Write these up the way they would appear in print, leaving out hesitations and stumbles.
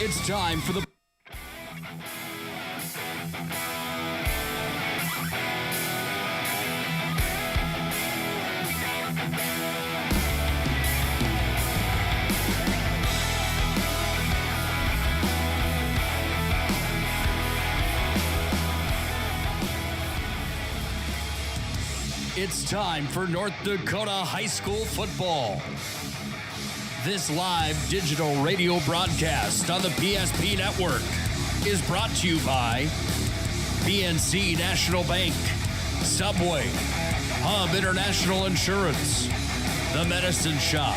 It's time for the It's time for North Dakota High School football. This live digital radio broadcast on the PSP network is brought to you by PNC National Bank, Subway, Hub International Insurance, The Medicine Shop,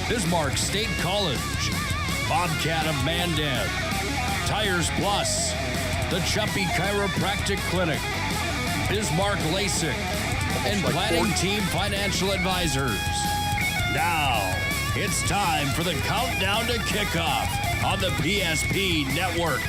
Bismarck State College, Bobcat of Mandan, Tires Plus, the Chuppy Chiropractic Clinic, Bismarck LASIK, and Planning Team Financial Advisors. Now, it's time for the countdown to kickoff on the PSP Network.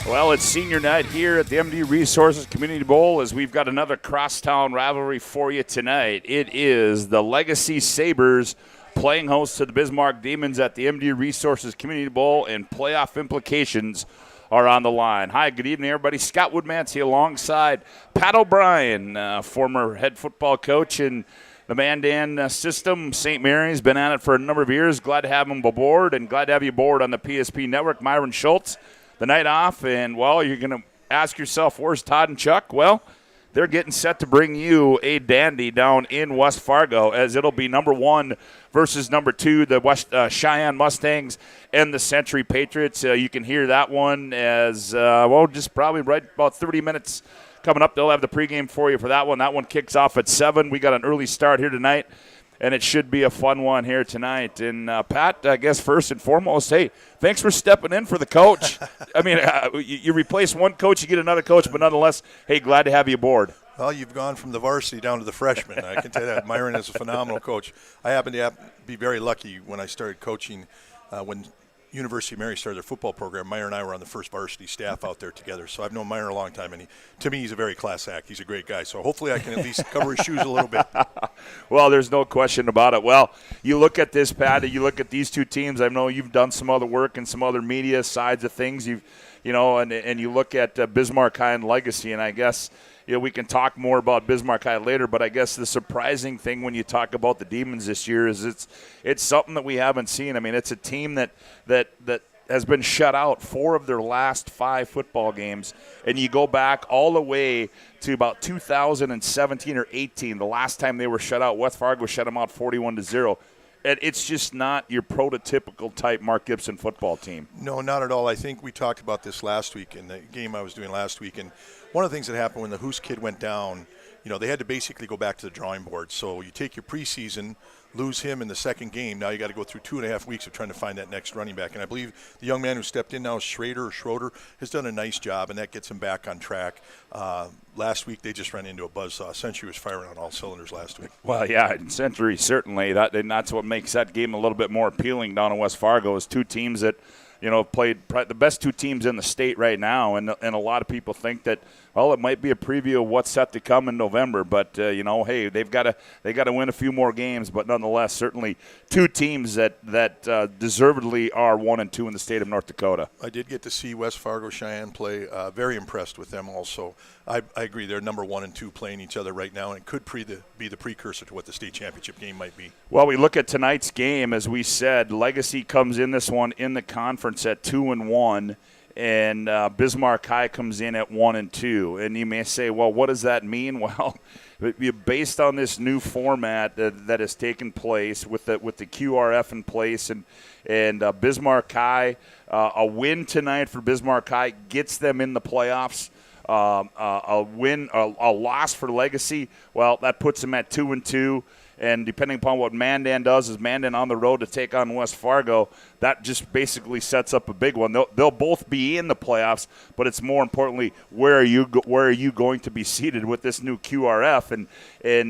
Well, it's senior night here at the MD Resources Community Bowl as we've got another crosstown rivalry for you tonight. It is the Legacy Sabres playing host to the Bismarck Demons at the MD Resources Community Bowl, and playoff implications are on the line. Hi, good evening, everybody. Scott Woodmansey alongside Pat O'Brien, former head football coach in the Mandan system. St. Mary's been at it for a number of years. Glad to have him aboard, and glad to have you aboard on the PSP Network. Myron Schultz, the night off, and, well, you're going to ask yourself, where's Todd and Chuck? Well, they're getting set to bring you a dandy down in West Fargo, as it'll be number 1 versus number 2, the Cheyenne Mustangs and the Century Patriots. You can hear that one as, just probably right about 30 minutes coming up. They'll have the pregame for you for that one. That one kicks off at 7. We got an early start here tonight, and it should be a fun one here tonight. And, Pat, I guess first and foremost, hey, thanks for stepping in for the coach. I mean, you replace one coach, you get another coach, but nonetheless, hey, glad to have you aboard. Well, you've gone from the varsity down to the freshman. I can tell you that. Myron is a phenomenal coach. I happen to be very lucky when I started coaching when University of Mary started their football program. Myron and I were on the first varsity staff out there together. So I've known Myron a long time, and to me, he's a very class act. He's a great guy. So hopefully I can at least cover his shoes a little bit. Well, there's no question about it. Well, you look at this, Pat, you look at these two teams. I know you've done some other work and some other media sides of things. And you look at Bismarck High and Legacy, and I guess we can talk more about Bismarck High later, but I guess the surprising thing when you talk about the Demons this year is it's something that we haven't seen. I mean, it's a team that has been shut out 4 of their last 5 football games, and you go back all the way to about 2017 or 18, the last time they were shut out. West Fargo shut them out 41-0. And it's just not your prototypical type Mark Gibson football team. No, not at all. I think we talked about this last week in the game I was doing last week. And one of the things that happened when the Hoos kid went down, they had to basically go back to the drawing board. So you take your preseason, lose him in the second game. Now you got to go through 2.5 weeks of trying to find that next running back. And I believe the young man who stepped in now, Schroeder, has done a nice job, and that gets him back on track. Last week they just ran into a buzzsaw. Century was firing on all cylinders last week. Well, yeah, Century certainly. That's what makes that game a little bit more appealing down in West Fargo is two teams that played the best 2 teams in the state right now, and a lot of people think that, well, it might be a preview of what's set to come in November, but hey, they got to win a few more games, but nonetheless, certainly 2 teams that deservedly are 1 and 2 in the state of North Dakota. I did get to see West Fargo Cheyenne play. Very impressed with them also. I agree, they're number 1 and 2 playing each other right now, and it could be the precursor to what the state championship game might be. Well, we look at tonight's game, as we said, Legacy comes in this one in the conference at 2-1. And Bismarck High comes in at 1 and 2. And you may say, well, what does that mean? Well, based on this new format that has taken place with the QRF in place, and Bismarck High, a win tonight for Bismarck High gets them in the playoffs. A loss for Legacy, well, that puts them at 2 and 2. And depending upon what Mandan does, is Mandan on the road to take on West Fargo, that just basically sets up a big one. They'll both be in the playoffs, but it's more importantly, where are you going to be seated with this new QRF? And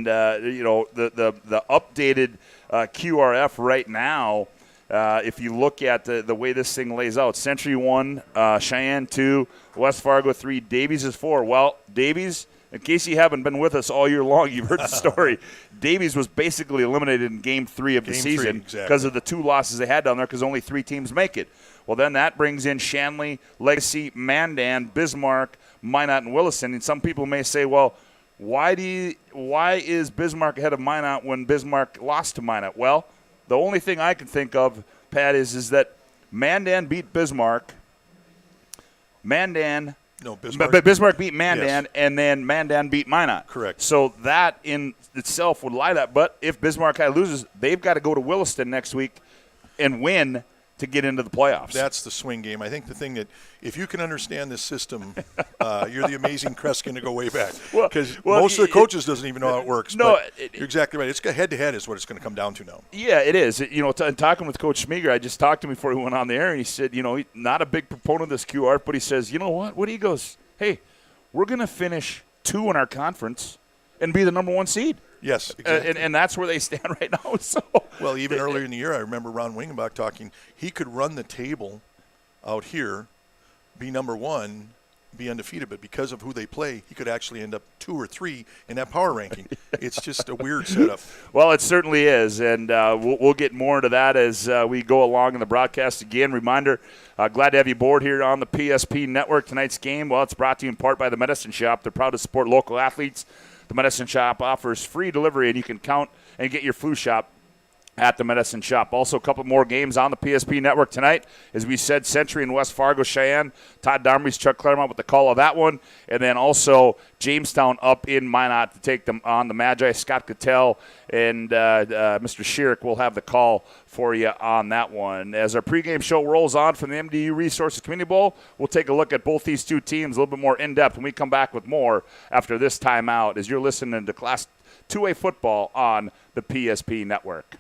the updated QRF right now, if you look at the way this thing lays out, Century 1, Cheyenne 2, West Fargo 3, Davies is 4. Well, Davies In case you haven't been with us all year long, you've heard the story. Davies was basically eliminated in Game 3 of the season because of the 2 losses they had down there because only 3 teams make it. Well, then that brings in Shanley, Legacy, Mandan, Bismarck, Minot, and Williston. And some people may say, well, why is Bismarck ahead of Minot when Bismarck lost to Minot? Well, the only thing I can think of, Pat, is that Mandan beat Bismarck. Bismarck beat Mandan, yes. And then Mandan beat Minot. Correct. So that in itself would lie that. But if Bismarck loses, they've got to go to Williston next week and win to get into the playoffs. That's the swing game. I think the thing that if you can understand this system, you're the amazing Kreskin to go way back. Because most of the coaches doesn't even know how it works. No, you're exactly right. It's head-to-head is what it's going to come down to now. Yeah, it is. Talking with Coach Schmieger, I just talked to him before he went on the air, and he said, he's not a big proponent of this QR, but he says, you know what? He goes, hey, we're going to finish 2 in our conference and be the number 1 seed. Yes, exactly. And that's where they stand right now. So, well, even earlier in the year, I remember Ron Wingenbach talking. He could run the table out here, be number 1, be undefeated, but because of who they play, he could actually end up 2 or 3 in that power ranking. It's just a weird setup. Well, it certainly is, and we'll get more into that as we go along in the broadcast. Again, reminder, glad to have you aboard here on the PSP Network. Tonight's game, well, it's brought to you in part by the Medicine Shop. They're proud to support local athletes. The Medicine Shop offers free delivery, and you can count and get your flu shot at the Medicine Shop. Also, a couple more games on the PSP Network tonight. As we said, Century and West Fargo, Cheyenne. Todd Darmby's Chuck Claremont with the call of that one. And then also Jamestown up in Minot to take them on the Magi. Scott Cattell and Mr. Schierick will have the call for you on that one. As our pregame show rolls on from the MDU Resources Community Bowl, we'll take a look at both these 2 teams a little bit more in-depth when we come back with more after this timeout as you're listening to Class 2A football on the PSP Network.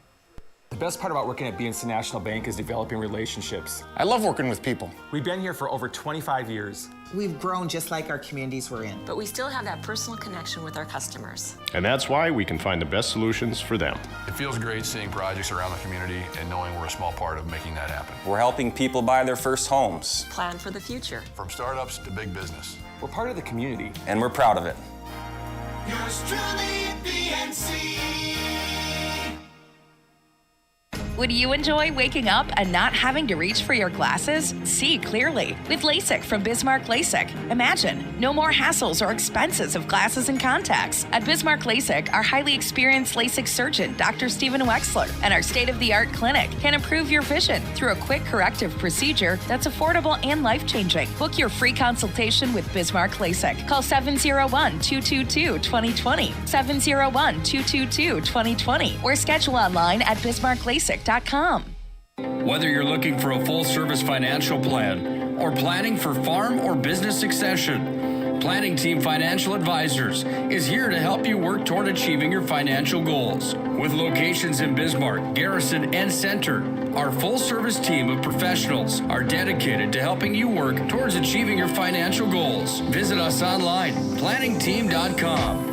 The best part about working at BNC National Bank is developing relationships. I love working with people. We've been here for over 25 years. We've grown just like our communities we're in. But we still have that personal connection with our customers. And that's why we can find the best solutions for them. It feels great seeing projects around the community and knowing we're a small part of making that happen. We're helping people buy their first homes. Plan for the future. From startups to big business. We're part of the community. And we're proud of it. Yours truly, BNC. Would you enjoy waking up and not having to reach for your glasses? See clearly with LASIK from Bismarck LASIK. Imagine no more hassles or expenses of glasses and contacts. At Bismarck LASIK, our highly experienced LASIK surgeon, Dr. Stephen Wexler, and our state-of-the-art clinic can improve your vision through a quick corrective procedure that's affordable and life-changing. Book your free consultation with Bismarck LASIK. Call 701-222-2020, 701-222-2020, or schedule online at bismarcklasik.com. Whether you're looking for a full-service financial plan or planning for farm or business succession, Planning Team Financial Advisors is here to help you work toward achieving your financial goals. With locations in Bismarck, Garrison, and Center, our full-service team of professionals are dedicated to helping you work towards achieving your financial goals. Visit us online, planningteam.com.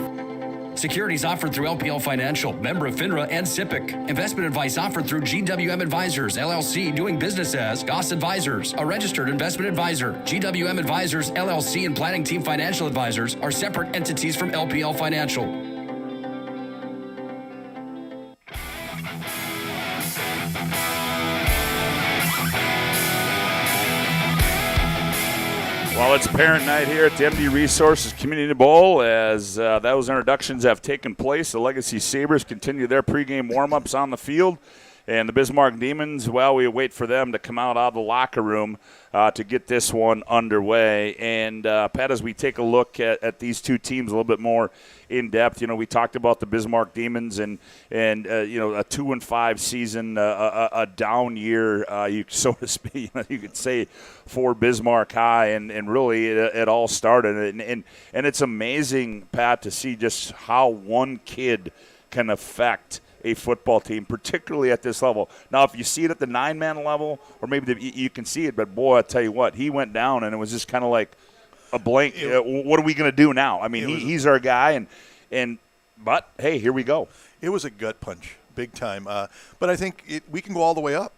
Securities offered through LPL Financial, member of FINRA and SIPC. Investment advice offered through GWM Advisors, LLC, doing business as Goss Advisors, a registered investment advisor. GWM Advisors, LLC, and Planning Team Financial Advisors are separate entities from LPL Financial. Well, it's parent night here at the MD Resources Community Bowl as those introductions have taken place. The Legacy Sabres continue their pregame warm-ups on the field. And the Bismarck Demons, well, we wait for them to come out of the locker room to get this one underway. And, Pat, as we take a look at these 2 teams a little bit more in depth, we talked about the Bismarck Demons and a 2-5 season, a down year, so to speak, you could say, for Bismarck High. And really it all started. And it's amazing, Pat, to see just how one kid can affect a football team, particularly at this level. Now, if you see it at the 9-man level, or maybe you can see it, but boy, I tell you what, he went down, and it was just kind of like a blank. What are we going to do now? I mean, he's our guy, but hey, here we go. It was a gut punch, big time. But I think we can go all the way up.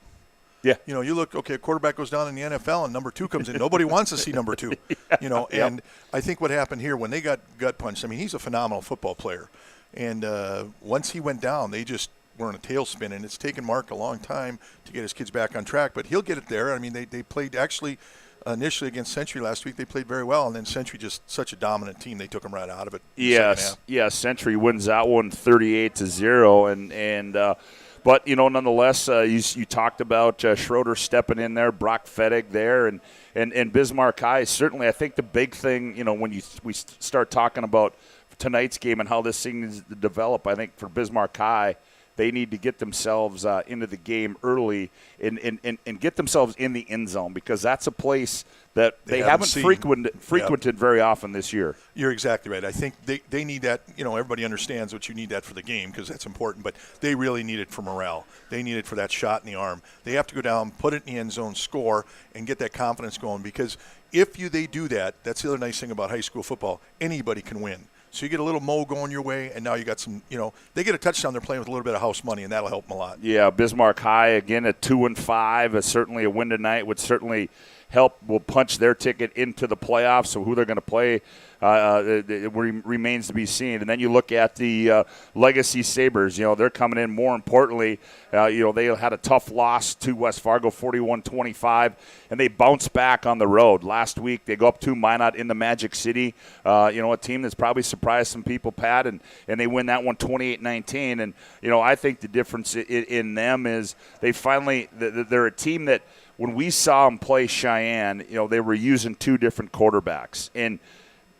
Yeah. You know, you look, okay, a quarterback goes down in the NFL and number 2 comes in. Nobody wants to see number 2. You know, and I think what happened here when they got gut punched, I mean, he's a phenomenal football player. And once he went down, they just were in a tailspin, and it's taken Mark a long time to get his kids back on track, but he'll get it there. I mean, they played actually initially against Century last week. They played very well, and then Century just such a dominant team. They took them right out of it. Yes, Century wins that one 38-0, and but you know, nonetheless, you talked about Schroeder stepping in there, Brock Fettig there, and Bismarck High. Certainly, I think the big thing, you know, when we start talking about tonight's game and how this thing is to develop, I think for Bismarck High, they need to get themselves into the game early and get themselves in the end zone, because that's a place that they haven't frequented very often this year. You're exactly right. I think they need that. You know, everybody understands what you need that for the game because that's important, but they really need it for morale. They need it for that shot in the arm. They have to go down, put it in the end zone, score, and get that confidence going, because if they do that, that's the other nice thing about high school football. Anybody can win. So you get a little mo going your way, and now you got some, you know, they get a touchdown, they're playing with a little bit of house money, and that'll help them a lot. Yeah, Bismarck High, again, at 2-5, certainly a win tonight would certainly help, will punch their ticket into the playoffs. So who they're going to play it remains to be seen. And then you look at the Legacy Sabres. You know, they're coming in. More importantly, you know, they had a tough loss to West Fargo, 41-25, and they bounced back on the road. Last week, they go up to Minot in the Magic City. You know, a team that's probably surprised some people, Pat, and they win that one 28-19. And, you know, I think the difference in them is they finally – they're a team that when we saw them play Cheyenne, you know, they were using 2 different quarterbacks. And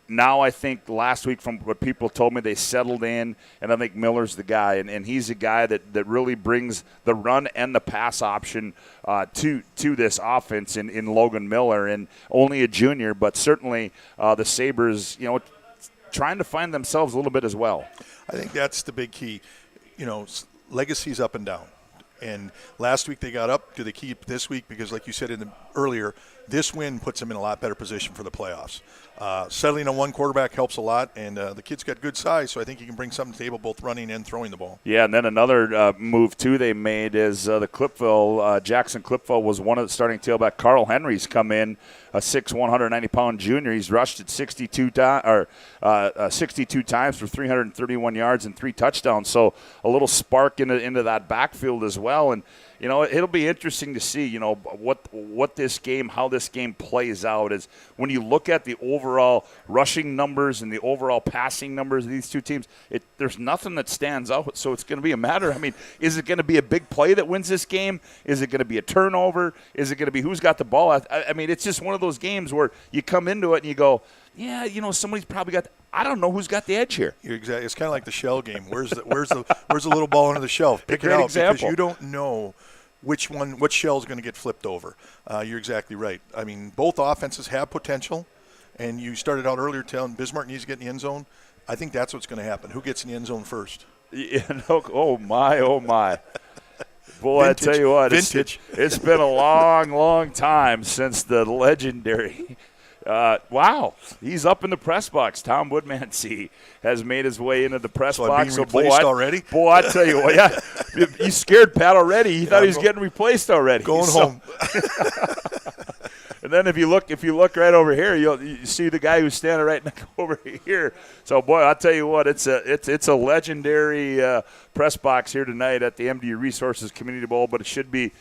now I think last week, from what people told me, they settled in, and I think Miller's the guy. And he's a guy that really brings the run and the pass option to this offense in Logan Miller. And only a junior, but certainly the Sabres, you know, trying to find themselves a little bit as well. I think that's the big key. You know, Legacy's up and down. And last week they got up. Do they keep this week? Because like you said earlier, this win puts them in a lot better position for the playoffs. Settling on one quarterback helps a lot, and the kid's got good size, so I think he can bring something to the table, both running and throwing the ball. Yeah, and then another move, too, they made is the Clipville. Jackson Clipville was one of the starting tailback. Carl Henry's come in, a 6'1", 190-pound junior. He's rushed it 62 times for 331 yards and 3 touchdowns. So a little spark into that backfield as well. And, you know, it'll be interesting to see, you know, what this game, how this game plays out. Is when you look at the overall rushing numbers and the overall passing numbers of these two teams, there's nothing that stands out. So it's going to be a matter. I mean, is it going to be a big play that wins this game? Is it going to be a turnover? Is it going to be who's got the ball? I mean, it's just one of those games where you come into it and you go, yeah, you know, somebody's probably got. I don't know who's got the edge here. You're exactly. It's kind of like the shell game. Where's the little ball under the shelf? Pick it out because you don't know which shell is going to get flipped over. You're exactly right. I mean, both offenses have potential, and you started out earlier telling Bismarck needs to get in the end zone. I think that's what's going to happen. Who gets in the end zone first? Yeah, no, oh my. Boy, vintage, I tell you what, it's been a long, long time since the legendary wow, he's up in the press box. Tom Woodmansey has made his way into the press box. Being replaced already? Boy, I tell you what, yeah, you scared Pat already. He thought he was getting replaced already. Going home. And then if you look right over here, you see the guy who's standing right over here. So boy, I'll tell you what, it's a legendary press box here tonight at the MDU Resources Community Bowl. But it should be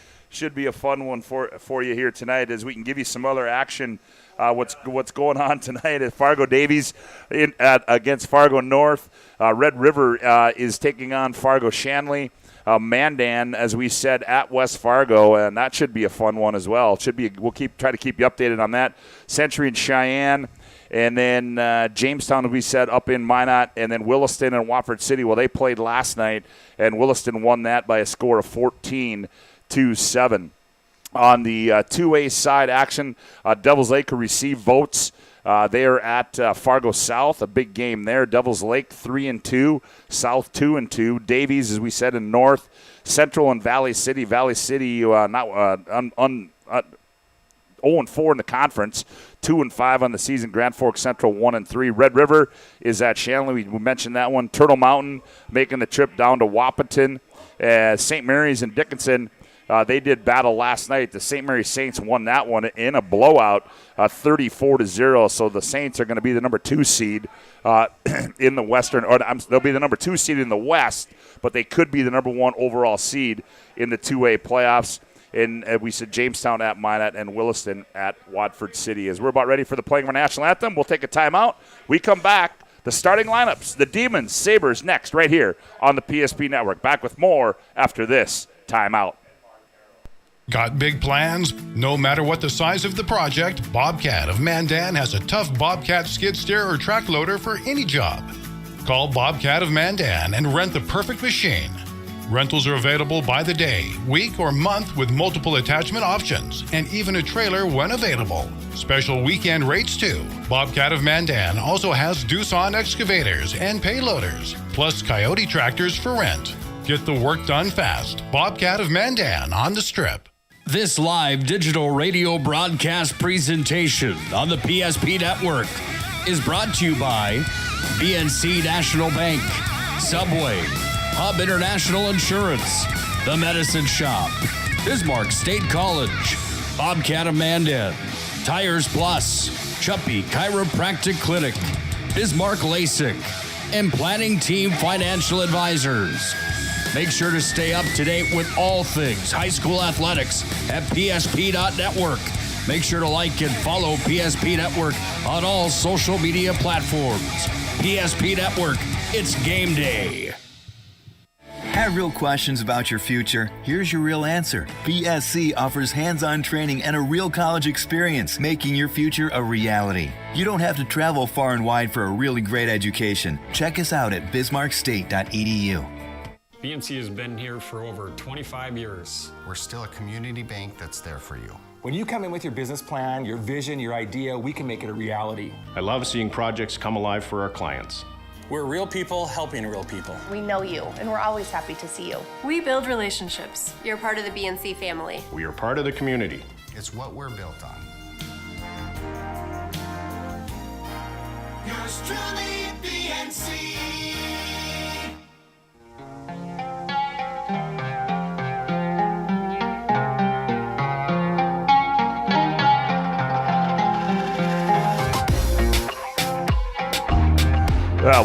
a fun one for you here tonight, as we can give you some other action. What's going on tonight at Fargo Davies against Fargo North. Red River is taking on Fargo Shanley. Mandan, as we said, at West Fargo, and that should be a fun one as well. We'll try to keep you updated on that. Century and Cheyenne, and then Jamestown, as we said, up in Minot, and then Williston and Wofford City. Well, they played last night, and Williston won that by a score of 14-7. On the 2A side action, Devils Lake received votes. They are at Fargo South, a big game there. Devils Lake 3-2, South 2-2. Davies, as we said, in North. Central and Valley City. Valley City 0-4 in the conference, 2-5 on the season. Grand Forks Central 1-3. Red River is at Shanley. We mentioned that one. Turtle Mountain making the trip down to Wahpeton. St. Mary's and Dickinson They did battle last night. The St. Mary Saints won that one in a blowout, 34-0. So the Saints are going to be the number 2 seed in the Western, or they'll be the number 2 seed in the West, but they could be the number 1 overall seed in the 2A playoffs. And we said Jamestown at Minot and Williston at Watford City. As we're about ready for the playing of our national anthem, we'll take a timeout. We come back. The starting lineups, the Demons, Sabres next right here on the PSP Network. Back with more after this timeout. Got big plans? No matter what the size of the project, Bobcat of Mandan has a tough Bobcat skid steer or track loader for any job. Call Bobcat of Mandan and rent the perfect machine. Rentals are available by the day, week, or month with multiple attachment options and even a trailer when available. Special weekend rates too. Bobcat of Mandan also has Doosan excavators and payloaders, plus Coyote tractors for rent. Get the work done fast. Bobcat of Mandan on the Strip. This live digital radio broadcast presentation on the PSP Network is brought to you by BNC National Bank, Subway, Hub International Insurance, The Medicine Shop, Bismarck State College, Bobcat of Mandan, Tires Plus, Chuppy Chiropractic Clinic, Bismarck LASIK, and Planning Team Financial Advisors. Make sure to stay up to date with all things high school athletics at PSP.network. Make sure to like and follow PSP Network on all social media platforms. PSP Network, it's game day. Have real questions about your future? Here's your real answer. BSC offers hands-on training and a real college experience, making your future a reality. You don't have to travel far and wide for a really great education. Check us out at bismarckstate.edu. BMC has been here for over 25 years. We're still a community bank that's there for you. When you come in with your business plan, your vision, your idea, we can make it a reality. I love seeing projects come alive for our clients. We're real people helping real people. We know you, and we're always happy to see you. We build relationships. You're part of the BNC family. We are part of the community. It's what we're built on. Yours truly, BNC.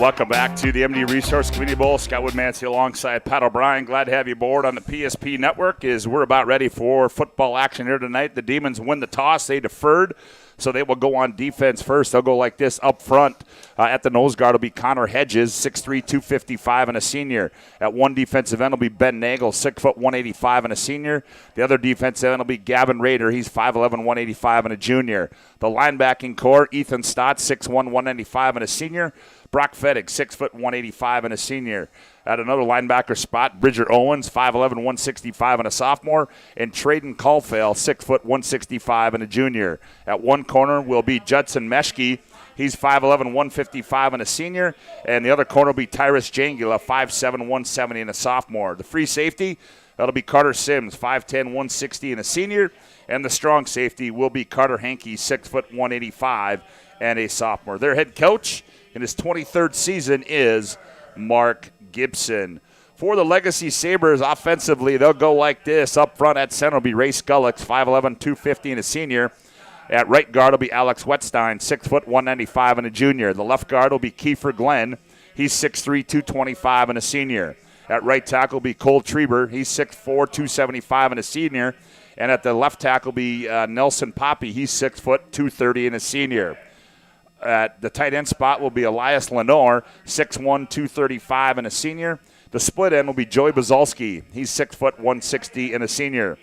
Welcome back to the MD Resource Community Bowl. Scott Woodmansey alongside Pat O'Brien. Glad to have you aboard on the PSP Network as we're about ready for football action here tonight. The Demons win the toss. They deferred, so they will go on defense first. They'll go like this up front. At the nose guard will be Connor Hedges, 6'3", 255, and a senior. At one defensive end will be Ben Nagel, 6', 185, and a senior. The other defensive end will be Gavin Rader. He's 5'11", 185, and a junior. The linebacking core, Ethan Stott, 6'1", 195, and a senior. Brock Fettig, 6', 185, and a senior. At another linebacker spot, Bridger Owens, 5'11", 165, and a sophomore. And Traden Caulfield, 6', 165, and a junior. At one corner will be Judson Meshke. He's 5'11", 155, and a senior. And the other corner will be Tyrus Jangula, 5'7", 170, and a sophomore. The free safety, that'll be Carter Sims, 5'10", 160, and a senior. And the strong safety will be Carter Hankey, 6', 185, and a sophomore. Their head coach in his 23rd season is Mark Gibson. For the Legacy Sabres, offensively, they'll go like this. Up front at center will be Ray Skullox, 5'11", 250, and a senior. At right guard will be Alex Wetstein, 6', 195, and a junior. The left guard will be Kiefer Glenn. He's 6'3", 225, and a senior. At right tackle will be Cole Treber. He's 6'4", 275, and a senior. And at the left tackle will be Nelson Poppy. He's 6', 230, and a senior. At the tight end spot will be Elias Lenore, 6'1", 235, and a senior. The split end will be Joey Bazalski. He's 6', 160, and a senior.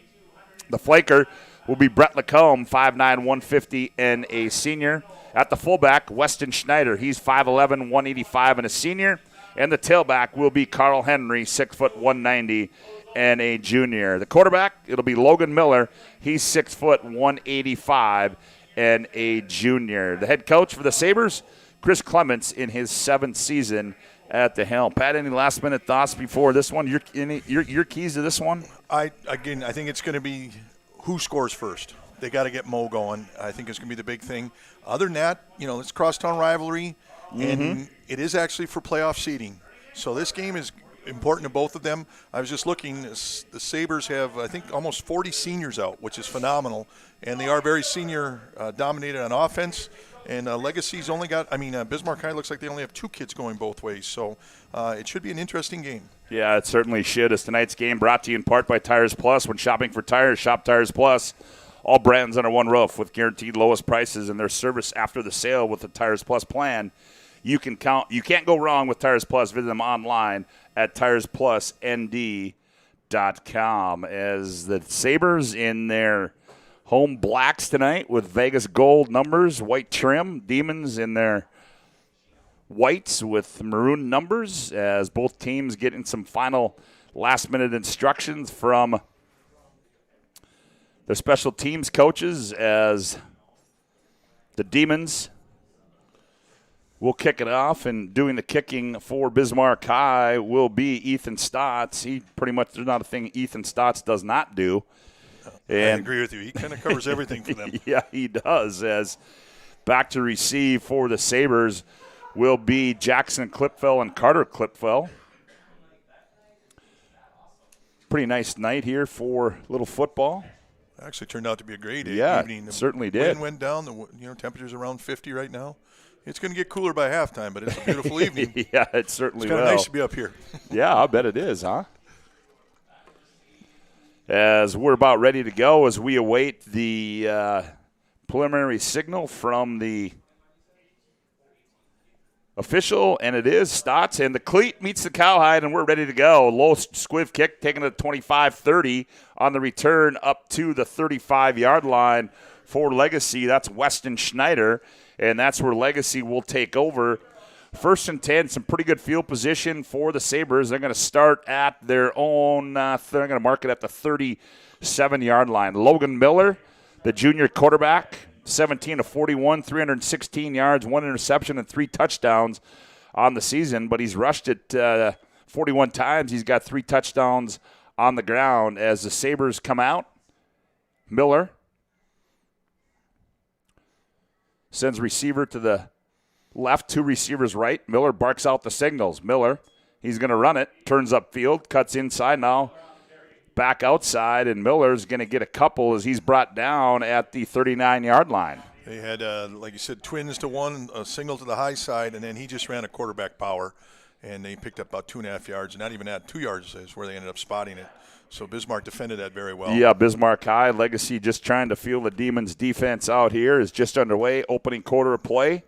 The flanker will be Brett Lacombe, 5'9", 150, and a senior. At the fullback, Weston Schneider. He's 5'11", 185, and a senior. And the tailback will be Carl Henry, 6', 190, and a junior. The quarterback, it'll be Logan Miller. He's 6', 185, and a junior. The head coach for the Sabres, Chris Clements, in his 7th season at the helm. Pat, any last-minute thoughts before this one? Your keys to this one? I think it's going to be who scores first. They got to get Mo going. I think it's going to be the big thing. Other than that, it's crosstown rivalry, and it is actually for playoff seeding. So this game is important to both of them. I was just looking. The Sabres have, I think, almost 40 seniors out, which is phenomenal. And they are very senior dominated on offense. And Legacy's only got, Bismarck High looks like they only have 2 kids going both ways. So it should be an interesting game. Yeah, it certainly should. As tonight's game brought to you in part by Tires Plus. When shopping for tires, shop Tires Plus. All brands under one roof with guaranteed lowest prices and their service after the sale with the Tires Plus plan. You can't go wrong with Tires Plus. Visit them online at TiresPlusND.com. As the Sabres in their home blacks tonight with Vegas gold numbers, white trim. Demons in their whites with maroon numbers, as both teams getting some final last-minute instructions from their special teams coaches, as the Demons will kick it off, and doing the kicking for Bismarck High will be Ethan Stotts. There's not a thing Ethan Stotts does not do. I agree with you. He kind of covers everything for them. Yeah, he does. As back to receive for the Sabres will be Jackson Klipfel and Carter Klipfel. Pretty nice night here for little football. Actually turned out to be a great evening. It certainly did. Wind went down. Temperature's around 50 right now. It's going to get cooler by halftime, but it's a beautiful evening. Yeah, it certainly will. It's kind of nice to be up here. Yeah, I bet it is, huh? As we're about ready to go, as we await the preliminary signal from the official, and it is Stotts, and the cleat meets the cowhide, and we're ready to go. Low squiv kick, taking it 25-30 on the return up to the 35-yard line for Legacy. That's Weston Schneider, and that's where Legacy will take over. 1st and 10, some pretty good field position for the Sabres. They're going to start at their own, they're going to mark it at the 37-yard line. Logan Miller, the junior quarterback, 17-41, 316 yards, 1 interception, and 3 touchdowns on the season. But he's rushed it 41 times. He's got 3 touchdowns on the ground. As the Sabres come out, Miller sends receiver to the left, 2 receivers right. Miller barks out the signals. Miller, he's going to run it, turns upfield, cuts inside now. Back outside, and Miller's going to get a couple as he's brought down at the 39-yard line. They had, like you said, twins to one, a single to the high side, and then he just ran a quarterback power, and they picked up about 2.5 yards, and not even at 2 yards is where they ended up spotting it. So Bismarck defended that very well. Yeah, Bismarck High. Legacy just trying to feel the Demons' defense out here is just underway. Opening quarter of play,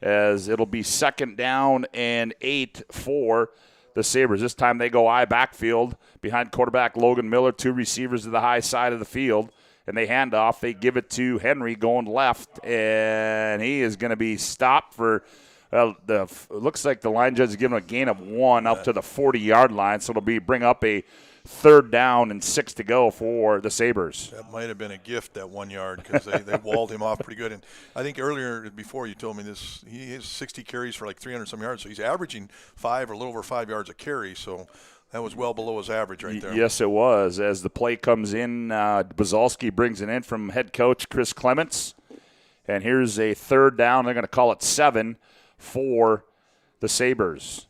as it'll be 2nd down and 8 for the Sabres. This time they go I backfield behind quarterback Logan Miller, 2 receivers to the high side of the field, and they hand off. They give it to Henry going left, and he is going to be stopped for it looks like the line judge is giving a gain of 1 up to the 40-yard line, so it'll bring up a 3rd down and 6 to go for the Sabres. That might have been a gift, that 1 yard, because they walled him off pretty good. And I think earlier, before you told me this, he has 60 carries for like 300-some yards, so he's averaging 5 or a little over 5 yards a carry, so that was well below his average right there. Yes, it was. As the play comes in, Bazalski brings it in from head coach Chris Clements, and here's a 3rd down. They're going to call it 7 for the Sabres.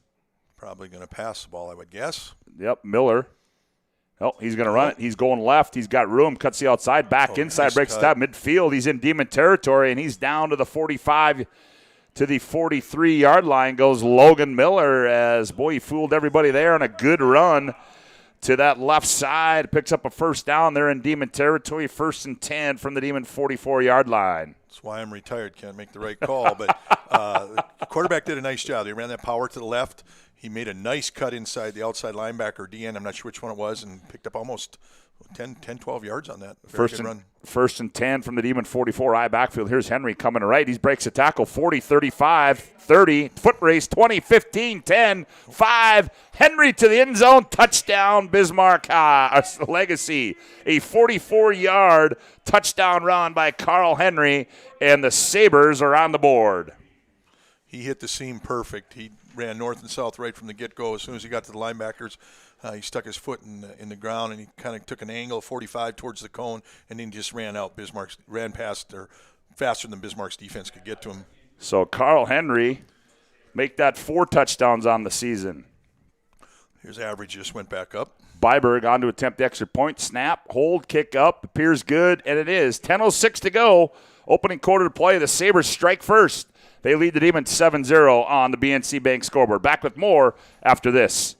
Probably going to pass the ball, I would guess. Yep, Miller. Oh, he's going to run it. He's going left. He's got room. Cuts the outside. Back inside. Nice breaks cut. it out. Midfield. He's in Demon territory, and he's down to the 45 to the 43-yard line. Goes Logan Miller as, boy, he fooled everybody there on a good run to that left side. Picks up a 1st down. They're in Demon territory. 1st and 10 from the Demon 44-yard line. That's why I'm retired. Can't make the right call. But the quarterback did a nice job. They ran that power to the left. He made a nice cut inside the outside linebacker, DN, I'm not sure which one it was, and picked up almost 10, 12 yards on that. Very good run. 1st and 10 from the Demon 44I backfield. Here's Henry coming to right. He breaks a tackle, 40, 35, 30. Foot race, 20, 15, 10, 5. Henry to the end zone. Touchdown, Bismarck Legacy. A 44-yard touchdown run by Carl Henry, and the Sabres are on the board. He hit the seam perfect. He ran north and south right from the get-go. As soon as he got to the linebackers, he stuck his foot in the ground, and he kind of took an angle, 45 towards the cone, and then just ran out. Ran past or faster than Bismarck's defense could get to him. So Carl Henry make that 4 touchdowns on the season. Here's average, just went back up. Byberg on to attempt the extra point. Snap, hold, kick up, appears good, and it is. 10:06 to go. Opening quarter to play. The Sabres strike first. They lead the Demons 7-0 on the BNC Bank scoreboard. Back with more after this.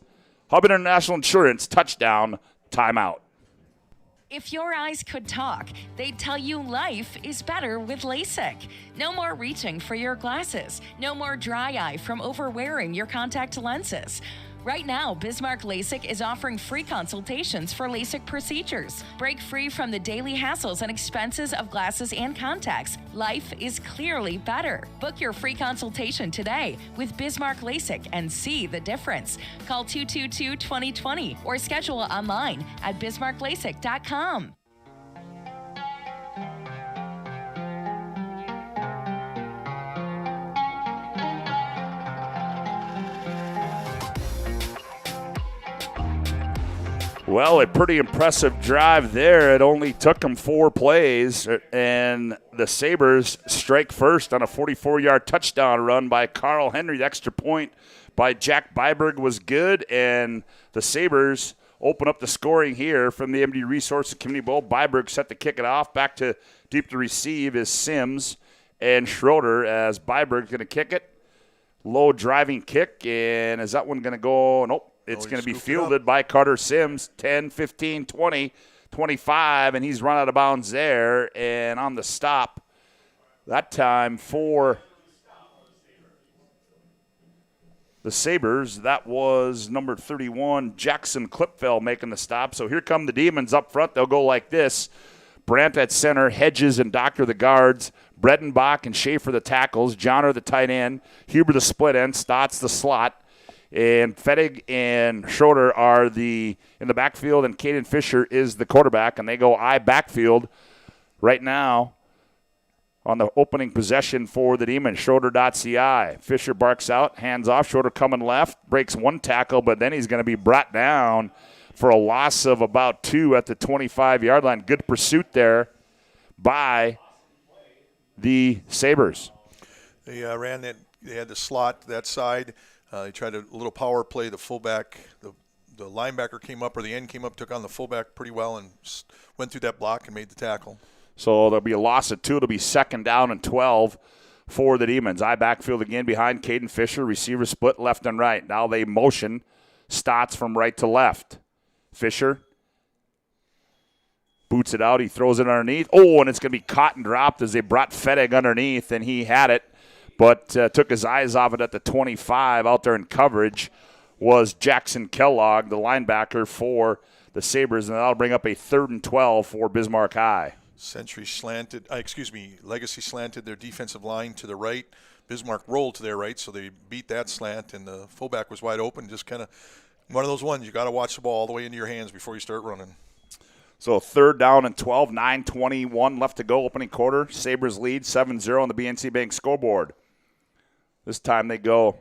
Hub International Insurance touchdown timeout. If your eyes could talk, they'd tell you life is better with LASIK. No more reaching for your glasses. No more dry eye from overwearing your contact lenses. Right now, Bismarck LASIK is offering free consultations for LASIK procedures. Break free from the daily hassles and expenses of glasses and contacts. Life is clearly better. Book your free consultation today with Bismarck LASIK and see the difference. Call 222-2020 or schedule online at bismarcklasik.com. Well, a pretty impressive drive there. It only took them 4 plays, and the Sabres strike first on a 44-yard touchdown run by Carl Henry. The extra point by Jack Byberg was good, and the Sabres open up the scoring here from the MD Resources Community Bowl. Byberg set to kick it off. Back to deep to receive is Sims and Schroeder as Byberg's going to kick it. Low driving kick, and is that one going to go? Nope. It's going to be fielded by Carter Sims, 10, 15, 20, 25, and he's run out of bounds there. And on the stop, that time for the Sabres, that was number 31, Jackson Klipfeld making the stop. So here come the Demons up front. They'll go like this. Brandt at center, Hedges and Doctor the guards, Bredenbach and Schaefer the tackles, Johnner the tight end, Huber the split end, Stotts the slot. And Fettig and Schroeder are in the backfield, and Caden Fisher is the quarterback, and they go I backfield right now on the opening possession for the Demons. Schroeder.ci. Fisher barks out, hands off. Schroeder coming left, breaks one tackle, but then he's going to be brought down for a loss of about 2 at the 25-yard line. Good pursuit there by the Sabres. They ran that. They had the slot that side. They tried a little power play. The fullback, the linebacker came up, or the end came up, took on the fullback pretty well, and went through that block and made the tackle. So there'll be a loss of 2. It'll be 2nd down and 12 for the Demons. I backfield again behind Caden Fisher. Receiver split left and right. Now they motion Stotts from right to left. Fisher boots it out. He throws it underneath. Oh, and it's going to be caught and dropped as they brought Fettig underneath, and he had it. But took his eyes off it at the 25. Out there in coverage was Jackson Kellogg, the linebacker for the Sabres, and that'll bring up a 3rd and 12 for Bismarck High. Legacy slanted their defensive line to the right. Bismarck rolled to their right, so they beat that slant, and the fullback was wide open. Just kind of one of those ones. You got to watch the ball all the way into your hands before you start running. So 3rd down and 12, 9:21 left to go, opening quarter. Sabres lead 7-0 on the BNC Bank scoreboard. This time they go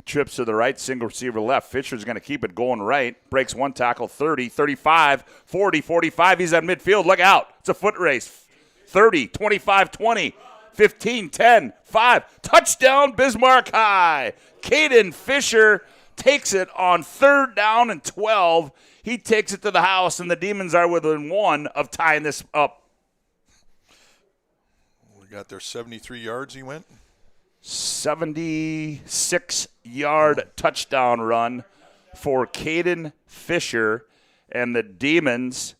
trips to the right, single receiver left. Fisher's going to keep it going right. Breaks one tackle, 30, 35, 40, 45. He's at midfield. Look out. It's a foot race. 30, 25, 20, 15, 10, 5. Touchdown, Bismarck High. Caden Fisher takes it on 3rd down and 12. He takes it to the house, and the Demons are within 1 of tying this up. We got their 73 yards he went. 76-yard touchdown run for Caden Fisher, and the Demons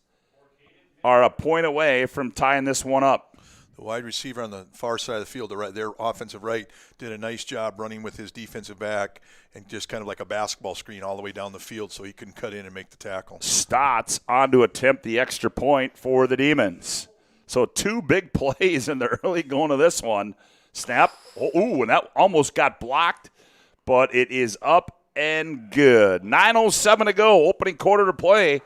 are a point away from tying this one up. The wide receiver on the far side of the field, their offensive right, did a nice job running with his defensive back and just kind of like a basketball screen all the way down the field so he couldn't cut in and make the tackle. Stotts on to attempt the extra point for the Demons. So 2 big plays in the early going of this one. Snap. Ooh, and that almost got blocked, but it is up and good. 9:07 to go, opening quarter to play.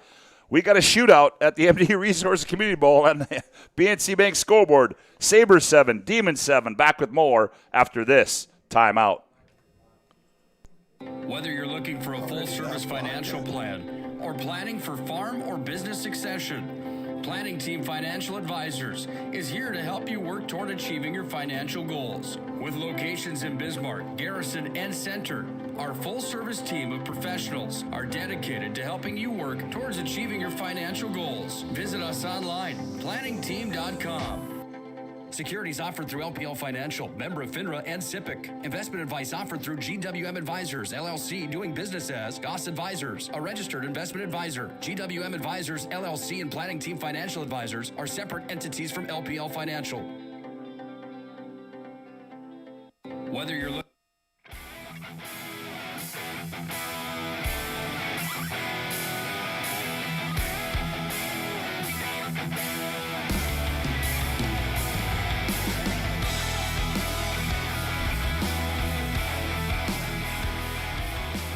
We got a shootout at the MD Resources Community Bowl on the BNC Bank scoreboard. Sabres 7, Demons 7. Back with more after this timeout. Whether you're looking for a full-service financial plan or planning for farm or business succession, Planning Team Financial Advisors is here to help you work toward achieving your financial goals. With locations in Bismarck, Garrison, and Center, our full-service team of professionals are dedicated to helping you work towards achieving your financial goals. Visit us online, planningteam.com. Securities offered through LPL Financial, member of FINRA and SIPC. Investment advice offered through GWM Advisors, LLC, doing business as Goss Advisors, a registered investment advisor. GWM Advisors, LLC, and Planning Team Financial Advisors are separate entities from LPL Financial. Whether you're looking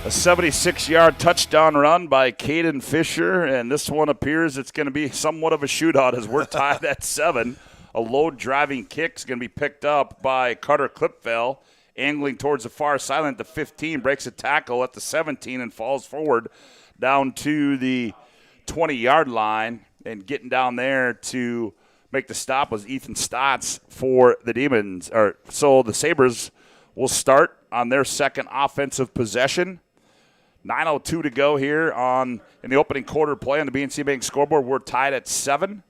a 76-yard touchdown run by Caden Fisher, and this one appears it's going to be somewhat of a shootout as we're tied at 7. A low driving kick is going to be picked up by Carter Klipfel, angling towards the far sideline at the 15, breaks a tackle at the 17 and falls forward down to the 20-yard line, and getting down there to make the stop was Ethan Stotts for the Demons. So the Sabres will start on their second offensive possession. 9:02 to go here in the opening quarter play on the BNC Bank scoreboard. We're tied at 7.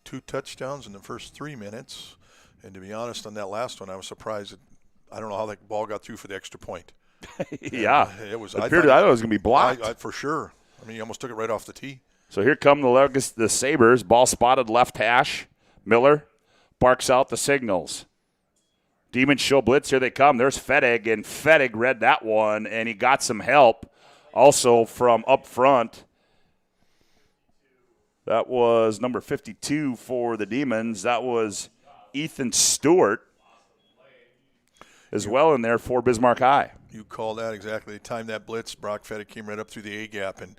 2 touchdowns in the first 3 minutes. And to be honest, on that last one, I was surprised. I don't know how that ball got through for the extra point. Yeah. It was. I thought it was going to be blocked. For sure. I mean, he almost took it right off the tee. So here come the Sabres. Ball spotted left hash. Miller barks out the signals. Demons show blitz. Here they come. There's Fettig, and Fettig read that one, and he got some help also from up front. That was number 52 for the Demons. That was Ethan Stewart as well in there for Bismarck High. You call that exactly. They timed that blitz. Brock Fettig came right up through the A-gap, and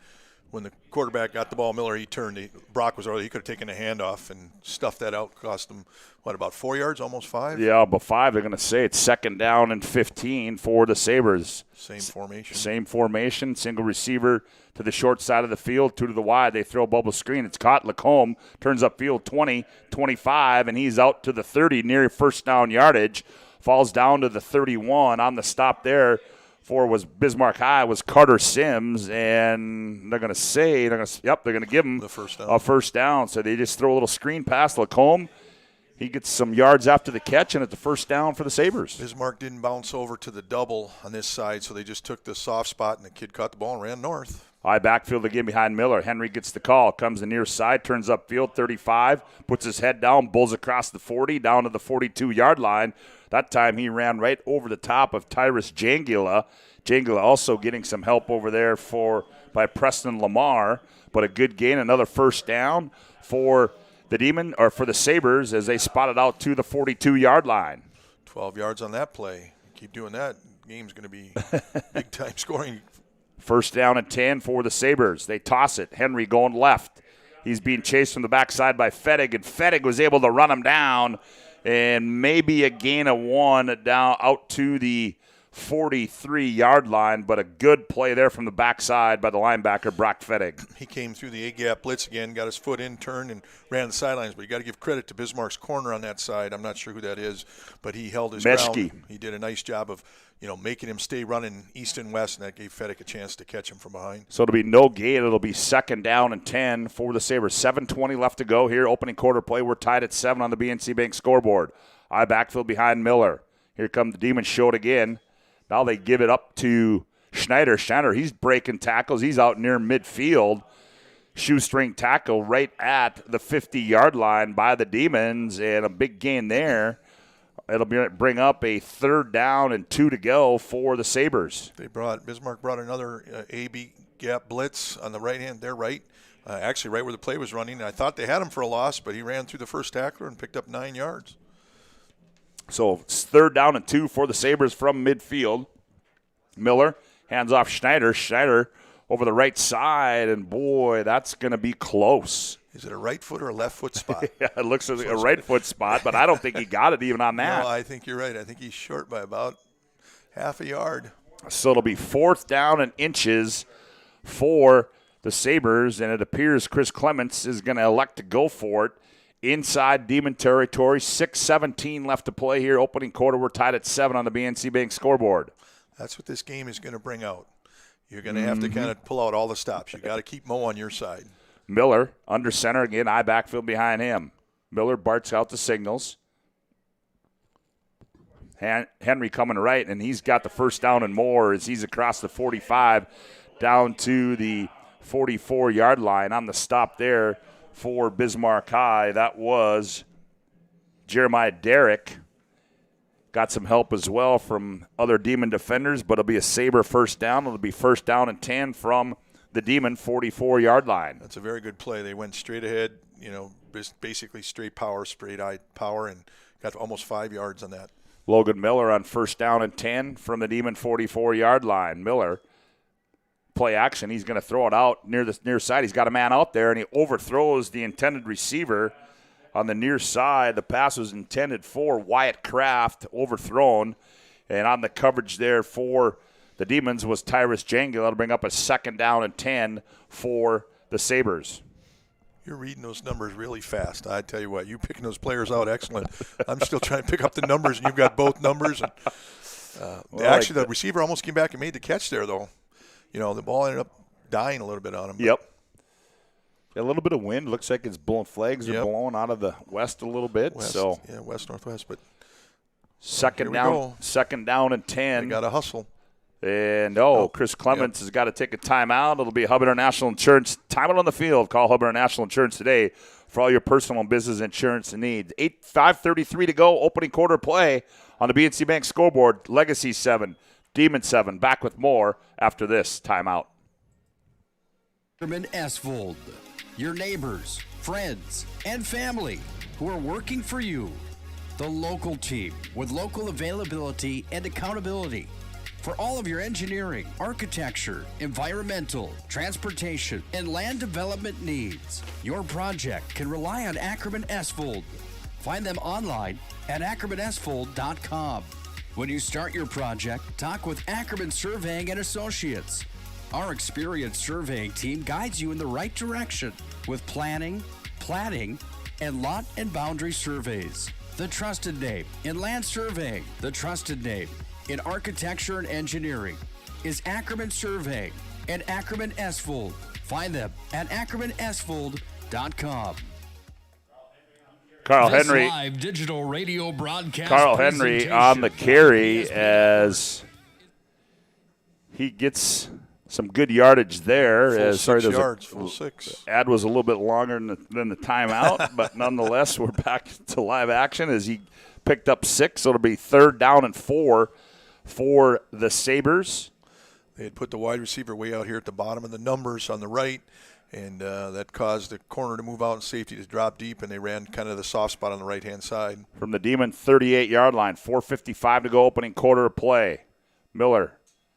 when the quarterback got the ball, Miller, he turned. Brock was early. He could have taken a handoff and stuffed that out. Cost them, about 4 yards, almost 5? Yeah, about 5. They're going to say it's 2nd down and 15 for the Sabres. Same formation. Same formation. Single receiver to the short side of the field, 2 to the wide. They throw a bubble screen. It's caught. Lacombe turns upfield 20, 25, and he's out to the 30 near first down yardage. Falls down to the 31 on the stop there. Was Bismarck High was Carter Sims, and they're going to give him a first down. So they just throw a little screen pass. Lacombe, he gets some yards after the catch, and it's a first down for the Sabres. Bismarck didn't bounce over to the double on this side, so they just took the soft spot, and the kid caught the ball and ran north. High backfield again behind Miller. Henry gets the call, comes the near side, turns upfield, 35, puts his head down, bulls across the 40, down to the 42-yard line. That time he ran right over the top of Tyrus Jangula. Jangula also getting some help over there by Preston Lamar, but a good gain, another first down for the Sabres as they spotted out to the 42-yard line. 12 yards on that play. Keep doing that. Game's going to be big-time scoring. First down and 10 for the Sabres. They toss it. Henry going left. He's being chased from the backside by Fettig, and Fettig was able to run him down, and maybe a gain of 1 down out to the 43-yard line, but a good play there from the backside by the linebacker, Brock Fettig. He came through the A-gap blitz again, got his foot in, turned, and ran the sidelines. But you got to give credit to Bismarck's corner on that side. I'm not sure who that is, but he held his ground. He did a nice job of making him stay running east and west, and that gave Fettig a chance to catch him from behind. So it'll be no gain. It'll be 2nd down and 10 for the Sabres. 7:20 left to go here. Opening quarter play. We're tied at 7 on the BNC Bank scoreboard. High backfield behind Miller. Here come the Demons showed again. Now they give it up to Schneider. Schneider, he's breaking tackles. He's out near midfield. Shoestring tackle right at the 50-yard line by the Demons, and a big gain there. It'll bring up a 3rd down and 2 to go for the Sabres. Bismarck brought another A-B gap blitz on the right hand. They're right. Actually, right where the play was running. I thought they had him for a loss, but he ran through the first tackler and picked up 9 yards. So it's 3rd down and 2 for the Sabres from midfield. Miller hands off Schneider. Schneider over the right side, and boy, that's going to be close. Is it a right foot or a left foot spot? Yeah, it looks like a right foot spot, but I don't think he got it even on that. No, I think you're right. I think he's short by about half a yard. So it'll be 4th down and inches for the Sabres, and it appears Chris Clements is going to elect to go for it inside Demon territory. 6:17 left to play here. Opening quarter, we're tied at 7 on the BNC Bank scoreboard. That's what this game is going to bring out. You're going to have to kind of pull out all the stops. You got to keep Mo on your side. Miller under center again, I backfield behind him. Miller barks out the signals. Henry coming right, and he's got the first down and more as he's across the 45 down to the 44-yard line. On the stop there for Bismarck High, that was Jeremiah Derrick. Got some help as well from other Demon defenders, but it'll be a Sabre first down. It'll be first down and 10 from the Demon 44-yard line. That's a very good play. They went straight ahead, basically straight eye power, and got almost 5 yards on that. Logan Miller on first down and 10 from the Demon 44-yard line. Miller, play action. He's going to throw it out near the near side. He's got a man out there, and he overthrows the intended receiver on the near side. The pass was intended for Wyatt Kraft, overthrown. And on the coverage there for the Demons was Tyrus Jangle. That'll bring up a second down and 10 for the Sabres. You're reading those numbers really fast. I tell you what, you picking those players out, excellent. I'm still trying to pick up the numbers, and you've got both numbers. And, the receiver almost came back and made the catch there, though. The ball ended up dying a little bit on him. Yep. A little bit of wind. Looks like it's blowing. Flags are blowing out of the west a little bit. West-northwest. But second down and 10. They got to hustle. And, Chris Clements has got to take a timeout. It'll be Hub International Insurance. Timeout on the field. Call Hub International Insurance today for all your personal and business insurance needs. 5:33 to go. Opening quarter play on the BNC Bank scoreboard. Legacy 7, Demon 7. Back with more after this timeout. Esvold, your neighbors, friends, and family who are working for you. The local team with local availability and accountability for all of your engineering, architecture, environmental, transportation, and land development needs. Your project can rely on Ackerman Esvold. Find them online at ackermanesvold.com. When you start your project, talk with Ackerman Surveying and Associates. Our experienced surveying team guides you in the right direction with planning, platting, and lot and boundary surveys. The trusted name in land surveying, the trusted name in architecture and engineering is Ackerman Surveying and Ackerman Esvold. Find them at ackermanesvold.com. Carl Henry, live digital radio broadcast. Carl Henry on the carry as he gets some good yardage there. Full 6. Ad was a little bit longer than the timeout, but nonetheless, we're back to live action as he picked up 6. So it'll be third down and 4 for the Sabres. They had put the wide receiver way out here at the bottom of the numbers on the right, and that caused the corner to move out and safety to drop deep, and they ran kind of the soft spot on the right-hand side. From the Demon 38-yard line, 4:55 to go, opening quarter of play. Miller,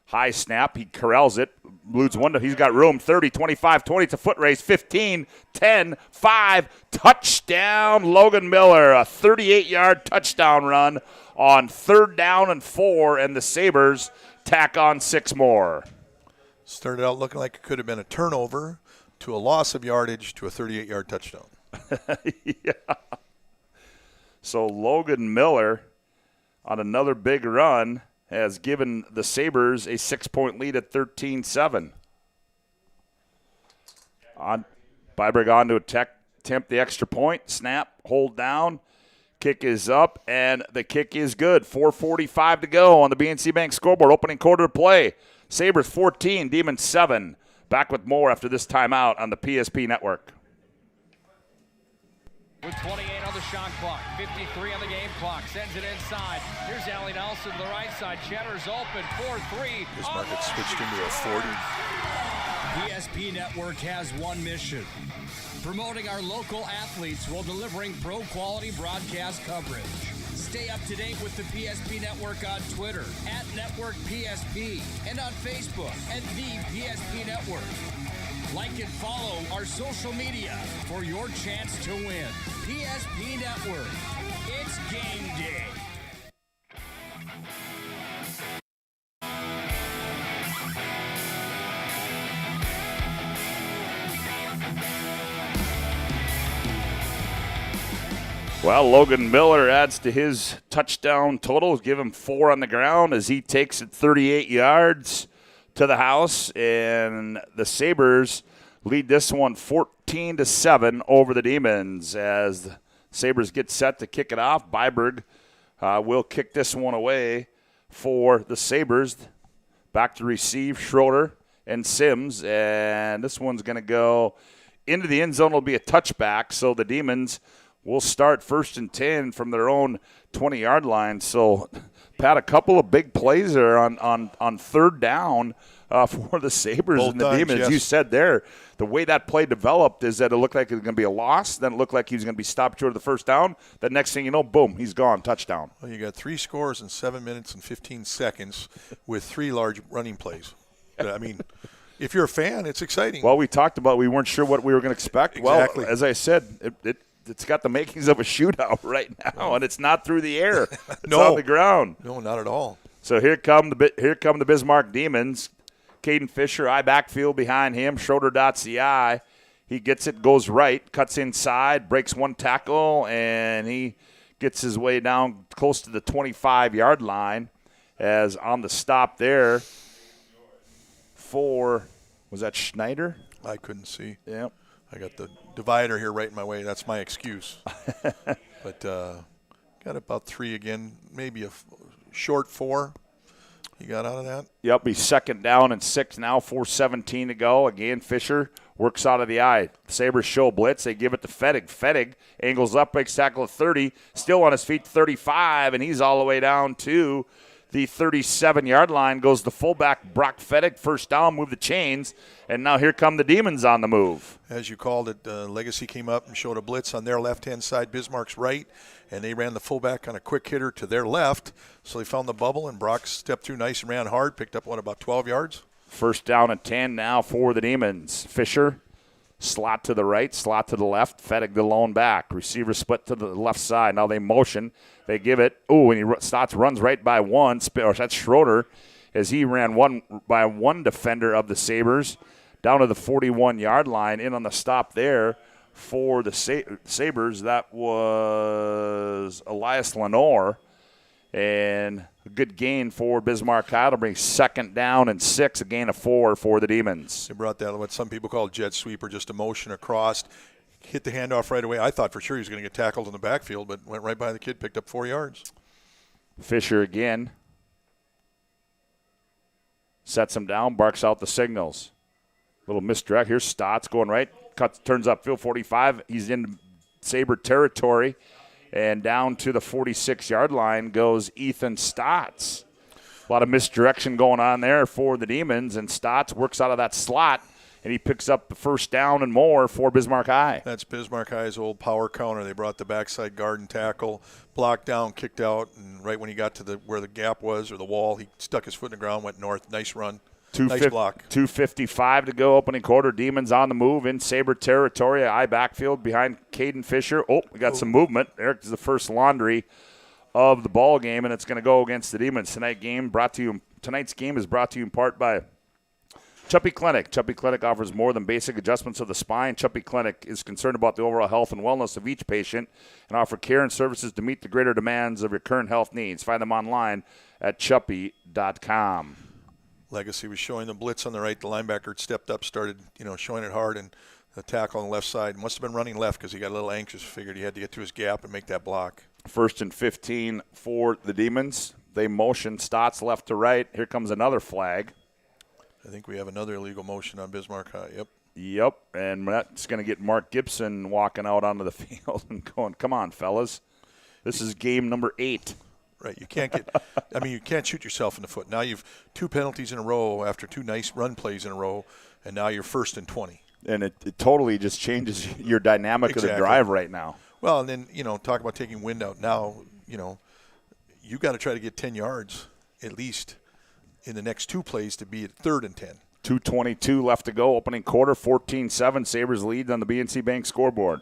high snap, he corrals it, eludes one, he's got room, 30, 25, 20, it's a foot race, 15, 10, 5, touchdown, Logan Miller, a 38-yard touchdown run on third down and 4, and the Sabres tack on 6 more. Started out looking like it could have been a turnover to a loss of yardage to a 38-yard touchdown. Yeah. So Logan Miller on another big run has given the Sabres a 6-point lead at 13-7. Byberg on to attempt the extra point. Snap, hold down. Kick is up, and the kick is good. 4:45 to go on the BNC Bank scoreboard. Opening quarter of play. Sabres 14, Demons 7. Back with more after this timeout on the PSP Network. With 28 on the shot clock, 53 on the game clock, sends it inside. Here's Allie Nelson to the right side. Cheddar's open, 4-3. Bismarck had switched into a 40. PSP Network has one mission: promoting our local athletes while delivering pro-quality broadcast coverage. Stay up to date with the PSP Network on Twitter at Network PSP and on Facebook at the PSP Network. Like and follow our social media for your chance to win. PSP Network. It's game day. Well, Logan Miller adds to his touchdown totals, give him 4 on the ground as he takes it 38 yards to the house, and the Sabres lead this one 14-7 over the Demons as the Sabres get set to kick it off. Byberg will kick this one away for the Sabres. Back to receive Schroeder and Sims, and this one's going to go into the end zone. It'll be a touchback, so the Demons will start 1st and 10 from their own 20-yard line. So, Pat, a couple of big plays there on 3rd down for the Sabres Both and the times, Demons. yes. You said there, the way that play developed is that it looked like it was going to be a loss. Then it looked like he was going to be stopped short of the 1st down. The next thing you know, boom, he's gone, touchdown. Well, you got 3 scores in 7 minutes and 15 seconds with 3 large running plays. I mean, if you're a fan, it's exciting. Well, we talked about we weren't sure what we were going to expect. Exactly. Well, as I said, it's got the makings of a shootout right now, and it's not through the air. It's on the ground. No, not at all. So here come the Bismarck Demons. Caden Fisher, eye backfield behind him. Schroeder dots the eye. He gets it, goes right, cuts inside, breaks one tackle, and he gets his way down close to the 25-yard line as on the stop there for, was that Schneider? I couldn't see. Yep. I got the divider here right in my way. That's my excuse. But got about 3 again, maybe a short 4. You got out of that? Yep, he's 2nd down and 6 now, 4:17 to go. Again, Fisher works out of the eye. Sabres show blitz. They give it to Fettig. Fettig angles up, breaks tackle at 30, still on his feet 35, and he's all the way down to the 37-yard line. Goes the fullback, Brock Fettig, 1st down, move the chains, and now here come the Demons on the move. As you called it, Legacy came up and showed a blitz on their left-hand side, Bismarck's right, and they ran the fullback on a quick hitter to their left. So they found the bubble, and Brock stepped through nice and ran hard, picked up, about 12 yards? 1st down and 10 now for the Demons. Fisher, slot to the right, slot to the left, Fettig the lone back. Receiver split to the left side. Now they motion. They give it. Ooh, and he runs right by one. That's Schroeder as he ran by one defender of the Sabres down to the 41-yard line. In on the stop there for the Sabres, that was Elias Lenore. And a good gain for Bismarck High to bring 2nd down and 6, a gain of 4 for the Demons. They brought that, what some people call jet sweeper, just a motion across, hit the handoff right away. I thought for sure he was going to get tackled in the backfield, but went right by the kid, picked up 4 yards. Fisher again sets him down, barks out the signals. Little misdirect. Here's Stotts going right, turns upfield 45. He's in Sabre territory. And down to the 46-yard line goes Ethan Stotts. A lot of misdirection going on there for the Demons, and Stotts works out of that slot, and he picks up the 1st down and more for Bismarck High. That's Bismarck High's old power counter. They brought the backside guard and tackle, blocked down, kicked out, and right when he got to where the gap was or the wall, he stuck his foot in the ground, went north. Nice run. Nice block. 2:55 to go, opening quarter. Demons on the move in Sabre territory. Eye backfield behind Caden Fisher. Oh, we got some movement. There's the first laundry of the ball game, and it's going to go against the Demons. Tonight's game is brought to you in part by Chuppy Clinic. Chuppy Clinic offers more than basic adjustments of the spine. Chuppy Clinic is concerned about the overall health and wellness of each patient and offer care and services to meet the greater demands of your current health needs. Find them online at chuppy.com. Legacy was showing the blitz on the right. The linebacker had stepped up, started, showing it hard, and the tackle on the left side must have been running left because he got a little anxious. Figured he had to get to his gap and make that block. 1st and 15 for the Demons. They motion Stotts left to right. Here comes another flag. I think we have another illegal motion on Bismarck High. Yep, and that's going to get Mark Gibson walking out onto the field and going, come on, fellas. This is game number 8. Right, you can't you can't shoot yourself in the foot. Now you've 2 penalties in a row after 2 nice run plays in a row, and now you're 1st and 20. And it totally just changes your dynamic of the drive right now. Well, and then, talk about taking wind out. Now, you got to try to get 10 yards at least in the next 2 plays to be at 3rd and 10. 2:22 left to go, opening quarter, 14-7. Sabres lead on the BNC Bank scoreboard.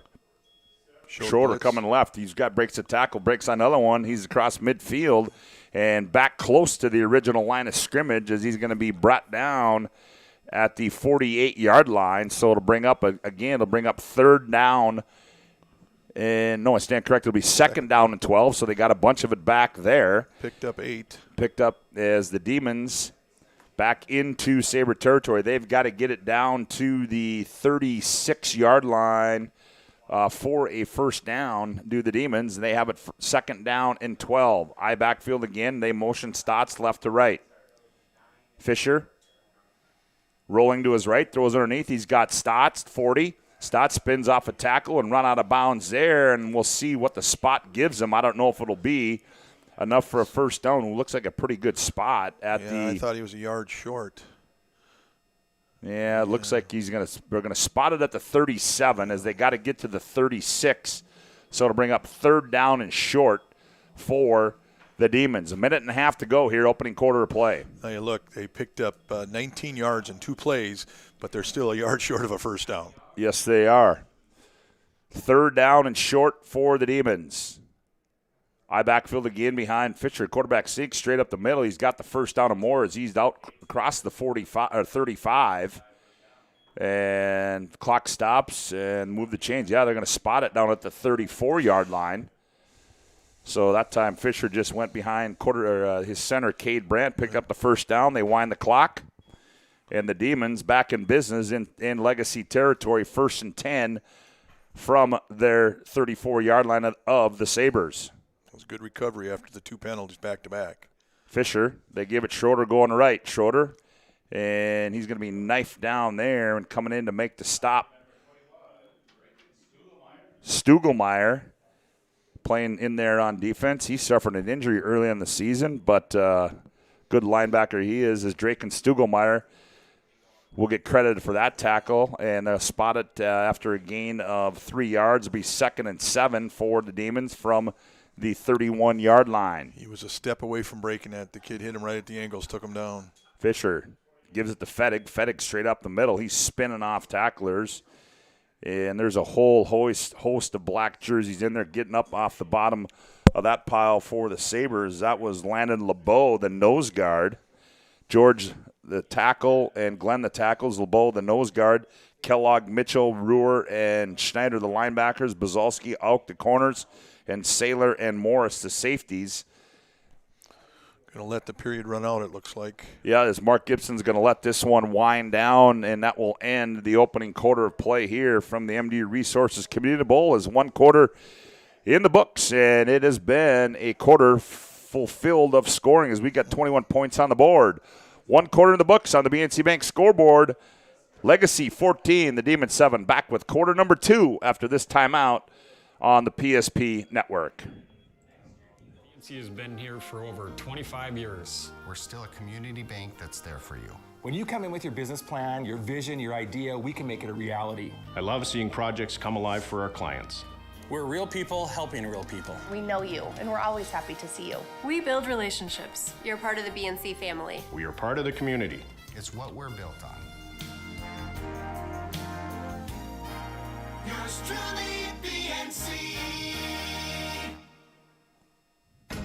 Schroeder coming left. Breaks a tackle, breaks another one. He's across midfield and back close to the original line of scrimmage as he's going to be brought down at the 48-yard line. So it'll bring up 3rd down And no, I stand correct. It'll be second down and 12, so they got a bunch of it back there. Picked up 8. Picked up as the Demons back into Sabre territory. They've got to get it down to the 36-yard line for a first down, do the Demons. They have it second down and 12. I backfield again. They motion Stotts left to right. Fisher rolling to his right, throws underneath. He's got Stotts, 40. Stotts spins off a tackle and run out of bounds there, and we'll see what the spot gives him. I don't know if it'll be enough for a first down. It looks like a pretty good spot at I thought he was a yard short. Yeah, it looks like they're gonna spot it at the 37 as they got to get to the 36. So to bring up third down and short for the Demons. 1.5 minutes to go here, opening quarter of play. Now, look, they picked up 19 yards in 2 plays, but they're still a yard short of a first down. Yes, they are. Third down and short for the Demons. I backfield again behind Fisher. Quarterback sneaks straight up the middle. He's got the first down and more as he's out across the 45 or 35. And clock stops and move the chains. Yeah, they're going to spot it down at the 34-yard line. So that time Fisher just went behind his center, Cade Brandt, picked up the first down. They wind the clock. And the Demons back in business in Legacy territory, 1st and 10 from their 34-yard line of the Sabres. It was a good recovery after the 2 penalties back-to-back. Fisher, they give it Schroeder going right. Schroeder, and he's going to be knifed down there and coming in to make the stop. Stugelmeyer playing in there on defense. He suffered an injury early in the season, but good linebacker he is Drake and Stugelmeyer will get credited for that tackle, and spot it after a gain of 3 yards. It'll be 2nd and 7 for the Demons from the 31-yard line. He was a step away from breaking that. The kid hit him right at the ankles, took him down. Fisher gives it to Fettig. Fettig straight up the middle. He's spinning off tacklers, and there's a whole host of black jerseys in there getting up off the bottom of that pile for the Sabres. That was Landon LeBeau, the nose guard. George, the tackle, and Glenn, the tackles. LeBeau, the nose guard. Kellogg, Mitchell, Ruhr, and Schneider, the linebackers. Bazalski, Auk, the corners. And Saylor and Morris, the safeties. Going to let the period run out, it looks like. Yeah, as Mark Gibson's going to let this one wind down, and that will end the opening quarter of play here from the MD Resources Community Bowl as 1 quarter in the books. And it has been a quarter fulfilled of scoring as we got 21 points on the board. 1 quarter in the books on the BNC Bank scoreboard. Legacy 14, the Demons 7. Back with quarter number 2 after this timeout on the PSP network. BNC has been here for over 25 years. We're still a community bank that's there for you. When you come in with your business plan, your vision, your idea, we can make it a reality. I love seeing projects come alive for our clients. We're real people helping real people. We know you, and we're always happy to see you. We build relationships. You're part of the BNC family. We are part of the community. It's what we're built on. Yours truly, BNC.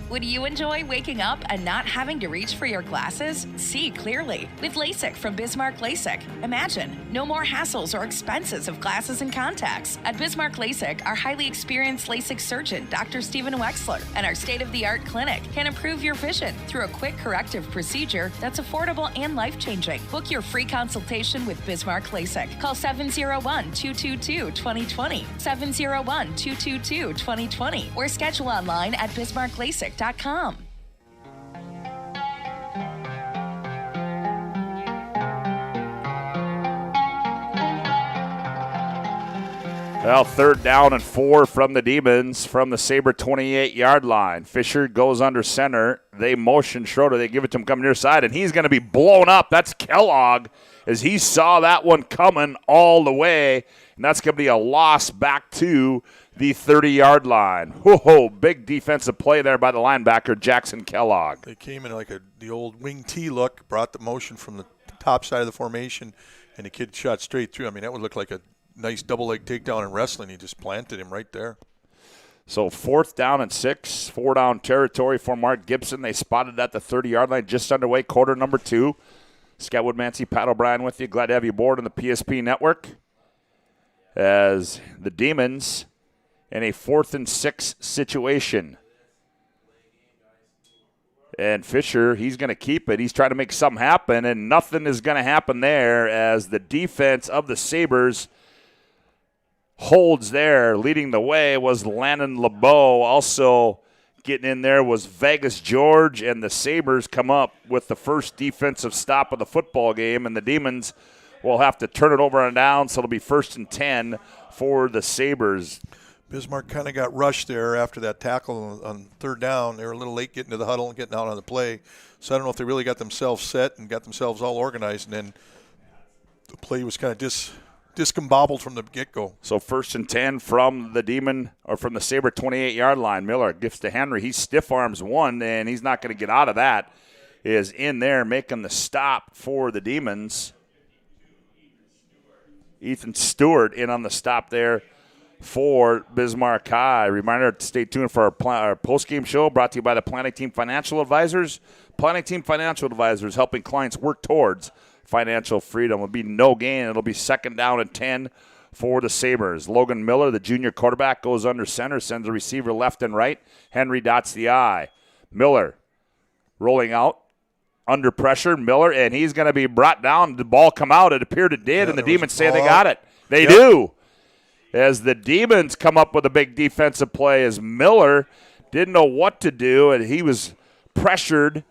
Would you enjoy waking up and not having to reach for your glasses? See clearly with LASIK from Bismarck LASIK. Imagine no more hassles or expenses of glasses and contacts. At Bismarck LASIK, our highly experienced LASIK surgeon, Dr. Stephen Wexler, and our state-of-the-art clinic can improve your vision through a quick corrective procedure that's affordable and life-changing. Book your free consultation with Bismarck LASIK. Call 701-222-2020, 701-222-2020, or schedule online at bismarcklasik.com. Well, 3rd down and 4 from the Demons from the Sabre 28-yard line. Fisher goes under center. They motion Schroeder. They give it to him coming near side, and he's going to be blown up. That's Kellogg as he saw that one coming all the way, and that's going to be a loss back to the 30-yard line. Whoa, big defensive play there by the linebacker, Jackson Kellogg. They came in like the old wing T look, brought the motion from the top side of the formation, and the kid shot straight through. I mean, that would look like a nice double-leg takedown in wrestling. He just planted him right there. So 4th down and 6, 4-down territory for Mark Gibson. They spotted at the 30-yard line, just underway, quarter number 2. Scott Woodmansey, Pat O'Brien with you. Glad to have you aboard on the PSP network. As the Demons in a 4th and 6 situation. And Fisher, he's going to keep it. He's trying to make something happen, and nothing is going to happen there as the defense of the Sabres holds there. Leading the way was Landon LeBeau. Also getting in there was Vegas George, and the Sabres come up with the first defensive stop of the football game, and the Demons will have to turn it over and down, so it'll be 1st and 10 for the Sabres. Bismarck kind of got rushed there after that tackle on 3rd down. They were a little late getting to the huddle and getting out on the play. So I don't know if they really got themselves set and got themselves all organized, and then the play was kind of discombobbled from the get-go. So 1st and 10 from the Demon, or from the Sabre 28-yard line. Miller gives to Henry. He stiff arms one, and he's not going to get out of that. Is in there making the stop for the Demons. Ethan Stewart in on the stop there for Bismarck High. Reminder to stay tuned for our post-game show brought to you by the Planning Team Financial Advisors. Planning Team Financial Advisors helping clients work towards financial freedom. It'll be no gain. It'll be 2nd down and 10 for the Sabres. Logan Miller, the junior quarterback, goes under center, sends the receiver left and right. Henry dots the I. Miller rolling out. Under pressure, Miller, and he's going to be brought down. The ball come out. It appeared it did, and the Demons say they got it. They do. As the Demons come up with a big defensive play as Miller didn't know what to do, and he was pressured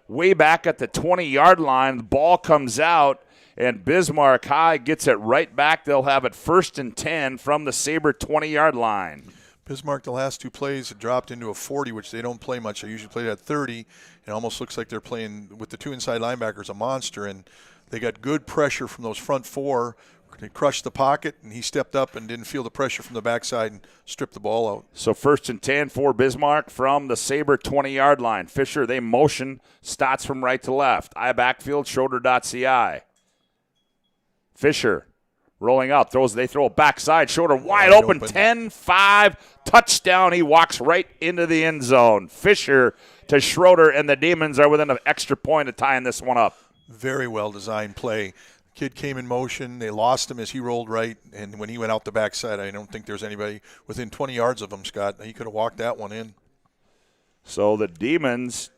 way back at the 20-yard line. The ball comes out, and Bismarck High gets it right back. They'll have it 1st and 10 from the Sabre 20-yard line. Bismarck, the last 2 plays, had dropped into a 40, which they don't play much. They usually play at 30. It almost looks like they're playing with the 2 inside linebackers a monster, and they got good pressure from those front 4. They crushed the pocket, and he stepped up and didn't feel the pressure from the backside and stripped the ball out. So 1st and 10 for Bismarck from the Sabre 20-yard line. Fisher, they motion, Stotts from right to left. I backfield, Schroeder dots the I. Fisher rolling out, they throw a backside, Schroeder wide open, 10-5, touchdown. He walks right into the end zone. Fisher to Schroeder, and the Demons are within an extra point of tying this one up. Very well-designed play. Kid came in motion. They lost him as he rolled right, and when he went out the backside, I don't think there's anybody within 20 yards of him, Scott. He could have walked that one in. So the Demons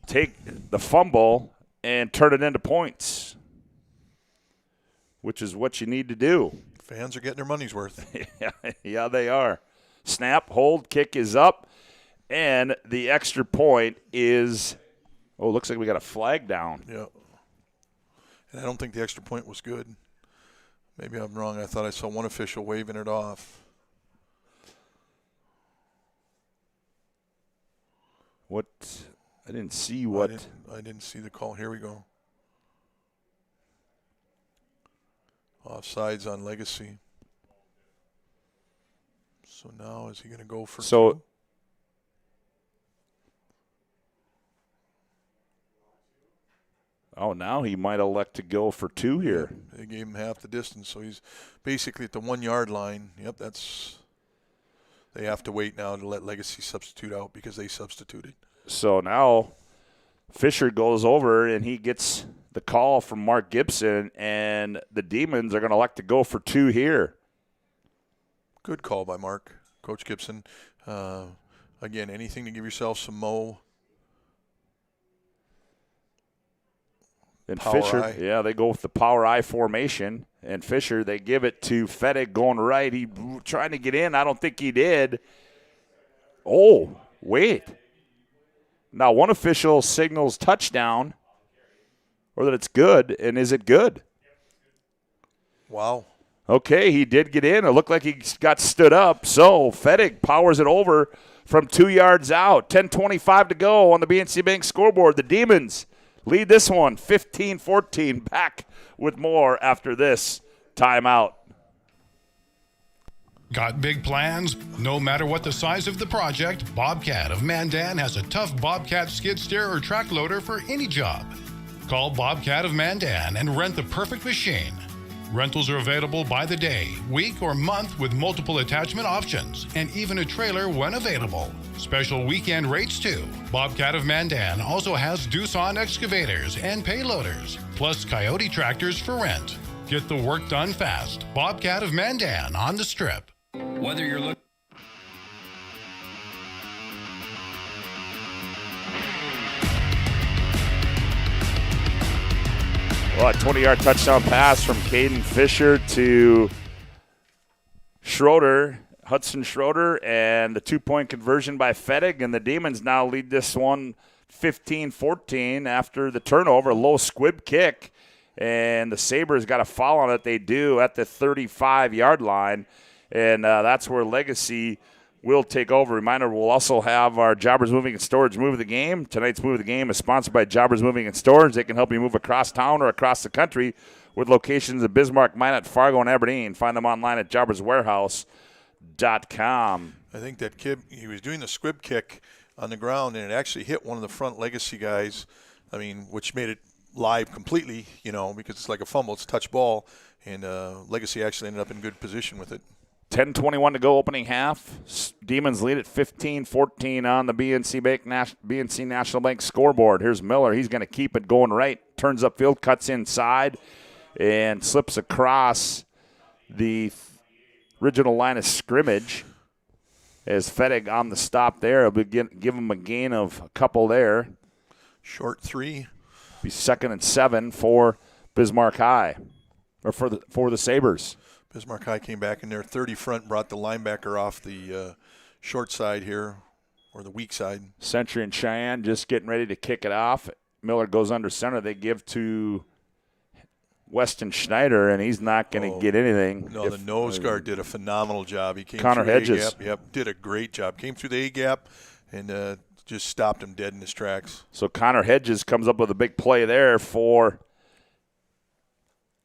take the fumble and turn it into points, which is what you need to do. Fans are getting their money's worth. Yeah, they are. Snap, hold, kick is up, and the extra point is, looks like we got a flag down. Yeah. And I don't think the extra point was good. Maybe I'm wrong. I thought I saw one official waving it off. What? I didn't see what. I didn't see the call. Here we go. Offsides on Legacy. So now is he going to go for two? Now he might elect to go for 2 here. Yeah, they gave him half the distance, so he's basically at the 1-yard line. Yep, they have to wait now to let Legacy substitute out because they substituted. So now Fisher goes over and he gets the call from Mark Gibson, and the Demons are going to elect to go for 2 here. Good call by Mark, Coach Gibson. Again, anything to give yourself some mo. And power Fisher, eye. They go with the power I formation. And Fisher, they give it to Fettig going right. He trying to get in. I don't think he did. Oh, wait. Now one official signals touchdown, or that it's good. And is it good? Wow. Okay, he did get in. It looked like he got stood up. So Fettig powers it over from 2 yards out. 10:25 to go on the BNC Bank scoreboard. The Demons lead this one 15-14. Back with more after this timeout. Got big plans? No matter what the size of the project, Bobcat of Mandan has a tough Bobcat skid steer or track loader for any job. Call Bobcat of Mandan and rent the perfect machine. Rentals are available by the day, week, or month with multiple attachment options, and even a trailer when available. Special weekend rates too. Bobcat of Mandan also has Doosan excavators and payloaders, plus Coyote tractors for rent. Get the work done fast. Bobcat of Mandan on the Strip. Whether you're looking Well, a 20-yard touchdown pass from Caden Fisher to Hudson Schroeder, and the 2-point conversion by Fettig, and the Demons now lead this one 15-14 after the turnover, low squib kick, and the Sabres got a foul on it. They do at the 35-yard line, and that's where Legacy will take over. Reminder, we'll also have our Jobbers Moving and Storage Move of the Game. Tonight's Move of the Game is sponsored by Jobbers Moving and Storage. They can help you move across town or across the country with locations in Bismarck, Minot, Fargo, and Aberdeen. Find them online at jobberswarehouse.com. I think that kid, he was doing the squib kick on the ground, and it actually hit one of the front Legacy guys, which made it live completely, because it's like a fumble. It's a touch ball, and Legacy actually ended up in good position with it. 10:21 to go, opening half. Demons lead at 15-14 on the BNC National Bank scoreboard. Here's Miller. He's going to keep it going right. Turns upfield, cuts inside, and slips across the original line of scrimmage. As Fettig on the stop there, he'll give him a gain of a couple there. Short 3. Be 2nd and 7 for Bismarck High, or for the Sabres. Bismarck High came back in there 30 front, brought the linebacker off the short side here, or the weak side. Century and Cheyenne just getting ready to kick it off. Miller goes under center. They give to Weston Schneider, and he's not going to get anything. No, the nose guard did a phenomenal job. He came Connor through Hedges. the A-gap. Yep, did a great job. Came through the A-gap and just stopped him dead in his tracks. So Connor Hedges comes up with a big play there for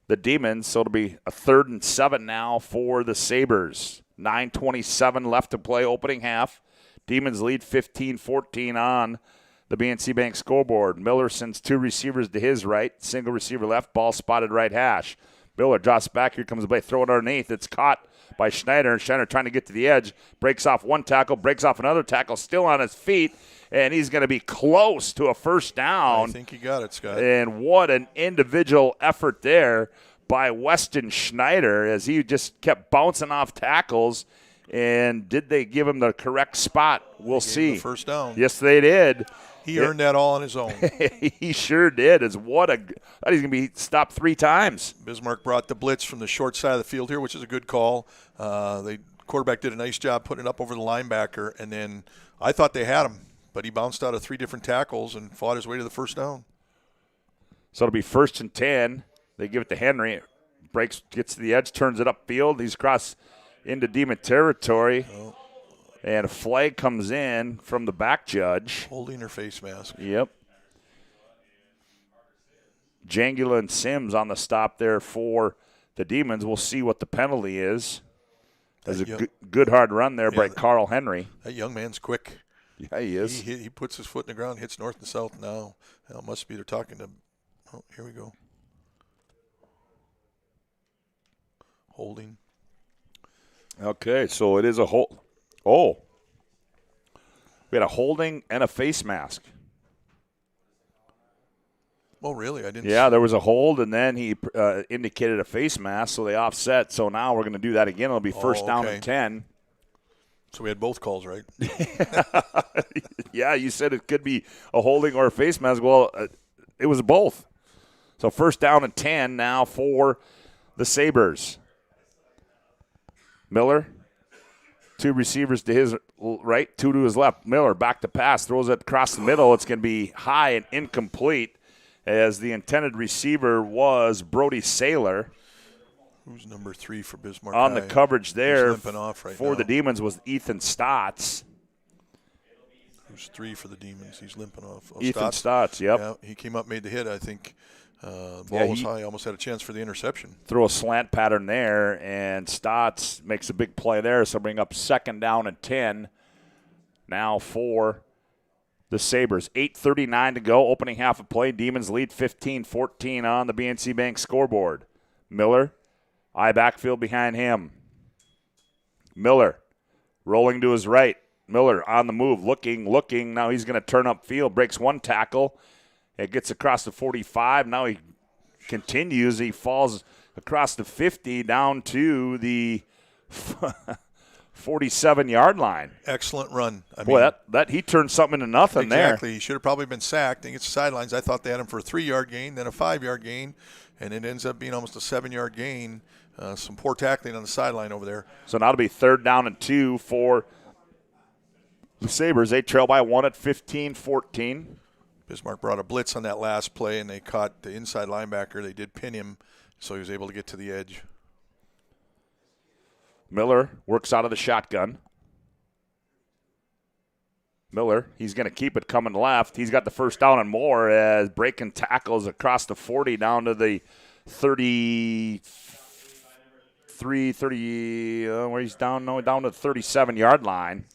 the Demons. So it'll be a 3rd and 7 now for the Sabres. 9:27 left to play, opening half. Demons lead 15-14 on the BNC Bank scoreboard. Miller sends 2 receivers to his right, single receiver left, ball spotted right hash. Miller drops back. Here comes the play. Throw it underneath. It's caught by Schneider, and Schneider trying to get to the edge. Breaks off one tackle, breaks off another tackle, still on his feet, and he's going to be close to a first down. I think he got it, Scott. And what an individual effort there by Weston Schneider as he just kept bouncing off tackles. And did they give him the correct spot? We'll see. The first down. Yes, they did. He earned that all on his own. He sure did. Thought he's going to be stopped 3 times. Bismarck brought the blitz from the short side of the field here, which is a good call. The quarterback did a nice job putting it up over the linebacker, and then I thought they had him, but he bounced out of 3 different tackles and fought his way to the first down. So it'll be 1st and 10. They give it to Henry. Gets to the edge, turns it upfield. He's across into Demon territory. Oh. And a flag comes in from the back judge. Holding her face mask. Yep. Jangula and Sims on the stop there for the Demons. We'll see what the penalty is. There's a good hard run there by Carl Henry. That young man's quick. Yeah, he is. He puts his foot in the ground, hits north and south now. It must be they're talking to – oh, here we go. Holding. Okay, so it is a hold. Oh. We had a holding and a face mask. Oh, really? I didn't Yeah, there was a hold, and then he indicated a face mask, so they offset. So now we're going to do that again. It'll be first down and 10. So we had both calls, right? Yeah, you said it could be a holding or a face mask. Well, it was both. So first down and 10 now for the Sabres. Miller, 2 receivers to his right, 2 to his left. Miller back to pass, throws it across the middle. It's going to be high and incomplete as the intended receiver was Brody Saylor. Who's number 3 for Bismarck On High? the coverage there limping off right for now. the Demons was Ethan Stotts. Who's 3 for the Demons? He's limping off. Oh, Ethan Stotts, yep. Yeah, he came up, made the hit, I think. Ball was high, almost had a chance for the interception. Throw a slant pattern there, and Stotts makes a big play there. So bring up 2nd down and 10 now for the Sabres. 8:39 to go, opening half of play. Demons lead 15-14 on the BNC Bank scoreboard. Miller, eye backfield behind him. Miller rolling to his right. Miller on the move, looking. Now he's going to turn upfield, breaks one tackle. It gets across the 45. Now he continues. He falls across the 50 down to the 47-yard line. Excellent run. Boy, that he turned something into nothing there. Exactly. He should have probably been sacked and gets the sidelines. I thought they had him for a 3-yard gain, then a 5-yard gain, and it ends up being almost a 7-yard gain. Some poor tackling on the sideline over there. So now it'll be 3rd down and 2 for the Sabres. They trail by 1 at 15-14. Bismarck brought a blitz on that last play, and they caught the inside linebacker. They did pin him, so he was able to get to the edge. Miller works out of the shotgun. Miller, he's going to keep it coming left. He's got the first down and more as breaking tackles across the 40 down to the 30, where he's down to the 37-yard line.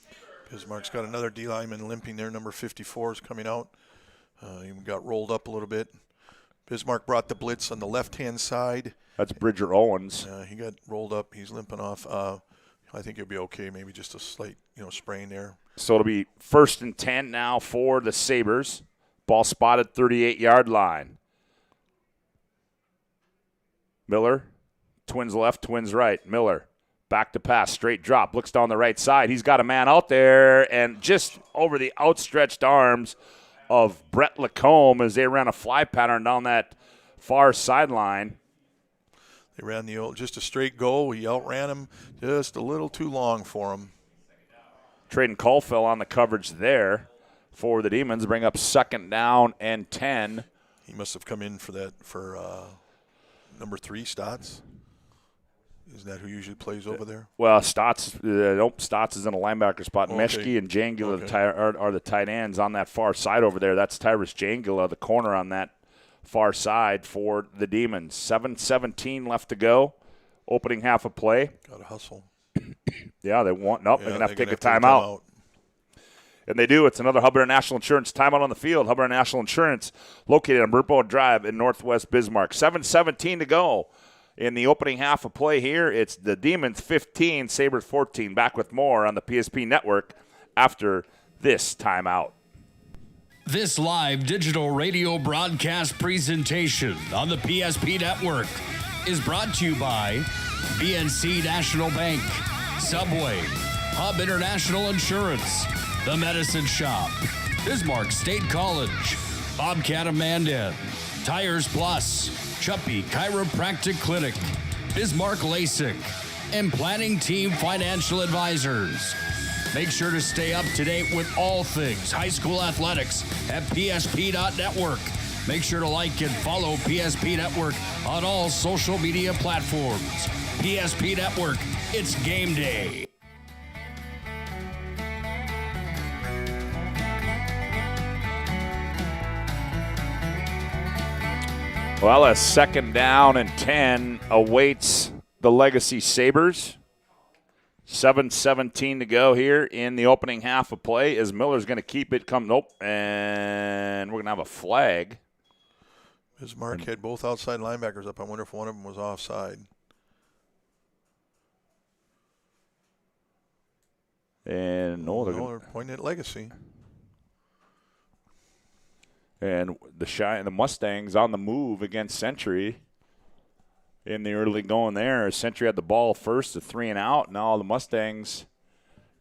Bismarck's got another D lineman limping there. Number 54 is coming out. He got rolled up a little bit. Bismarck brought the blitz on the left-hand side. That's Bridger Owens. He got rolled up. He's limping off. I think he'll be okay. Maybe just a slight, sprain there. So it'll be 1st and 10 now for the Sabres. Ball spotted 38-yard line. Miller, twins left, twins right. Miller, back to pass, straight drop, looks down the right side. He's got a man out there, and just over the outstretched arms of Brett Lacombe as they ran a fly pattern down that far sideline. They ran just a straight go. He outran him just a little too long for him. Traden Caulfield on the coverage there for the Demons. Bring up 2nd down and 10. He must have come in for number 3, Stotts. Isn't that who usually plays over there? Well, Stotts is in a linebacker spot. Okay. Meshke and Jangula are the tight ends on that far side over there. That's Tyrus Jangula, the corner on that far side for the Demons. 7:17 left to go. Opening half of play. Got to hustle. Yeah, they're going to have to take a timeout. And they do. It's another Hubbard International Insurance timeout on the field. Hubbard International Insurance located on Burpo Drive in Northwest Bismarck. 7:17 to go in the opening half of play here. It's the Demons 15, Sabres 14. Back with more on the PSP Network after this timeout. This live digital radio broadcast presentation on the PSP Network is brought to you by BNC National Bank, Subway, Hub International Insurance, The Medicine Shop, Bismarck State College, Bobcat of Mandan, Tires Plus, Chuppy Chiropractic Clinic, Bismarck LASIK, and Planning Team Financial Advisors. Make sure to stay up to date with all things high school athletics at PSP.network. Make sure to like and follow PSP Network on all social media platforms. PSP Network, it's game day. Well, a 2nd down and 10 awaits the Legacy Sabres. 7:17 to go here in the opening half of play as Miller's going to keep it. And we're going to have a flag. Bismarck had both outside linebackers up. I wonder if one of them was offside. And they're pointing at Legacy. And the Mustangs on the move against Century in the early going there. Century had the ball first, the 3 and out. Now the Mustangs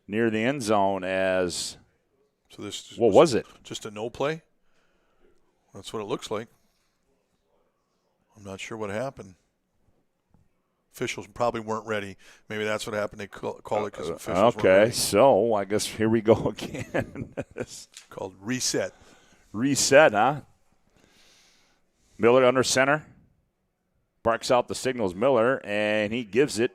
near the end zone as. So this. What was it? Just a no play? That's what it looks like. I'm not sure what happened. Officials probably weren't ready. Maybe that's what happened. They call it because officials weren't ready. So I guess here we go again. Called reset. Reset, huh? Miller under center. Barks out the signals, Miller, and he gives it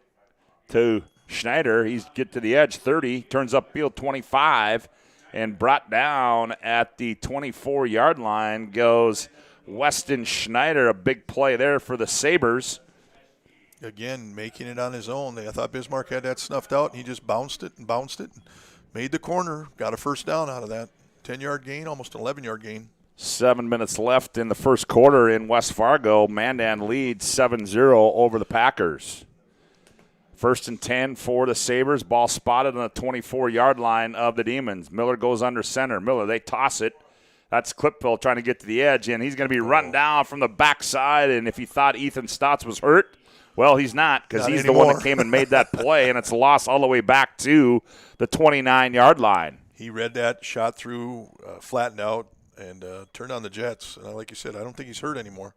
to Schneider. He's get to the edge, 30, turns upfield 25, and brought down at the 24-yard line goes Weston Schneider. A big play there for the Sabres. Again, making it on his own. I thought Bismarck had that snuffed out, and he just bounced it, made the corner, got a first down out of that. 10-yard gain, almost an 11-yard gain. 7 minutes left in the first quarter in West Fargo. Mandan leads 7-0 over the Packers. 1st and 10 for the Sabres. Ball spotted on the 24-yard line of the Demons. Miller goes under center. Miller, they toss it. That's Clipville trying to get to the edge, and he's going to be run down from the backside. And if he thought Ethan Stotts was hurt, Well, he's not, because Not he's anymore. the one that came and made that play, and it's a loss all the way back to the 29-yard line. He read that, shot through, flattened out, and turned on the Jets. Like you said, I don't think he's hurt anymore.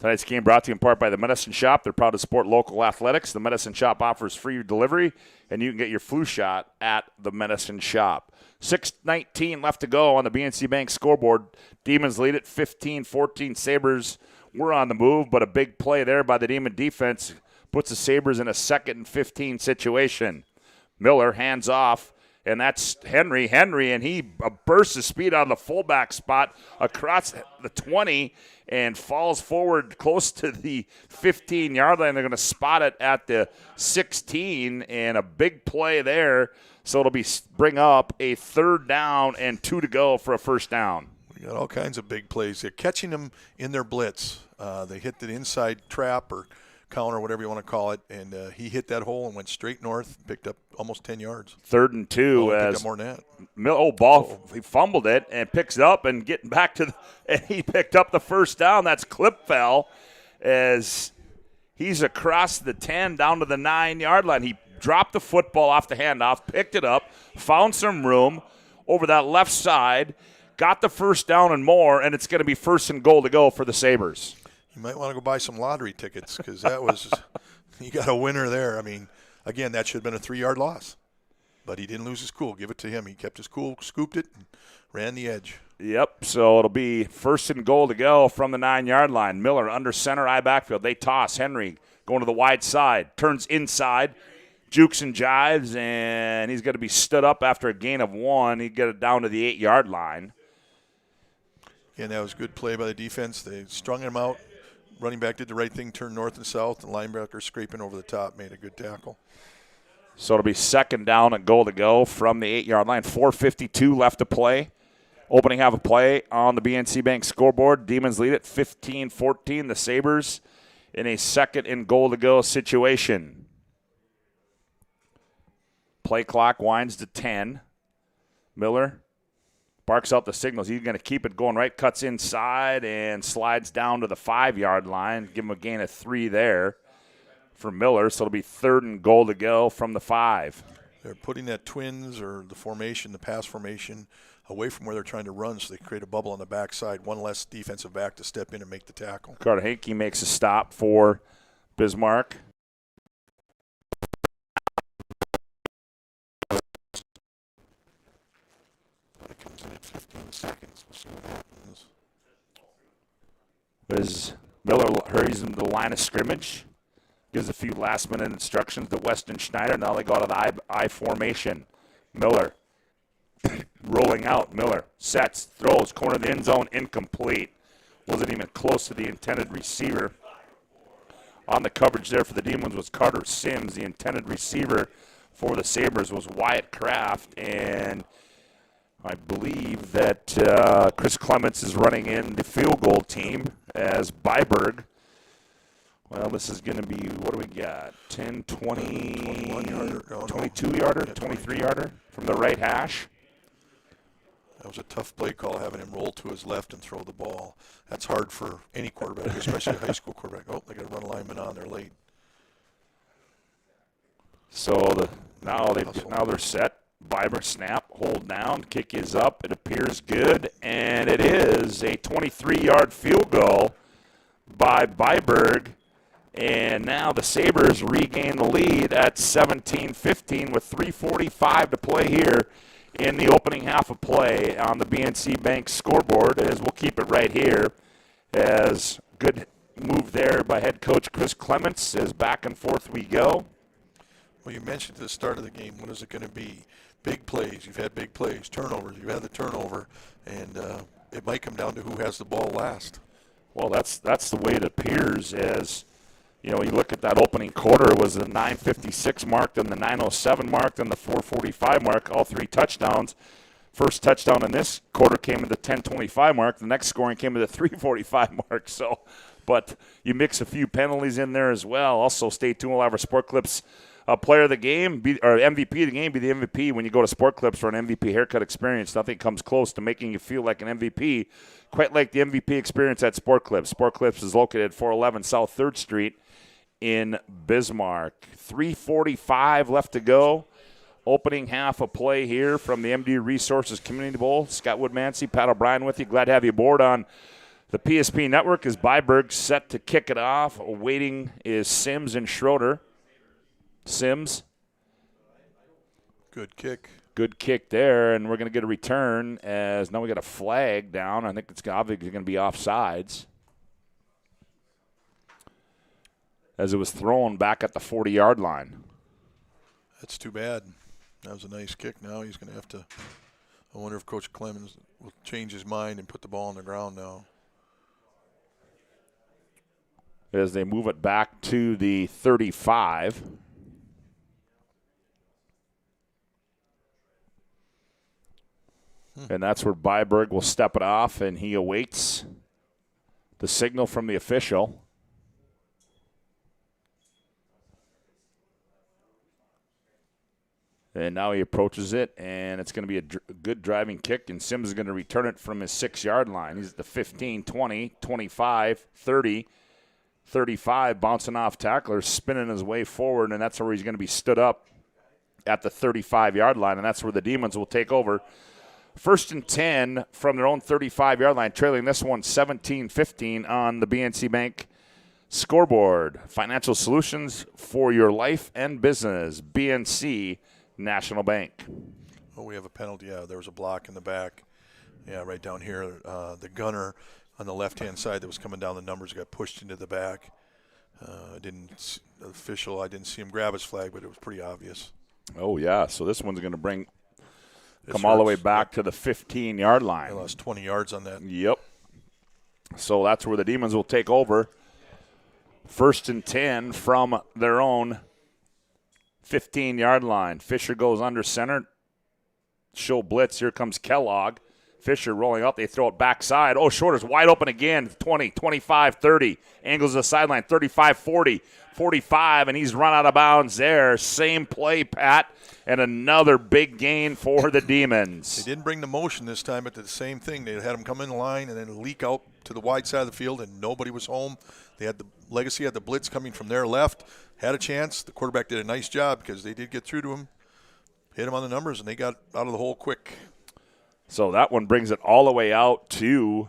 Tonight's game brought to you in part by the Medicine Shop. They're proud to support local athletics. The Medicine Shop offers free delivery, and you can get your flu shot at the Medicine Shop. 6:19 left to go on the BNC Bank scoreboard. Demons lead it 15-14. Sabres were on the move, but a big play there by the Demon defense puts the Sabres in a 2nd and 15 situation. Miller hands off, and that's Henry, and he bursts his speed out of the fullback spot across the 20 and falls forward close to the 15-yard line. They're going to spot it at the 16, and a big play there. So it'll bring up a 3rd down and 2 to go for a first down. We got all kinds of big plays. They're catching them in their blitz. They hit the inside trap or counter, whatever you want to call it, and he hit that hole and went straight north, picked up almost 10 yards. 3rd and 2 picked as up more than that. He fumbled it and picks it up and getting back to and he picked up the first down. That's Clipfell as he's across the 10 down to the 9-yard line. He dropped the football off the handoff, picked it up, found some room over that left side, got the first down and more, and it's going to be 1st and goal to go for the Sabres. You might want to go buy some lottery tickets because that was – you got a winner there. I mean, again, that should have been a 3-yard loss. But he didn't lose his cool. Give it to him. He kept his cool, scooped it, and ran the edge. Yep, so it'll be 1st and goal to go from the 9-yard line. Miller under center, eye backfield. They toss. Henry going to the wide side. Turns inside, jukes and jives, and he's going to be stood up after a gain of 1. He'd get it down to the 8-yard line. Again, that was a good play by the defense. They strung him out. Running back did the right thing, turned north and south, and linebacker scraping over the top made a good tackle. So it'll be 2nd down and goal to go from the 8-yard line. 4:52 left to play. Opening half of play on the BNC Bank scoreboard. Demons lead it 15-14. The Sabres in a 2nd and goal to go situation. Play clock winds to 10. Miller barks out the signals. He's going to keep it going right, cuts inside, and slides down to the 5-yard line. Give him a gain of 3 there for Miller. So it'll be 3rd and goal to go from the 5. They're putting that twins or the formation, the pass formation, away from where they're trying to run so they create a bubble on the backside. One less defensive back to step in and make the tackle. Carter Hankey makes a stop for Bismarck. As Miller hurries into the line of scrimmage, gives a few last-minute instructions to Weston Schneider. Now they go to the I formation. Miller rolling out. Miller sets, throws, corner of the end zone, incomplete. Wasn't even close to the intended receiver. On the coverage there for the Demons was Carter Sims. The intended receiver for the Sabres was Wyatt Kraft, and I believe that Chris Clements is running in the field goal team as Byberg. Well, this is going to be, what do we got? 10, 20, 21-yarder, 22-yarder, 23-yarder from the right hash. That was a tough play call, having him roll to his left and throw the ball. That's hard for any quarterback, especially a high school quarterback. Oh, they got to run a lineman on there late. So now they're set. Byberg snap, hold down, kick is up. It appears good, and it is a 23-yard field goal by Byberg. And now the Sabres regain the lead at 17-15 with 3:45 to play here in the opening half of play on the BNC Bank scoreboard, as we'll keep it right here. As good move there by head coach Chris Clements, as back and forth we go. Well, you mentioned at the start of the game, what is it going to be? Big plays. You've had big plays. Turnovers. You've had the turnover. And it might come down to who has the ball last. Well, that's the way it appears. As you know, you look at that opening quarter, it was the 9:56 mark, then the 9:07 mark, then the 4:45 mark, all 3 touchdowns. First touchdown in this quarter came at the 10:25 mark. The next scoring came at the 3:45 mark. So, but you mix a few penalties in there as well. Also, stay tuned. We'll have our Sport Clips player of the game, or MVP of the game, be the MVP when you go to Sport Clips for an MVP haircut experience. Nothing comes close to making you feel like an MVP, quite like the MVP experience at Sport Clips. Sport Clips is located at 411 South 3rd Street in Bismarck. 3:45 left to go. Opening half of play here from the MD Resources Community Bowl. Scott Woodmansey, Pat O'Brien with you. Glad to have you aboard on the PSP Network as Byberg set to kick it off. Waiting is Sims and Schroeder. Sims. Good kick. Good kick there, and we're going to get a return as now we got a flag down. I think it's obviously going to be offsides as it was thrown back at the 40-yard line. That's too bad. That was a nice kick. Now he's going to have to – I wonder if Coach Clemens will change his mind and put the ball on the ground now. As they move it back to the 35. And that's where Byberg will step it off, and he awaits the signal from the official. And now he approaches it, and it's going to be a good driving kick, and Sims is going to return it from his 6-yard line. He's at the 15, 20, 25, 30, 35, bouncing off tacklers, spinning his way forward, and that's where he's going to be stood up at the 35-yard line, and that's where the Demons will take over. 1st and 10 from their own 35-yard line, trailing this one 17-15 on the BNC Bank scoreboard. Financial solutions for your life and business. BNC National Bank. Oh, we have a penalty. Yeah, there was a block in the back. Yeah, right down here. The gunner on the left-hand side that was coming down the numbers got pushed into the back. I didn't see him grab his flag, but it was pretty obvious. Oh, yeah. So this one's going to come all the way back to the 15-yard line. They lost 20 yards on that. Yep. So that's where the Demons will take over. 1st and 10 from their own 15-yard line. Fisher goes under center. Show blitz. Here comes Kellogg. Fisher rolling up. They throw it backside. Oh, Shorter's wide open again. 20, 25, 30. Angles the sideline. 35, 40, 45, and he's run out of bounds there. Same play, Pat, and another big gain for the Demons. They didn't bring the motion this time, but the same thing. They had him come in the line and then leak out to the wide side of the field, and nobody was home. They had Legacy had the blitz coming from their left, had a chance. The quarterback did a nice job because they did get through to him, hit him on the numbers, and they got out of the hole quick. So that one brings it all the way out to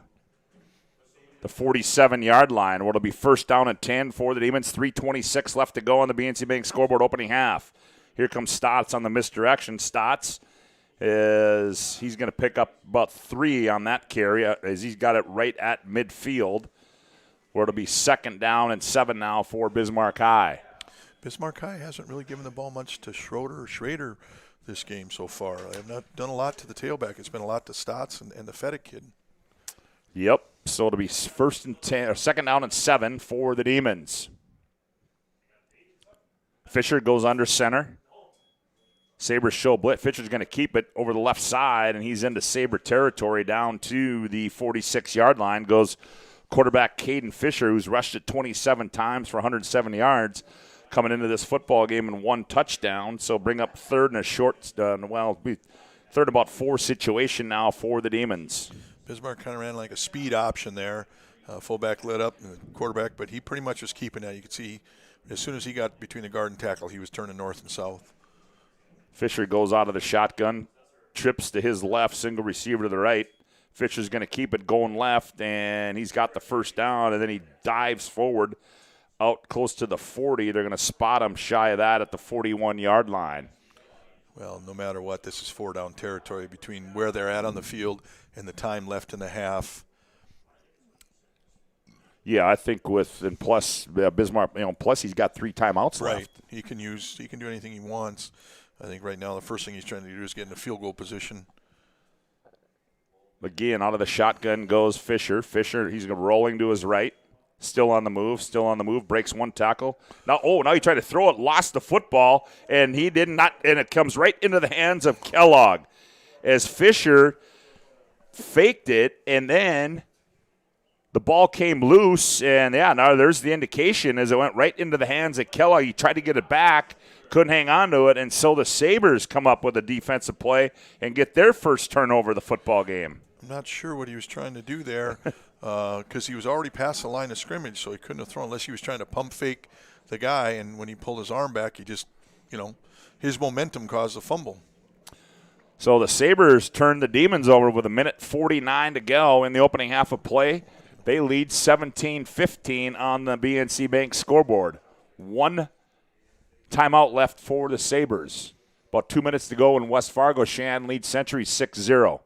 the 47-yard line, where it'll be 1st down and 10 for the Demons. 3:26 left to go on the BNC Bank scoreboard opening half. Here comes Stotts on the misdirection. Stotts he's going to pick up about 3 on that carry as he's got it right at midfield, where it'll be 2nd down and 7 now for Bismarck High. Bismarck High hasn't really given the ball much to Schrader this game so far. I have not done a lot to the tailback. It's been a lot to Stotts and the Fedek kid. Yep. So it'll be 1st and 10 or 2nd down and 7 for the Demons. Fisher goes under center. Sabres show blitz. Fisher's going to keep it over the left side, and he's into Sabre territory down to the 46-yard line. Goes quarterback Caden Fisher, who's rushed it 27 times for 107 yards. Coming into this football game in 1 touchdown, so bring up 3rd and a short, 3rd about 4 situation now for the Demons. Bismarck kind of ran like a speed option there. Fullback lit up, quarterback, but he pretty much was keeping that. You could see as soon as he got between the guard and tackle, he was turning north and south. Fisher goes out of the shotgun, trips to his left, single receiver to the right. Fisher's going to keep it going left, and he's got the 1st down, and then he dives forward out close to the 40. They're going to spot him shy of that at the 41-yard line. Well, no matter what, this is 4-down territory between where they're at on the field and the time left in the half. Yeah, I think plus Bismarck, plus he's got 3 timeouts right. left. He can do anything he wants. I think right now the first thing he's trying to do is get in a field goal position. Again, out of the shotgun goes Fisher. He's rolling to his right. Still on the move, breaks 1 tackle. Now he tried to throw it, lost the football, and he did not, and it comes right into the hands of Kellogg. As Fisher faked it, and then the ball came loose, and now there's the indication as it went right into the hands of Kellogg. He tried to get it back, couldn't hang on to it, and so the Sabres come up with a defensive play and get their first turnover of the football game. I'm not sure what he was trying to do there because he was already past the line of scrimmage, so he couldn't have thrown unless he was trying to pump fake the guy, and when he pulled his arm back, he just, his momentum caused the fumble. So the Sabres turned the Demons over with 1:49 to go in the opening half of play. They lead 17-15 on the BNC Bank scoreboard. 1 timeout left for the Sabres. About 2 minutes to go in West Fargo. Shan leads Century 6-0.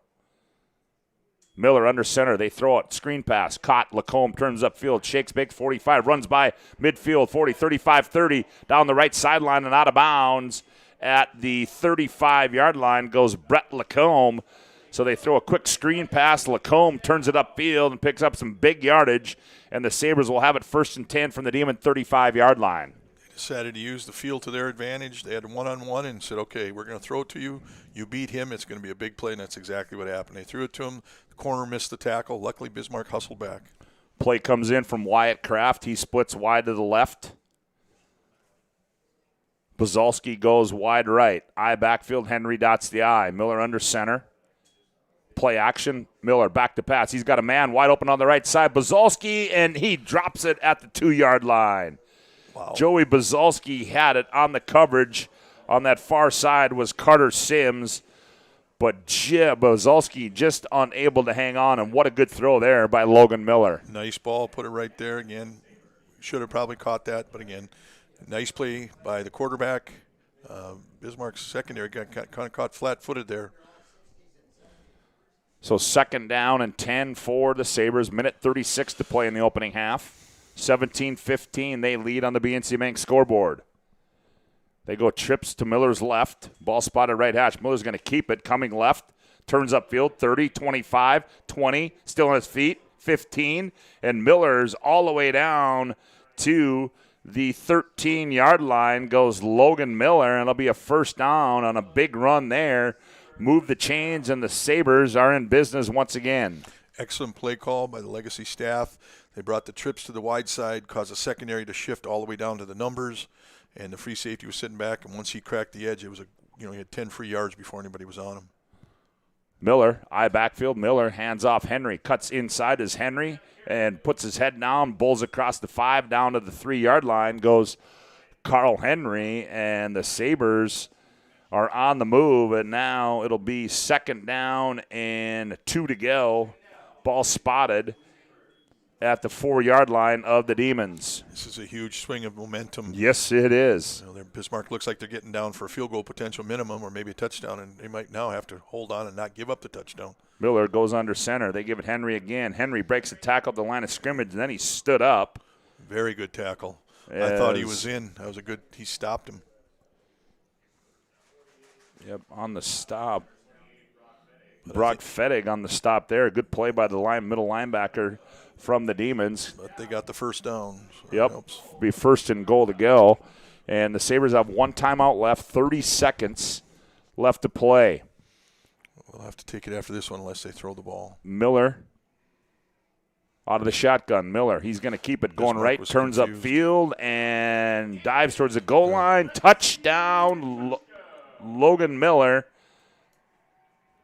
Miller under center. They throw it. Screen pass. Caught. Lacombe turns upfield. Shakes big. 45. Runs by midfield. 40, 35, 30. Down the right sideline and out of bounds. At the 35-yard line goes Brett Lacombe. So they throw a quick screen pass. Lacombe turns it upfield and picks up some big yardage. And the Sabres will have it 1st and 10 from the Demon 35-yard line. They decided to use the field to their advantage. They had one-on-one and said, okay, we're going to throw it to you. You beat him. It's going to be a big play, and that's exactly what happened. They threw it to him. The corner missed the tackle. Luckily, Bismarck hustled back. Play comes in from Wyatt Kraft. He splits wide to the left. Bazalski goes wide right. I backfield. Henry dots the I. Miller under center. Play action. Miller back to pass. He's got a man wide open on the right side. Bazalski, and he drops it at the 2-yard line. Wow. Joey Bazalski had it on the coverage. On that far side was Carter Sims. But Bazalski just unable to hang on, and what a good throw there by Logan Miller. Nice ball. Put it right there again. Should have probably caught that, but again, nice play by the quarterback. Bismarck's secondary got kind of caught flat-footed there. So 2nd down and 10 for the Sabres. 1:36 to play in the opening half. 17-15, they lead on the BNC Bank scoreboard. They go trips to Miller's left. Ball spotted right hash. Miller's going to keep it. Coming left. Turns upfield. 30, 25, 20. Still on his feet. 15. And Miller's all the way down to the 13-yard line. Goes Logan Miller, and it'll be a 1st down on a big run there. Move the chains, and the Sabres are in business once again. Excellent play call by the Legacy staff. They brought the trips to the wide side, caused the secondary to shift all the way down to the numbers, and the free safety was sitting back. And once he cracked the edge, it was he had 10 free yards before anybody was on him. Miller, I backfield. Miller hands off Henry, cuts inside as Henry, and puts his head down, bowls across the 5 down to the 3-yard line. Goes Carl Henry, and the Sabres are on the move, and now it'll be 2nd down and 2 to go. Ball spotted at the 4-yard line of the Demons. This is a huge swing of momentum. Yes, it is. Bismarck looks like they're getting down for a field goal potential minimum or maybe a touchdown, and they might now have to hold on and not give up the touchdown. Miller goes under center. They give it Henry again. Henry breaks the tackle at the line of scrimmage, and then he stood up. Very good tackle. I thought he was in. That was he stopped him. Yep, on the stop. Brock Fettig on the stop there. Good play by the middle linebacker from the Demons. But they got the 1st down. So yep, be 1st and goal to go. And the Sabres have 1 timeout left, 30 seconds left to play. We'll have to take it after this one unless they throw the ball. Miller out of the shotgun. Miller, he's going to keep it going right, turns upfield, and dives towards the goal line. Touchdown, Logan Miller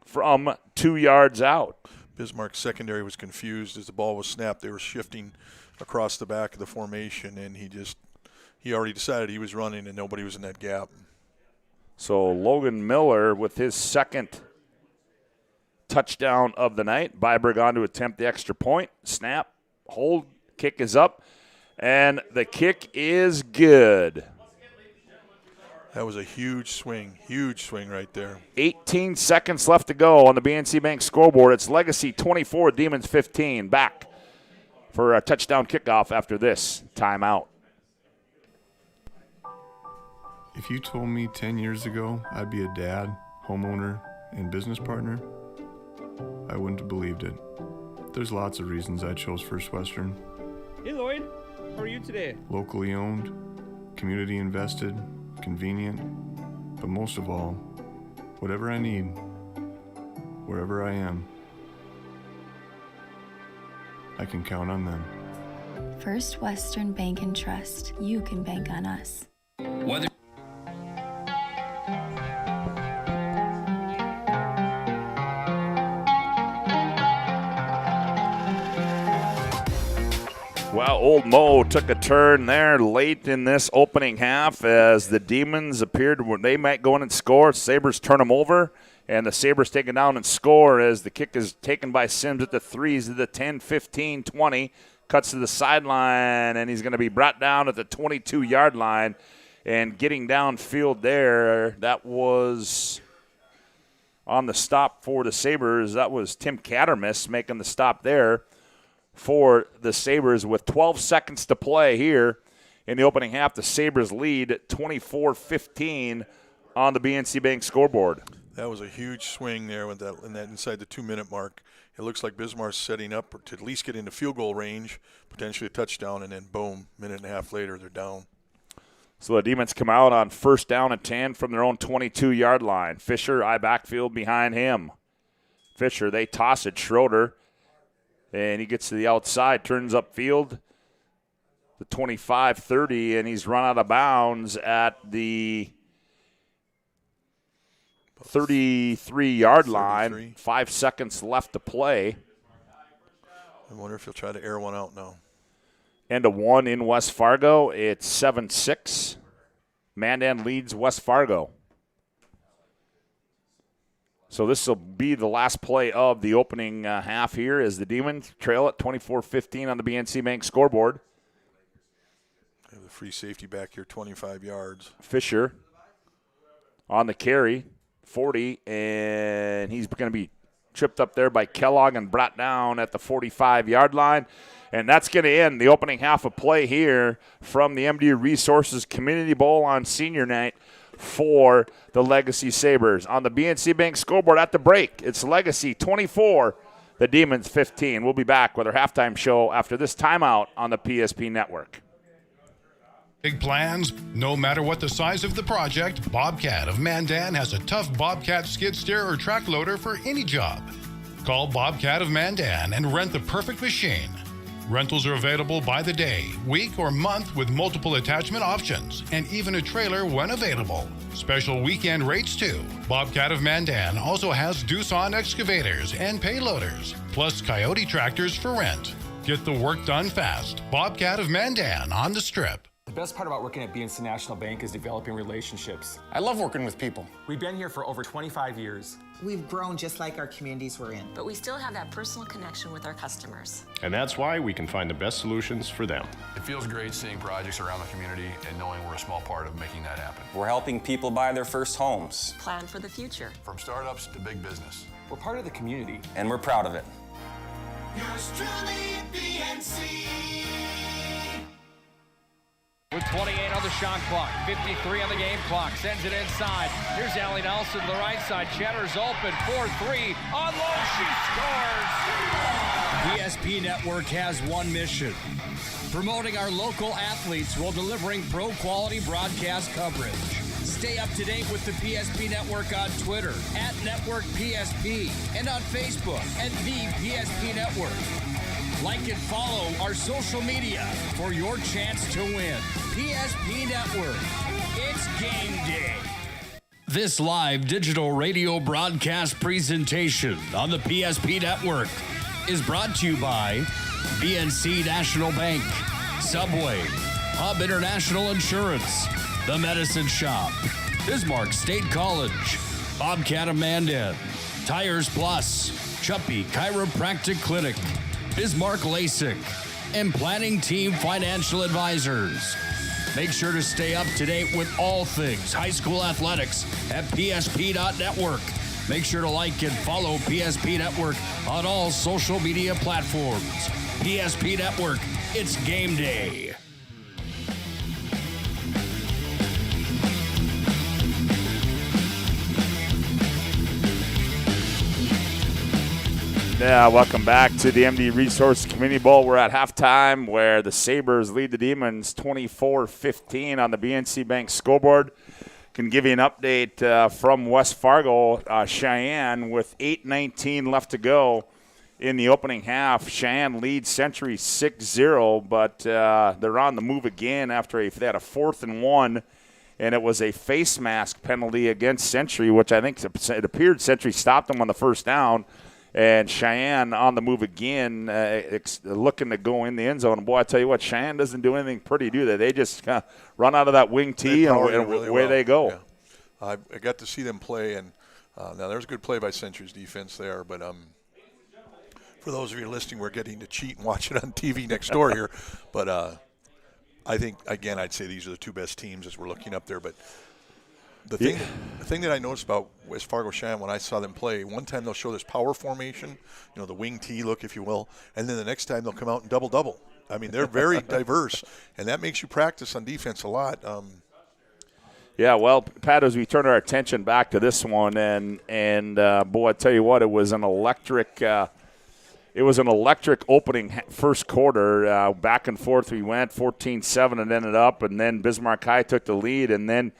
from 2 yards out. Bismarck's secondary was confused as the ball was snapped. They were shifting across the back of the formation, and he already decided he was running, and nobody was in that gap. So Logan Miller with his 2nd touchdown of the night. Byberg on to attempt the extra point. Snap, hold, kick is up, and the kick is good. That was a huge swing right there. 18 seconds left to go on the BNC Bank scoreboard. It's Legacy 24, Demons 15. Back for a touchdown kickoff after this timeout. If you told me 10 years ago I'd be a dad, homeowner, and business partner, I wouldn't have believed it. There's lots of reasons I chose First Western. Hey Lloyd, how are you today? Locally owned, community invested, convenient, but most of all, whatever I need, wherever I am, I can count on them. First Western Bank and Trust. You can bank on us. Whether Well, Old Mo took a turn there late in this opening half as the Demons appeared they might go in and score. Sabres turn them over, and the Sabres take it down and score as the kick is taken by Sims at the 3s to the 10, 15, 20. Cuts to the sideline, and he's going to be brought down at the 22-yard line. And getting downfield there, that was on the stop for the Sabres. That was Tim Cattermas making the stop there for the Sabres with 12 seconds to play here in the opening half. The Sabres lead 24-15 on the BNC Bank scoreboard. That was a huge swing there with that inside the 2-minute mark. It looks like Bismarck's setting up to at least get into field goal range, potentially a touchdown, and then boom, minute and a half later they're down. So the Demons come out on 1st down and 10 from their own 22-yard line. Fisher, I backfield behind him. Fisher, they toss it. Schroeder, and he gets to the outside, turns upfield, the 25-30, and he's run out of bounds at the 33-yard line. 5 seconds left to play. I wonder if he'll try to air one out now. And a 1 in West Fargo. It's 7-6. Mandan leads West Fargo. So this will be the last play of the opening half here as the Demons trail at 24-15 on the BNC Bank scoreboard. They have the free safety back here, 25 yards. Fisher on the carry, 40, and he's going to be tripped up there by Kellogg and brought down at the 45-yard line. And that's going to end the opening half of play here from the MDU Resources Community Bowl on senior night for the Legacy Sabres. On the BNC Bank scoreboard at the break, it's Legacy 24, the Demons 15. We'll be back with our halftime show after this timeout on the PSP Network. Big plans? No matter what the size of the project, Bobcat of Mandan has a tough Bobcat skid steer or track loader for any job. Call Bobcat of Mandan and rent the perfect machine. Rentals are available by the day, week, or month with multiple attachment options and even a trailer when available. Special weekend rates too. Bobcat of Mandan also has Doosan excavators and payloaders, plus Coyote tractors for rent. Get the work done fast. Bobcat of Mandan on the Strip. The best part about working at BNC National Bank is developing relationships. I love working with people. We've been here for over 25 years. We've grown just like our communities we're in. But we still have that personal connection with our customers. And that's why we can find the best solutions for them. It feels great seeing projects around the community and knowing we're a small part of making that happen. We're helping people buy their first homes. Plan for the future. From startups to big business. We're part of the community. And we're proud of it. Yours truly, BNC. With 28 on the shot clock, 53 on the game clock, sends it inside. Here's Allie Nelson to the right side. Cheddar's open, 4-3, on low, she scores! PSP Network has one mission: promoting our local athletes while delivering pro-quality broadcast coverage. Stay up to date with the PSP Network on Twitter, @NetworkPSP, and on Facebook, @The PSP Network. Like and follow our social media for your chance to win. PSP Network. It's game day. This live digital radio broadcast presentation on the PSP Network is brought to you by BNC National Bank, Subway, Hub International Insurance, The Medicine Shop, Bismarck State College, Bobcat of Mandan, Tires Plus, Chuppy Chiropractic Clinic, Bismarck LASIK, and Planning Team Financial Advisors. Make sure to stay up to date with all things high school athletics at PSP.network. Make sure to like and follow PSP Network on all social media platforms. PSP Network, it's game day. Yeah, welcome back to the MD Resource Community Bowl. We're at halftime where the Sabres lead the Demons 24-15 on the BNC Bank scoreboard. Can give you an update from West Fargo, Cheyenne, with 8:19 left to go in the opening half. Cheyenne leads Century 6-0, but they're on the move again after they had a 4th and 1, and it was a face mask penalty against Century, which I think it appeared Century stopped them on the first down. And Cheyenne on the move again, looking to go in the end zone. And boy, I tell you what, Cheyenne doesn't do anything pretty, do they? They just kind of run out of that wing tee and really away they go. Yeah. I got to see them play, and now there's a good play by Century's defense there. But for those of you listening, we're getting to cheat and watch it on TV next door here. But I think, again, I'd say these are the two best teams as we're looking up there. But the thing that I noticed about West Fargo Cheyenne when I saw them play, one time they'll show this power formation, the wing T look, if you will, and then the next time they'll come out and double-double. I mean, they're very diverse, and that makes you practice on defense a lot. Yeah, well, Pat, as we turn our attention back to this one, and boy, I tell you what, it was an electric opening first quarter. Back and forth we went, 14-7 and ended up, and then Bismarck High took the lead, and then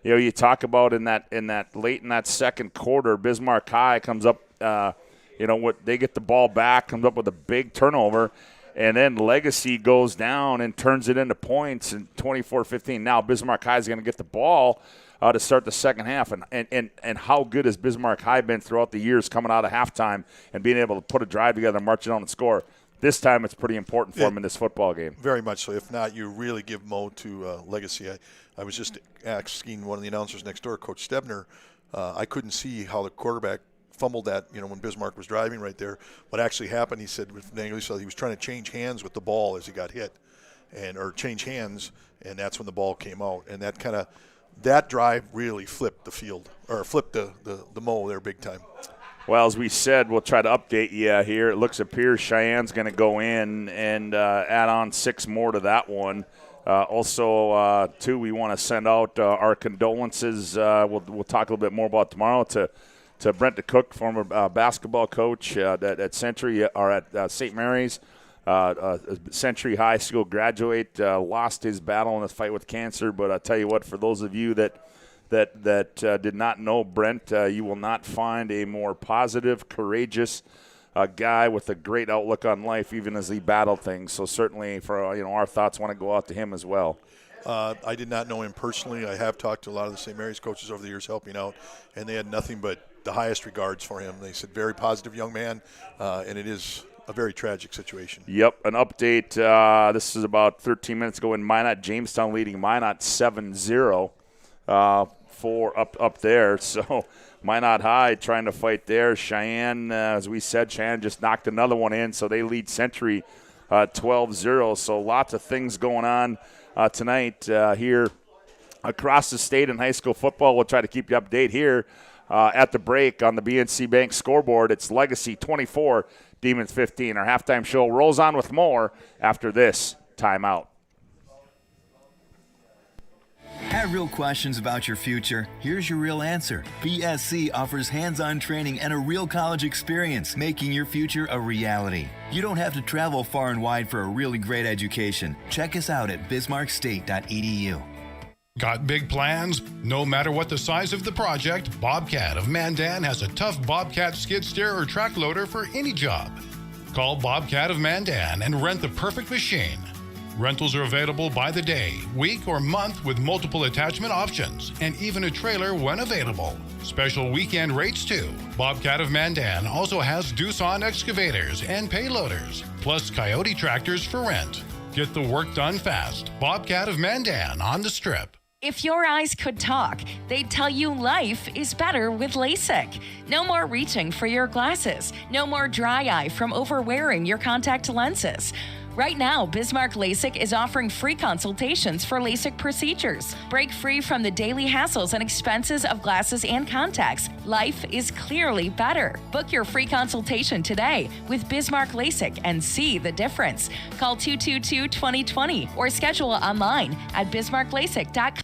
you talk about in that late in that second quarter, Bismarck High comes up, they get the ball back, comes up with a big turnover, and then Legacy goes down and turns it into points and 24-15. Now Bismarck High is going to get the ball to start the second half, and how good has Bismarck High been throughout the years coming out of halftime and being able to put a drive together, march it on and score. This time it's pretty important for them in this football game. Very much so. If not, you really give Mo to Legacy. I was just asking one of the announcers next door, Coach Stebner. I couldn't see how the quarterback fumbled that, when Bismarck was driving right there. What actually happened, he said, with Nangley, he was trying to change hands with the ball as he got hit, or change hands, and that's when the ball came out. And that drive really flipped the field, or flipped the Mo there big time. Well, as we said, we'll try to update you here. It appears Cheyenne's going to go in and add on 6 more to that one. Also, too, we want to send out our condolences. We'll talk a little bit more about tomorrow to Brent DeCook, former basketball coach at Century or at St. Mary's. Century High School graduate, lost his battle in his fight with cancer. But I tell you what, for those of you that did not know Brent, you will not find a more positive, courageous guy with a great outlook on life, even as he battled things. So certainly, for our thoughts want to go out to him as well. I did not know him personally. I have talked to a lot of the St. Mary's coaches over the years helping out, and they had nothing but the highest regards for him. They said very positive young man, and it is a very tragic situation. Yep, an update. This is about 13 minutes ago in Minot. Jamestown leading Minot 7-0 for up there. So Minot High trying to fight there. Cheyenne, as we said, Cheyenne just knocked another one in, so they lead Century 12-0. So lots of things going on tonight here across the state in high school football. We'll try to keep you updated here at the break on the BNC Bank scoreboard. It's Legacy 24, Demons 15. Our halftime show rolls on with more after this timeout. Have real questions about your future? Here's your real answer. BSC offers hands-on training and a real college experience, making your future a reality. You don't have to travel far and wide for a really great education. Check us out at bismarckstate.edu. Got big plans? No matter what the size of the project, Bobcat of Mandan has a tough Bobcat skid steer or track loader for any job. Call Bobcat of Mandan and rent the perfect machine. Rentals are available by the day, week, or month with multiple attachment options, and even a trailer when available. Special weekend rates too. Bobcat of Mandan also has Doosan excavators and payloaders, plus Coyote tractors for rent. Get the work done fast. Bobcat of Mandan on the Strip. If your eyes could talk, they'd tell you life is better with LASIK. No more reaching for your glasses. No more dry eye from overwearing your contact lenses. Right now, Bismarck LASIK is offering free consultations for LASIK procedures. Break free from the daily hassles and expenses of glasses and contacts. Life is clearly better. Book your free consultation today with Bismarck LASIK and see the difference. Call 222-2020 or schedule online at bismarcklasik.com.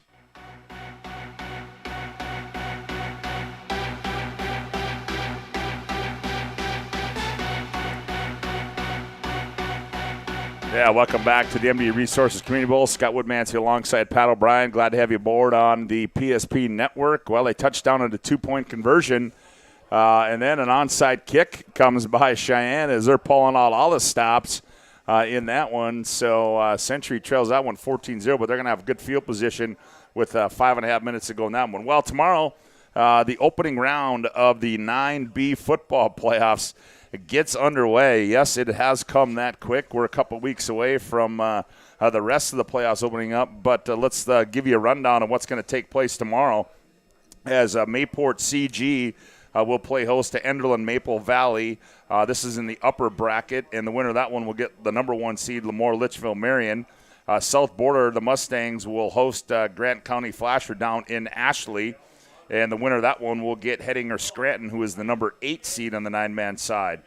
Yeah, welcome back to the MD Resources Community Bowl. Scott Woodman's here alongside Pat O'Brien. Glad to have you aboard on the PSP network. Well, they touched down on a 2-point conversion, and then an onside kick comes by Cheyenne as they're pulling out all the stops in that one. So Century trails that one 14-0, but they're going to have good field position with 5.5 minutes to go in that one. Well, tomorrow the opening round of the 9B football playoffs gets underway. Yes, it has come that quick. We're a couple weeks away from the rest of the playoffs opening up, but let's give you a rundown of what's going to take place tomorrow as Mayport CG will play host to Enderlin Maple Valley. This is in the upper bracket, and the winner of that one will get the number 1 seed, Lemoore Litchfield Marion. South Border, the Mustangs will host Grant County Flasher down in Ashley, and the winner of that one will get Hettinger Scranton, who is the number 8 seed on the 9-man side.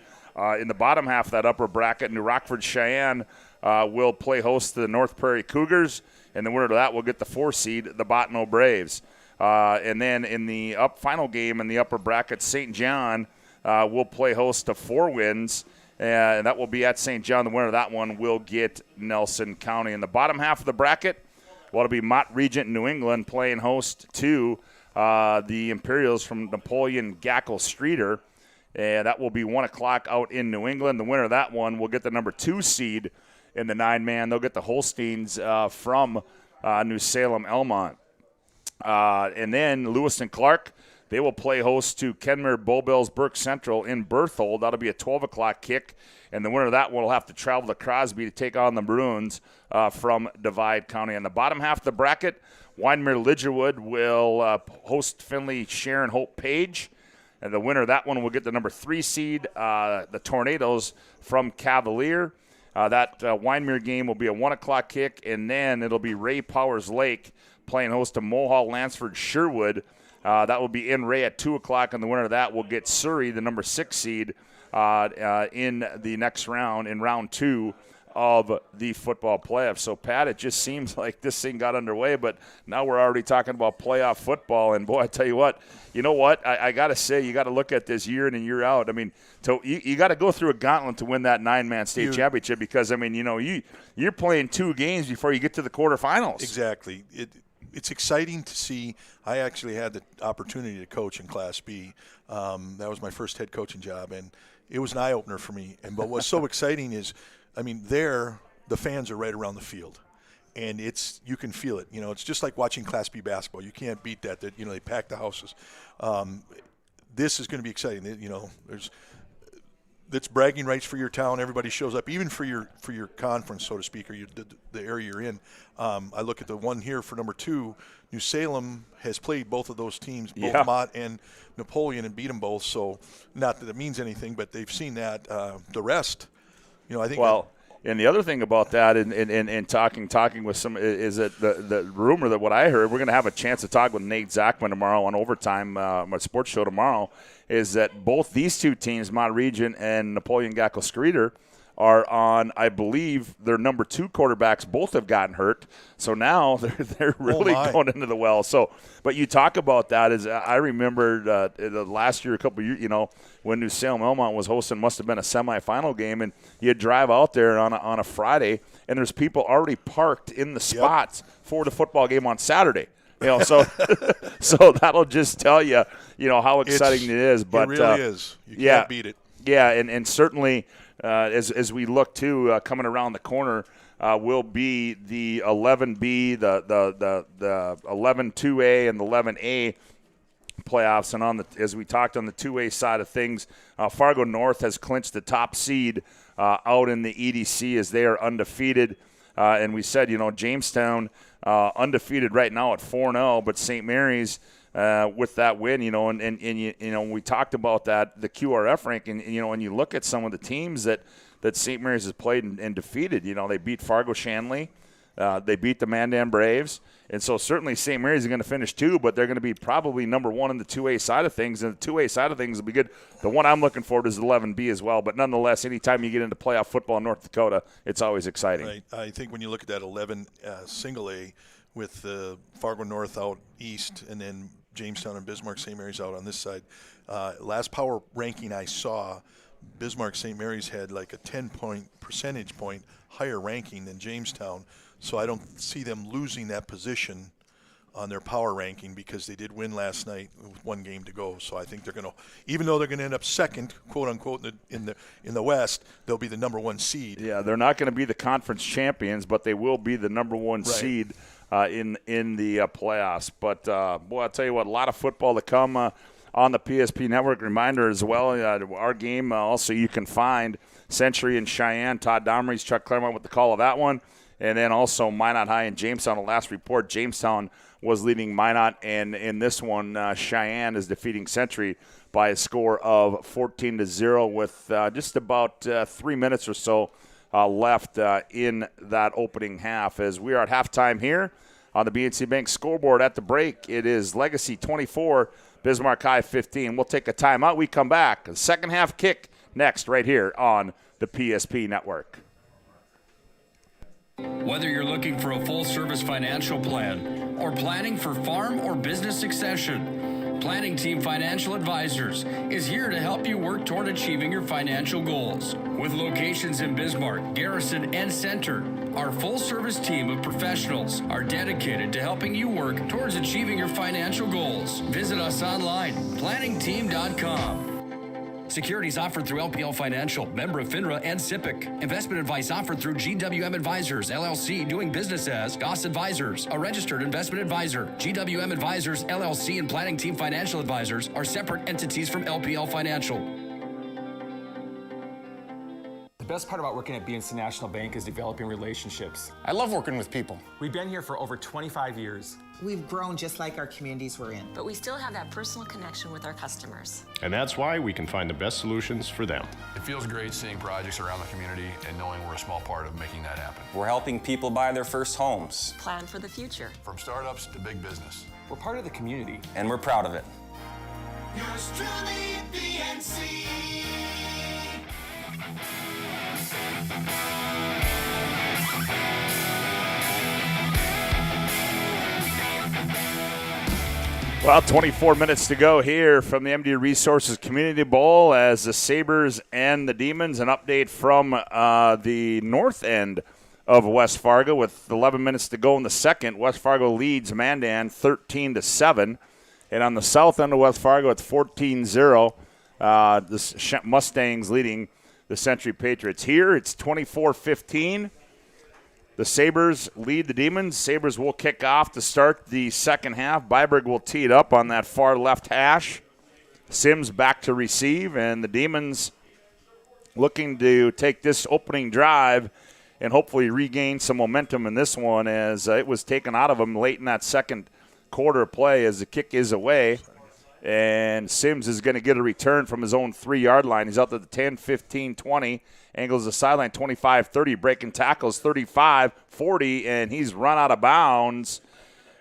In the bottom half of that upper bracket, New Rockford Cheyenne will play host to the North Prairie Cougars, and the winner of that will get the 4 seed, the Bottineau Braves. And then in the final game in the upper bracket, St. John will play host to 4 Winds, and that will be at St. John. The winner of that one will get Nelson County. In the bottom half of the bracket, well, it'll be Mott Regent New England playing host to the Imperials from Napoleon Gackle Streeter, and that will be 1 o'clock out in New England. The winner of that one will get the number 2 seed in the 9-man. They'll get the Holsteins from New Salem Elmont. And then Lewiston Clark, they will play host to Kenmare Bowbells Burke Central in Berthold. That'll be a 12 o'clock kick, and the winner of that one will have to travel to Crosby to take on the Maroons from Divide County. In the bottom half of the bracket, Wyndmere Lidgerwood will host Finley Sharon Hope Page, and the winner of that one will get the number 3 seed, the Tornadoes from Cavalier. That Wyndmere game will be a 1 o'clock kick, and then it'll be Ray Powers Lake playing host to Mohall Lansford Sherwood. That will be in Ray at 2 o'clock, and the winner of that will get Surrey, the number 6 seed, in the next round, in round 2 of the football playoffs. So, Pat, it just seems like this thing got underway, but now we're already talking about playoff football. And, boy, I tell you what, I got to say, you got to look at this year in and year out. I mean, so you got to go through a gauntlet to win that 9-man state championship because, I mean, you're playing 2 games before you get to the quarterfinals. Exactly. It's exciting to see. I actually had the opportunity to coach in Class B. That was my first head coaching job, and it was an eye-opener for me. But what's so exciting is, I mean, the fans are right around the field, and you can feel it. It's just like watching Class B basketball. You can't beat that. They pack the houses. This is going to be exciting. That's bragging rights for your town. Everybody shows up, even for your conference, so to speak, or the area you're in. I look at the one here for number 2. New Salem has played both of those teams, both Mott and Napoleon, and beat them both. So not that it means anything, but they've seen that. The rest, I think. Well, and the other thing about that, and talking with some, is that the rumor that what I heard, we're going to have a chance to talk with Nate Zachman tomorrow on Overtime, my sports show tomorrow, is that both these 2 teams, Mott Regent and Napoleon Gackle Streeter, are on, I believe, their number 2 quarterbacks both have gotten hurt. So now they're really going into the well. So, but you talk about that, as I remember the last year, a couple of years, when New Salem Elmont was hosting, must have been a semifinal game, and you drive out there on a Friday, and there's people already parked in the spots for the football game on Saturday. So that'll just tell you, how exciting it is. But it really is. You can't beat it. Yeah, and certainly as we look to coming around the corner, will be the 11B, the 11-2A, and the 11A playoffs. And as we talked on the 2A side of things, Fargo North has clinched the top seed out in the EDC as they are undefeated. And we said, Jamestown undefeated right now at 4-0, but St. Mary's with that win, and we talked about that, the QRF ranking, and you look at some of the teams that St. Mary's has played and defeated. They beat Fargo Shanley, they beat the Mandan Braves, and so certainly St. Mary's is going to finish 2, but they're going to be probably number 1 in the 2A side of things, and the 2A side of things will be good. The one I'm looking forward to is 11B as well, but nonetheless, anytime you get into playoff football in North Dakota, it's always exciting. Right. I think when you look at that 11 single A with Fargo North out east, and then Jamestown and Bismarck St. Mary's out on this side. Last power ranking I saw, Bismarck St. Mary's had like a 10-percentage point higher ranking than Jamestown. So I don't see them losing that position on their power ranking because they did win last night with 1 game to go. So I think they're going to, even though they're going to end up second, quote unquote, in the West, they'll be the number 1 seed. Yeah, they're not going to be the conference champions, but they will be the number 1 seed in the playoffs. But, boy, I'll tell you what, a lot of football to come on the PSP Network. Reminder as well, our game also you can find Century and Cheyenne. Todd Domrey's Chuck Claremont with the call of that one. And then also Minot High and Jamestown. The last report, Jamestown was leading Minot, and in this one, Cheyenne is defeating Century by a score of 14-0 with just about 3 minutes or so left in that opening half. As we are at halftime here on the BNC Bank scoreboard at the break, it is Legacy 24, Bismarck High 15. We'll take a timeout. We come back. The second half kick next right here on the PSP Network. Whether you're looking for a full-service financial plan or planning for farm or business succession, Planning Team Financial Advisors is here to help you work toward achieving your financial goals. With locations in Bismarck, Garrison, and Center, our full-service team of professionals are dedicated to helping you work towards achieving your financial goals. Visit us online, planningteam.com. Securities offered through LPL Financial, member of FINRA and SIPC. Investment advice offered through GWM Advisors, LLC, doing business as Goss Advisors, a registered investment advisor. GWM Advisors, LLC, and Planning Team Financial Advisors are separate entities from LPL Financial. The best part about working at BNC National Bank is developing relationships. I love working with people. We've been here for over 25 years. We've grown just like our communities we're in. But we still have that personal connection with our customers. And that's why we can find the best solutions for them. It feels great seeing projects around the community and knowing we're a small part of making that happen. We're helping people buy their first homes. Plan for the future. From startups to big business. We're part of the community. And we're proud of it. Yours truly, BNC. Well, 24 minutes to go here from the MD Resources Community Bowl as the Sabres and the Demons. An update from the north end of West Fargo with 11 minutes to go in the second. West Fargo leads Mandan 13-7. And on the south end of West Fargo, it's 14-0. The Mustangs leading the Century Patriots. Here, it's 24-15. The Sabres lead the Demons. Sabres will kick off to start the second half. Byberg will tee it up on that far left hash. Sims back to receive, and the Demons looking to take this opening drive and hopefully regain some momentum in this one as it was taken out of them late in that second quarter play as the kick is away. And Sims is going to get a return from his own 3-yard line. He's out to the 10, 15, 20. Angles the sideline 25-30, breaking tackles 35-40, and he's run out of bounds.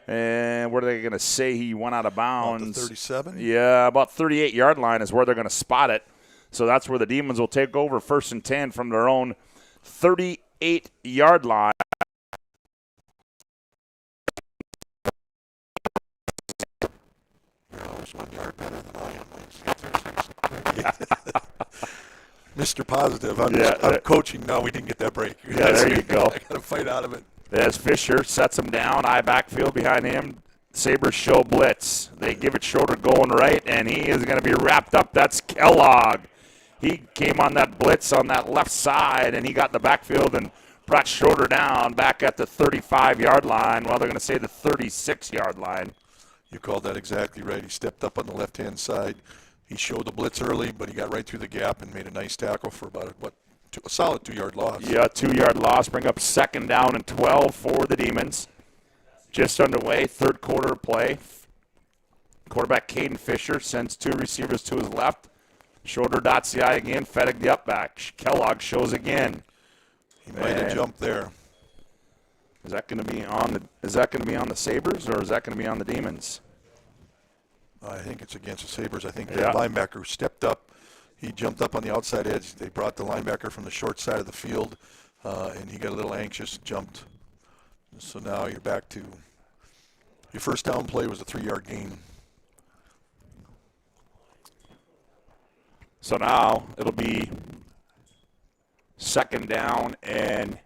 And where are they going to say he went out of bounds? About the 37? Yeah, about 38-yard line is where they're going to spot it. So that's where the Demons will take over 1st and 10 from their own 38-yard line. Mr. Positive. I'm coaching. No, we didn't get that break. Yeah, there you go. I got to fight out of it. As Fisher sets him down, eye backfield behind him. Sabres show blitz. They give it Schroeder going right, and he is going to be wrapped up. That's Kellogg. He came on that blitz on that left side, and he got in the backfield and brought Schroeder down back at the 35-yard line. Well, they're going to say the 36-yard line. You called that exactly right. He stepped up on the left-hand side. He showed the blitz early, but he got right through the gap and made a nice tackle for about a solid 2-yard loss. Yeah, 2-yard loss. Bring up 2nd down and 12 for the Demons. Just underway, third quarter of play. Quarterback Caden Fisher sends 2 receivers to his left. Schroeder dots the eye again. Fettig the up back. Kellogg shows again. He might have jumped there. Is that going to be on the Sabres or is that going to be on the Demons? I think it's against the Sabres. I think the linebacker stepped up. He jumped up on the outside edge. They brought the linebacker from the short side of the field, and he got a little anxious, jumped. So now you're back to your first down play was a 3-yard gain. So now it'll be 2nd down and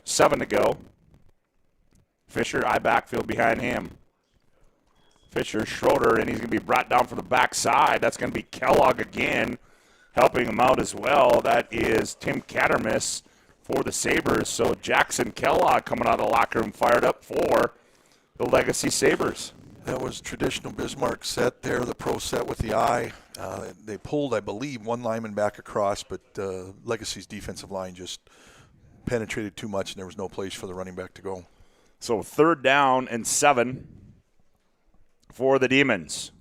7 to go. Fisher, eye backfield behind him. Fisher, Schroeder, and he's going to be brought down from the backside. That's going to be Kellogg again, helping him out as well. That is Tim Cattermas for the Sabres. So Jackson Kellogg coming out of the locker room fired up for the Legacy Sabres. That was traditional Bismarck set there, the pro set with the eye. They pulled, I believe, one lineman back across, but Legacy's defensive line just penetrated too much, and there was no place for the running back to go. So 3rd down and 7 for the Demons.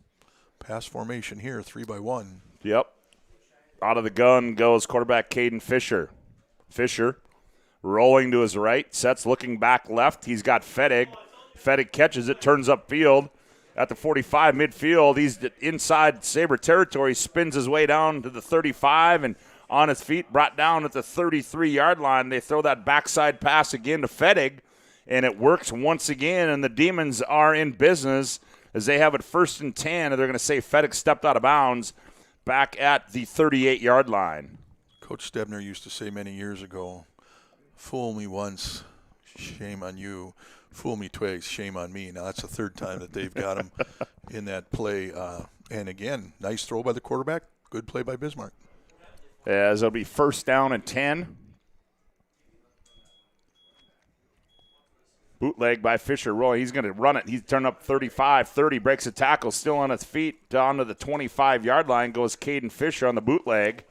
Pass formation here, 3-by-1. Yep. Out of the gun goes quarterback Caden Fisher. Fisher rolling to his right, sets looking back left. He's got Fettig. Fettig catches it, turns upfield at the 45 midfield. He's inside Sabre territory, spins his way down to the 35 and on his feet, brought down at the 33-yard line. They throw that backside pass again to Fettig, and it works once again, and the Demons are in business as they have it 1st and 10, and they're going to say Fettig stepped out of bounds back at the 38-yard line. Coach Stebner used to say many years ago, fool me once, shame on you. Fool me twice, shame on me. Now that's the 3rd time that they've got him in that play. And again, nice throw by the quarterback. Good play by Bismarck. As it'll be 1st down and 10. Bootleg by Fisher. Roy, he's going to run it. He's turned up 35, 30, breaks a tackle, still on his feet. Down to the 25-yard line goes Caden Fisher on the bootleg.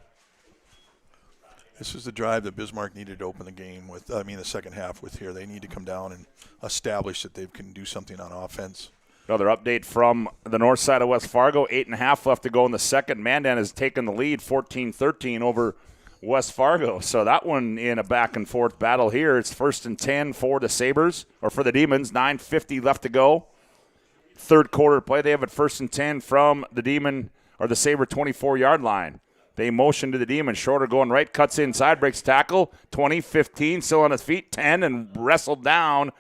This is the drive that Bismarck needed to open the game with. The second half with here. They need to come down and establish that they can do something on offense. Another update from the north side of West Fargo. 8.5 left to go in the second. Mandan has taken the lead 14-13 over West Fargo. So that one in a back-and-forth battle here. It's 1st and 10 for the Sabres, or for the Demons. 9:50 left to go. 3rd quarter play. They have it 1st and 10 from the Demon, or the Sabre 24-yard line. They motion to the Demon. Shorter going right, cuts inside, breaks tackle. 20, 15, still on his feet. 10, and wrestled down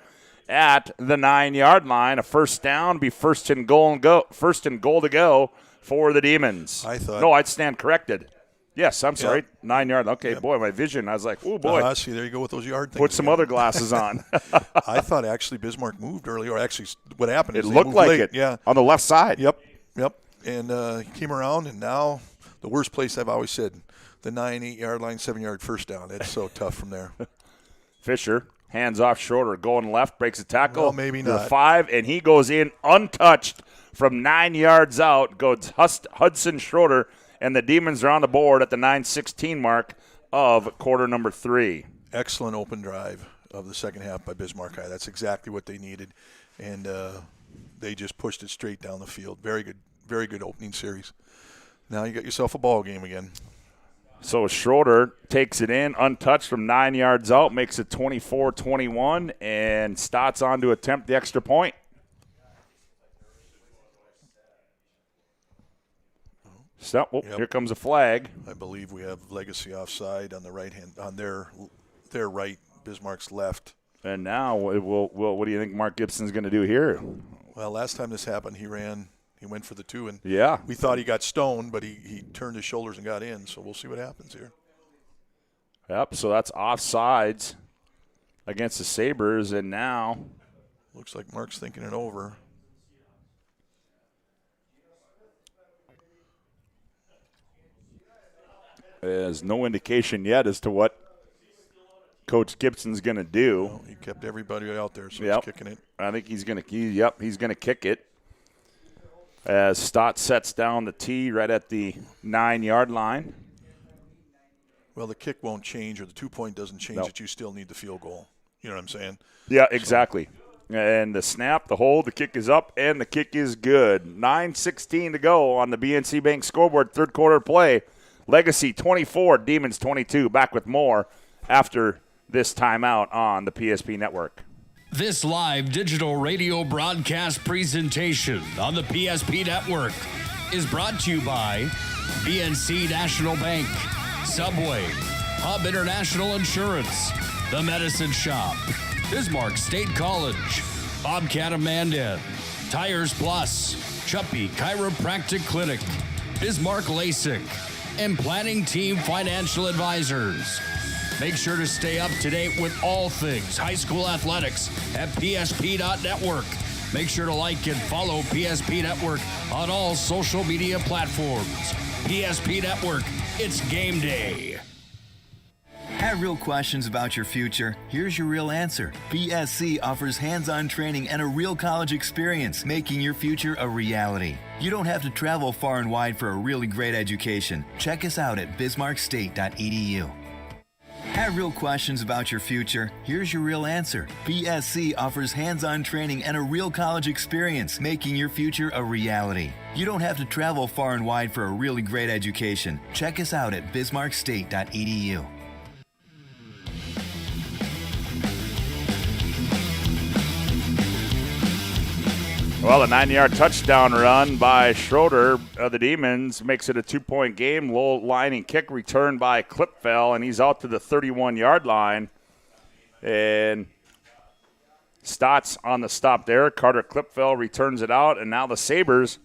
at the 9-yard line. A 1st down, be 1st and goal to go for the Demons. I'd stand corrected. Yes, I'm sorry. 9 yard. Okay, boy, my vision. I was like, oh, boy. See, there you go with those yard things. Put some other glasses on. I thought actually Bismarck moved early, or actually what happened is it looked like late. it. Yeah, on the left side. Yep. And he came around, and now the worst place I've always said, the 9-8-yard line, 7-yard 1st down. It's so tough from there. Fisher, hands off Shorter, going left, breaks a tackle. Well, maybe not. 5, and he goes in untouched from 9 yards out. Goes Hudson Schroeder, and the Demons are on the board at the 9:16 mark of quarter number 3. Excellent open drive of the second half by Bismarck High. That's exactly what they needed, and they just pushed it straight down the field. Very good opening series. Now you got yourself a ball game again. So Schroeder takes it in, untouched from 9 yards out, makes it 24-21, and Stotts on to attempt the extra point. So, Here comes a flag. I believe we have Legacy offside on the right hand, on their right, Bismarck's left. And now, what do you think Mark Gibson's going to do here? Well, last time this happened, he went for the 2, and yeah, we thought he got stoned, but he turned his shoulders and got in, so we'll see what happens here. Yep, so that's offsides against the Sabres, and now looks like Mark's thinking it over. There's no indication yet as to what Coach Gibson's going to do. Well, he kept everybody out there, so he's kicking it. I think he's going to kick it. As Stott sets down the tee right at the 9-yard line. Well, the kick won't change, or the 2-point doesn't change it. You still need the field goal. You know what I'm saying? Yeah, exactly. And the snap, the hold, the kick is up, and the kick is good. 9:16 to go on the BNC Bank scoreboard, 3rd quarter play. Legacy 24, Demons 22. Back with more after this timeout on the PSP Network. This live digital radio broadcast presentation on the PSP Network is brought to you by BNC National Bank, Subway, Hub International Insurance, The Medicine Shop, Bismarck State College, Bobcat of Mandan, Tires Plus, Chuppy Chiropractic Clinic, Bismarck LASIK, and Planning Team Financial Advisors. Make sure to stay up to date with all things high school athletics at PSP.network. Make sure to like and follow PSP Network on all social media platforms. PSP Network, it's game day. Have real questions about your future? Here's your real answer. BSC offers hands-on training and a real college experience, making your future a reality. You don't have to travel far and wide for a really great education. Check us out at bismarckstate.edu. Have real questions about your future? Here's your real answer. BSC offers hands-on training and a real college experience, making your future a reality. You don't have to travel far and wide for a really great education. Check us out at bismarckstate.edu. Well, a 9-yard touchdown run by Schroeder of the Demons makes it a 2-point game. Low lining kick return by Klipfel, and he's out to the 31-yard line. And Stotts on the stop there. Carter Klipfel returns it out, and now the Sabres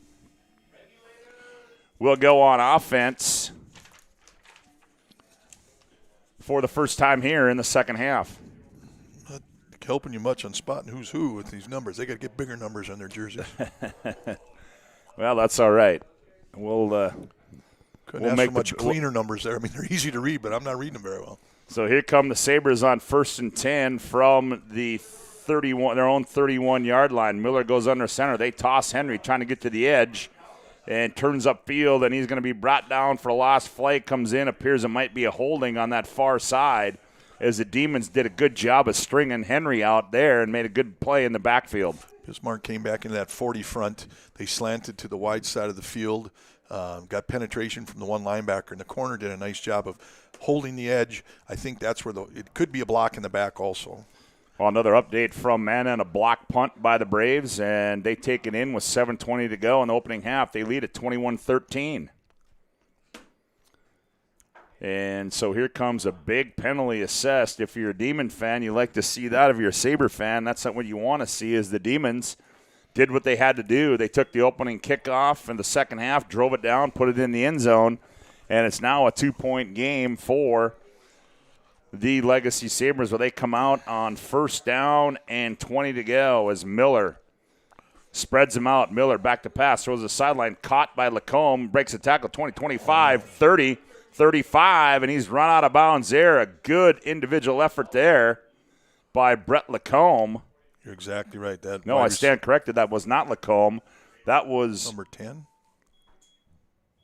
will go on offense for the first time here in the second half. Helping you much on spotting who's who with these numbers. They got to get bigger numbers on their jerseys. Well, that's all right. We'll Couldn't ask make for much cleaner numbers there. I mean, they're easy to read, but I'm not reading them very well. So here come the Sabres on 1st and 10 from the 31, their own 31-yard line. Miller goes under center. They toss Henry trying to get to the edge and turns upfield, and he's going to be brought down for a loss. Flag comes in. Appears it might be a holding on that far side, as the Demons did a good job of stringing Henry out there and made a good play in the backfield. Bismarck came back into that 40 front. They slanted to the wide side of the field, got penetration from the one linebacker in the corner, did a nice job of holding the edge. I think that's where it could be a block in the back also. Well, another update from Manna and a block punt by the Braves, and they take it in with 7:20 to go in the opening half. They lead at 21-13. And so here comes a big penalty assessed. If you're a Demon fan, you like to see that. If you're a Sabre fan, that's not what you want to see, is the Demons did what they had to do. They took the opening kickoff in the second half, drove it down, put it in the end zone, and it's now a 2-point game for the Legacy Sabres, where they come out on 1st down and 20 to go as Miller spreads them out. Miller back to pass, throws the sideline, caught by Lacombe, breaks the tackle, 20, 25, 30. 35, and he's run out of bounds there. A good individual effort there by Brett Lacombe. You're exactly right. I stand corrected. That was not Lacombe. That was number 10.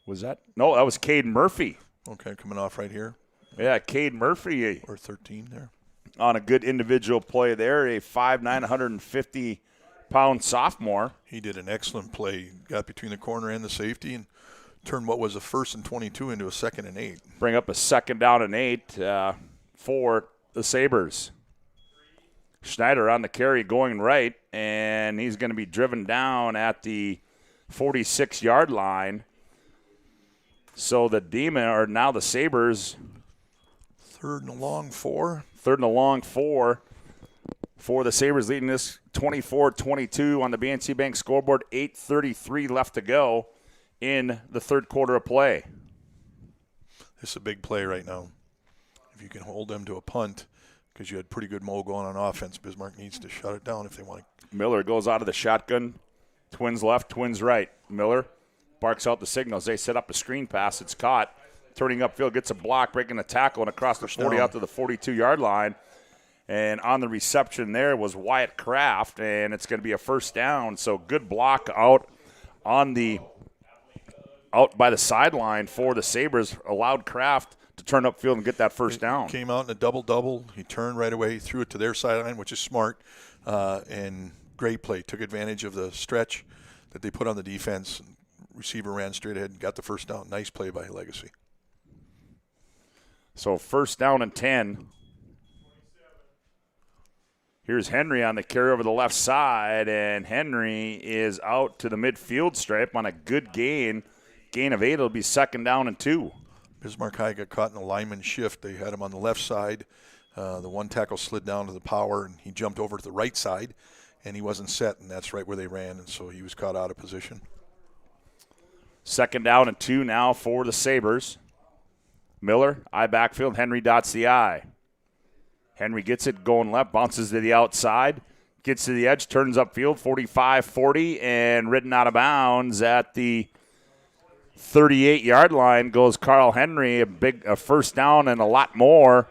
Was that? No, that was Cade Murphy. Okay, coming off right here. Yeah, Cade Murphy. Or 13 there. On a good individual play there, a 5'9", 150-pound sophomore. He did an excellent play. Got between the corner and the safety and turn what was a 1st and 22 into a 2nd and 8. Bring up a 2nd down and 8 for the Sabres. Schneider on the carry going right, and he's going to be driven down at the 46-yard line. So the the Sabres. 3rd and a long 4. 3rd and a long 4 for the Sabres, leading this 24-22 on the BNC Bank scoreboard. 8:33 left to go in the third quarter of play. This is a big play right now. If you can hold them to a punt, because you had pretty good mo going on offense, Bismarck needs to shut it down if they want to. Miller goes out of the shotgun. Twins left, twins right. Miller barks out the signals. They set up a screen pass. It's caught. Turning upfield, gets a block, breaking a tackle, and across the 40 out to the 42-yard line. And on the reception there was Wyatt Kraft, and it's going to be a 1st down. So good block out by the sideline for the Sabres, allowed Kraft to turn upfield and get that 1st down. Came out in a double-double. He turned right away, threw it to their sideline, which is smart, and great play. Took advantage of the stretch that they put on the defense. Receiver ran straight ahead and got the 1st down. Nice play by Legacy. So 1st down and 10. Here's Henry on the carry over the left side, and Henry is out to the midfield stripe on a good gain. Gain of 8. It'll be 2nd down and 2. Bismarck High got caught in a lineman shift. They had him on the left side. The one tackle slid down to the power, and he jumped over to the right side, and he wasn't set, and that's right where they ran, and so he was caught out of position. 2nd down and 2 now for the Sabres. Miller, I backfield. Henry dots the I. Henry gets it going left, bounces to the outside, gets to the edge, turns upfield, 45-40, and ridden out of bounds at the 38-yard line goes Carl Henry, a 1st down and a lot more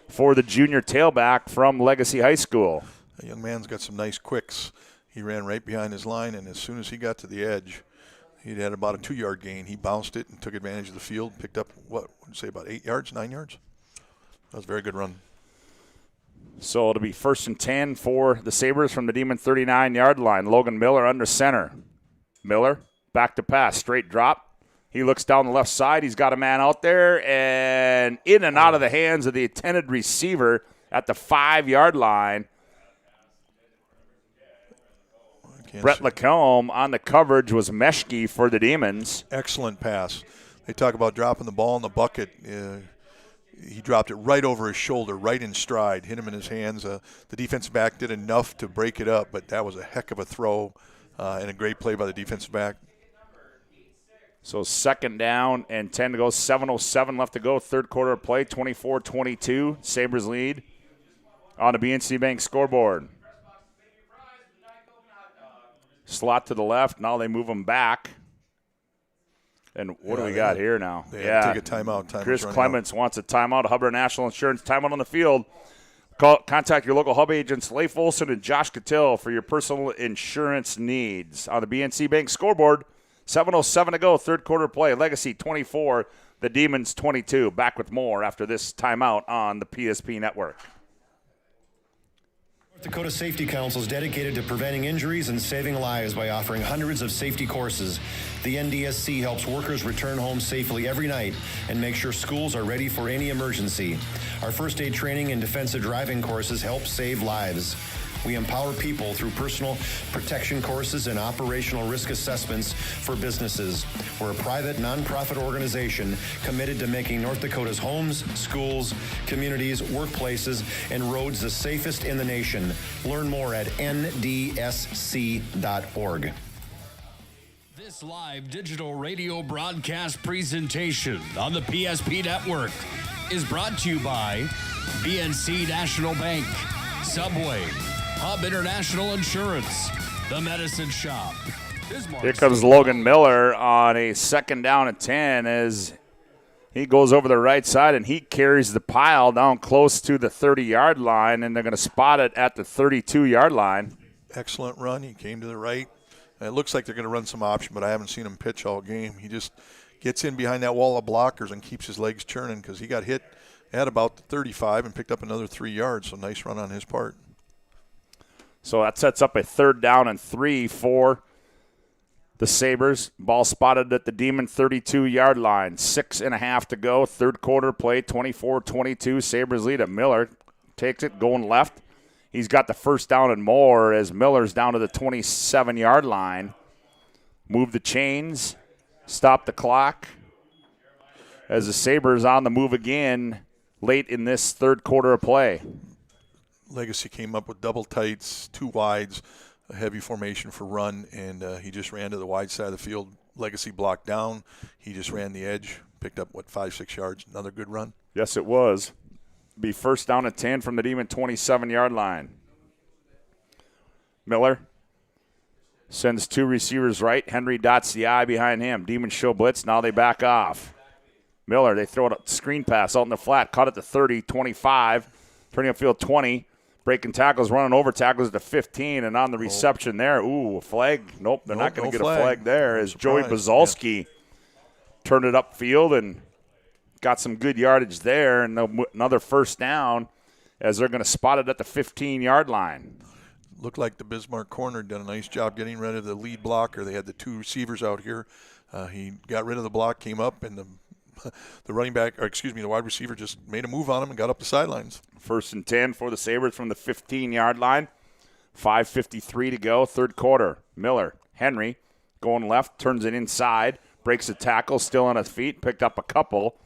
for the junior tailback from Legacy High School. The young man's got some nice quicks. He ran right behind his line, and as soon as he got to the edge, he had about a 2-yard gain. He bounced it and took advantage of the field, picked up, what would you say, about 8 yards, 9 yards? That was a very good run. So it'll be 1st and 10 for the Sabres from the Demon 39-yard line. Logan Miller under center. Miller, back to pass, straight drop. He looks down the left side. He's got a man out there, and in and out of the hands of the intended receiver at the 5-yard line. Brett Lacombe on the coverage was Meshke for the Demons. Excellent pass. They talk about dropping the ball in the bucket. He dropped it right over his shoulder, right in stride, hit him in his hands. The defensive back did enough to break it up, but that was a heck of a throw and a great play by the defensive back. So 2nd down and 10 to go, 7:07 left to go, third quarter of play, 24-22. Sabres lead on the BNC Bank scoreboard. Slot to the left. Now they move them back. And what do we got here now? They take a timeout. Chris Clements wants a timeout. Hubbard National Insurance timeout on the field. Contact your local Hub agents, Leif Olson and Josh Cattell, for your personal insurance needs. On the BNC Bank scoreboard, 7:07 to go, third quarter play. Legacy 24, the Demons 22. Back with more after this timeout on the PSP Network. North Dakota Safety Council is dedicated to preventing injuries and saving lives by offering hundreds of safety courses. The NDSC helps workers return home safely every night and make sure schools are ready for any emergency. Our first aid training and defensive driving courses help save lives. We empower people through personal protection courses and operational risk assessments for businesses. We're a private, nonprofit organization committed to making North Dakota's homes, schools, communities, workplaces, and roads the safest in the nation. Learn more at ndsc.org. This live digital radio broadcast presentation on the PSP Network is brought to you by BNC National Bank, Subway, Hub International Insurance, The Medicine Shop. Here comes Logan Miller on a 2nd down and 10 as he goes over the right side and he carries the pile down close to the 30-yard line, and they're going to spot it at the 32-yard line. Excellent run. He came to the right. It looks like they're going to run some option, but I haven't seen him pitch all game. He just gets in behind that wall of blockers and keeps his legs churning because he got hit at about the 35 and picked up another 3 yards, so nice run on his part. So that sets up a 3rd down and 3 for the Sabres. Ball spotted at the Demon 32-yard line. 6.5 to go. Third quarter play, 24-22. Sabres lead it. Miller takes it, going left. He's got the 1st down and more as Miller's down to the 27-yard line. Move the chains. Stop the clock. As the Sabres on the move again late in this third quarter of play. Legacy came up with double tights, 2 wides, a heavy formation for run, and he just ran to the wide side of the field. Legacy blocked down. He just ran the edge, picked up, 5-6 yards. Another good run. Yes, it was. Be 1st down and 10 from the Demon 27-yard line. Miller sends 2 receivers right. Henry dots the I behind him. Demons show blitz. Now they back off. Miller, they throw it a screen pass out in the flat. Caught at the 30, 25. Turning upfield 20. Breaking tackles, running over tackles to 15, and on the reception there, a flag. Nope, they're not going to get a flag there as Joey Bazalski turned it upfield and got some good yardage there, and another 1st down as they're going to spot it at the 15-yard line. Looked like the Bismarck corner did a nice job getting rid of the lead blocker. They had the 2 receivers out here. He got rid of the block, came up, and the wide receiver just made a move on him and got up the sidelines. 1st and 10 for the Sabres from the 15-yard line. 5:53 to go, third quarter. Miller, Henry, going left, turns it inside, breaks a tackle, still on his feet, picked up a couple,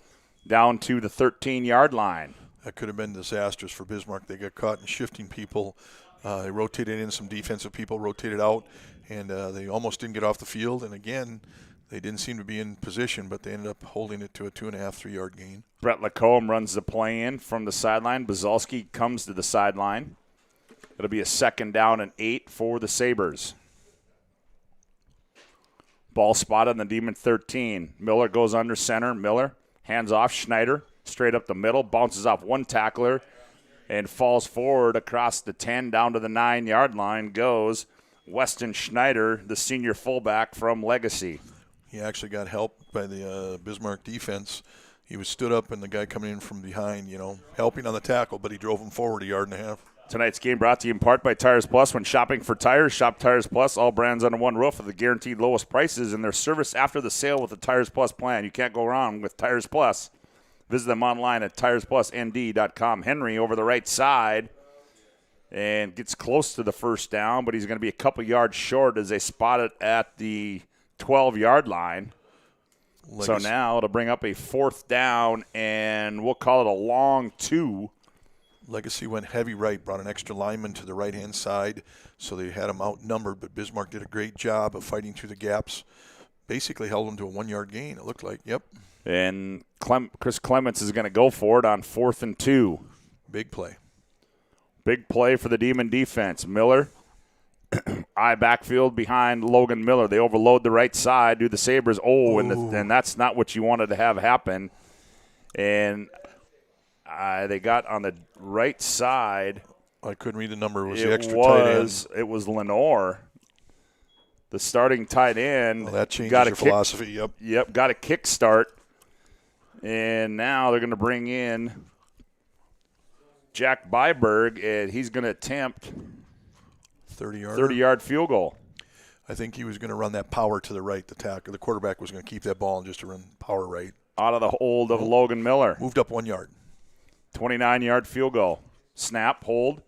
down to the 13-yard line. That could have been disastrous for Bismarck. They got caught in shifting people. They rotated in some defensive people, rotated out, and they almost didn't get off the field. And again, they didn't seem to be in position, but they ended up holding it to a 2.5, 3-yard gain. Brett Lacombe runs the play in from the sideline. Bazalski comes to the sideline. It'll be a 2nd down and 8 for the Sabres. Ball spotted on the Demon 13. Miller goes under center. Miller hands off Schneider. straight up the middle, bounces off one tackler, and falls forward across the 10 down to the 9-yard line goes Weston Schneider, the senior fullback from Legacy. He actually got helped by the Bismarck defense. He was stood up, and the guy coming in from behind, helping on the tackle, but he drove him forward 1.5 yards. Tonight's game brought to you in part by Tires Plus. When shopping for tires, shop Tires Plus. All brands under one roof with the guaranteed lowest prices and their service after the sale with the Tires Plus plan. You can't go wrong with Tires Plus. Visit them online at TiresPlusND.com. Henry over the right side and gets close to the first down, but he's going to be a couple yards short as they spot it at the 12-yard line. So now it'll bring up a 4th down, and we'll call it a long 2. Legacy went heavy right, brought an extra lineman to the right-hand side, so they had him outnumbered, but Bismarck did a great job of fighting through the gaps. Basically held him to a 1-yard gain, it looked like. Yep. And Chris Clements is going to go for it on 4th and 2. Big play. Big play for the Demon defense. Miller, eye backfield behind Logan Miller. They overload the right side, do the Sabres. And that's not what you wanted to have happen. And they got on the right side. I couldn't read the number. It was the extra tight end. It was Lenore, the starting tight end. Well, that changes your philosophy, yep. Yep, got a kick start. And now they're going to bring in Jack Byberg, and he's going to attempt 30-yard field goal. I think he was going to run that power to the right. The quarterback was going to keep that ball and just to run power right. Out of the hold of Logan Miller. Moved up 1 yard. 29-yard field goal. Snap, hold.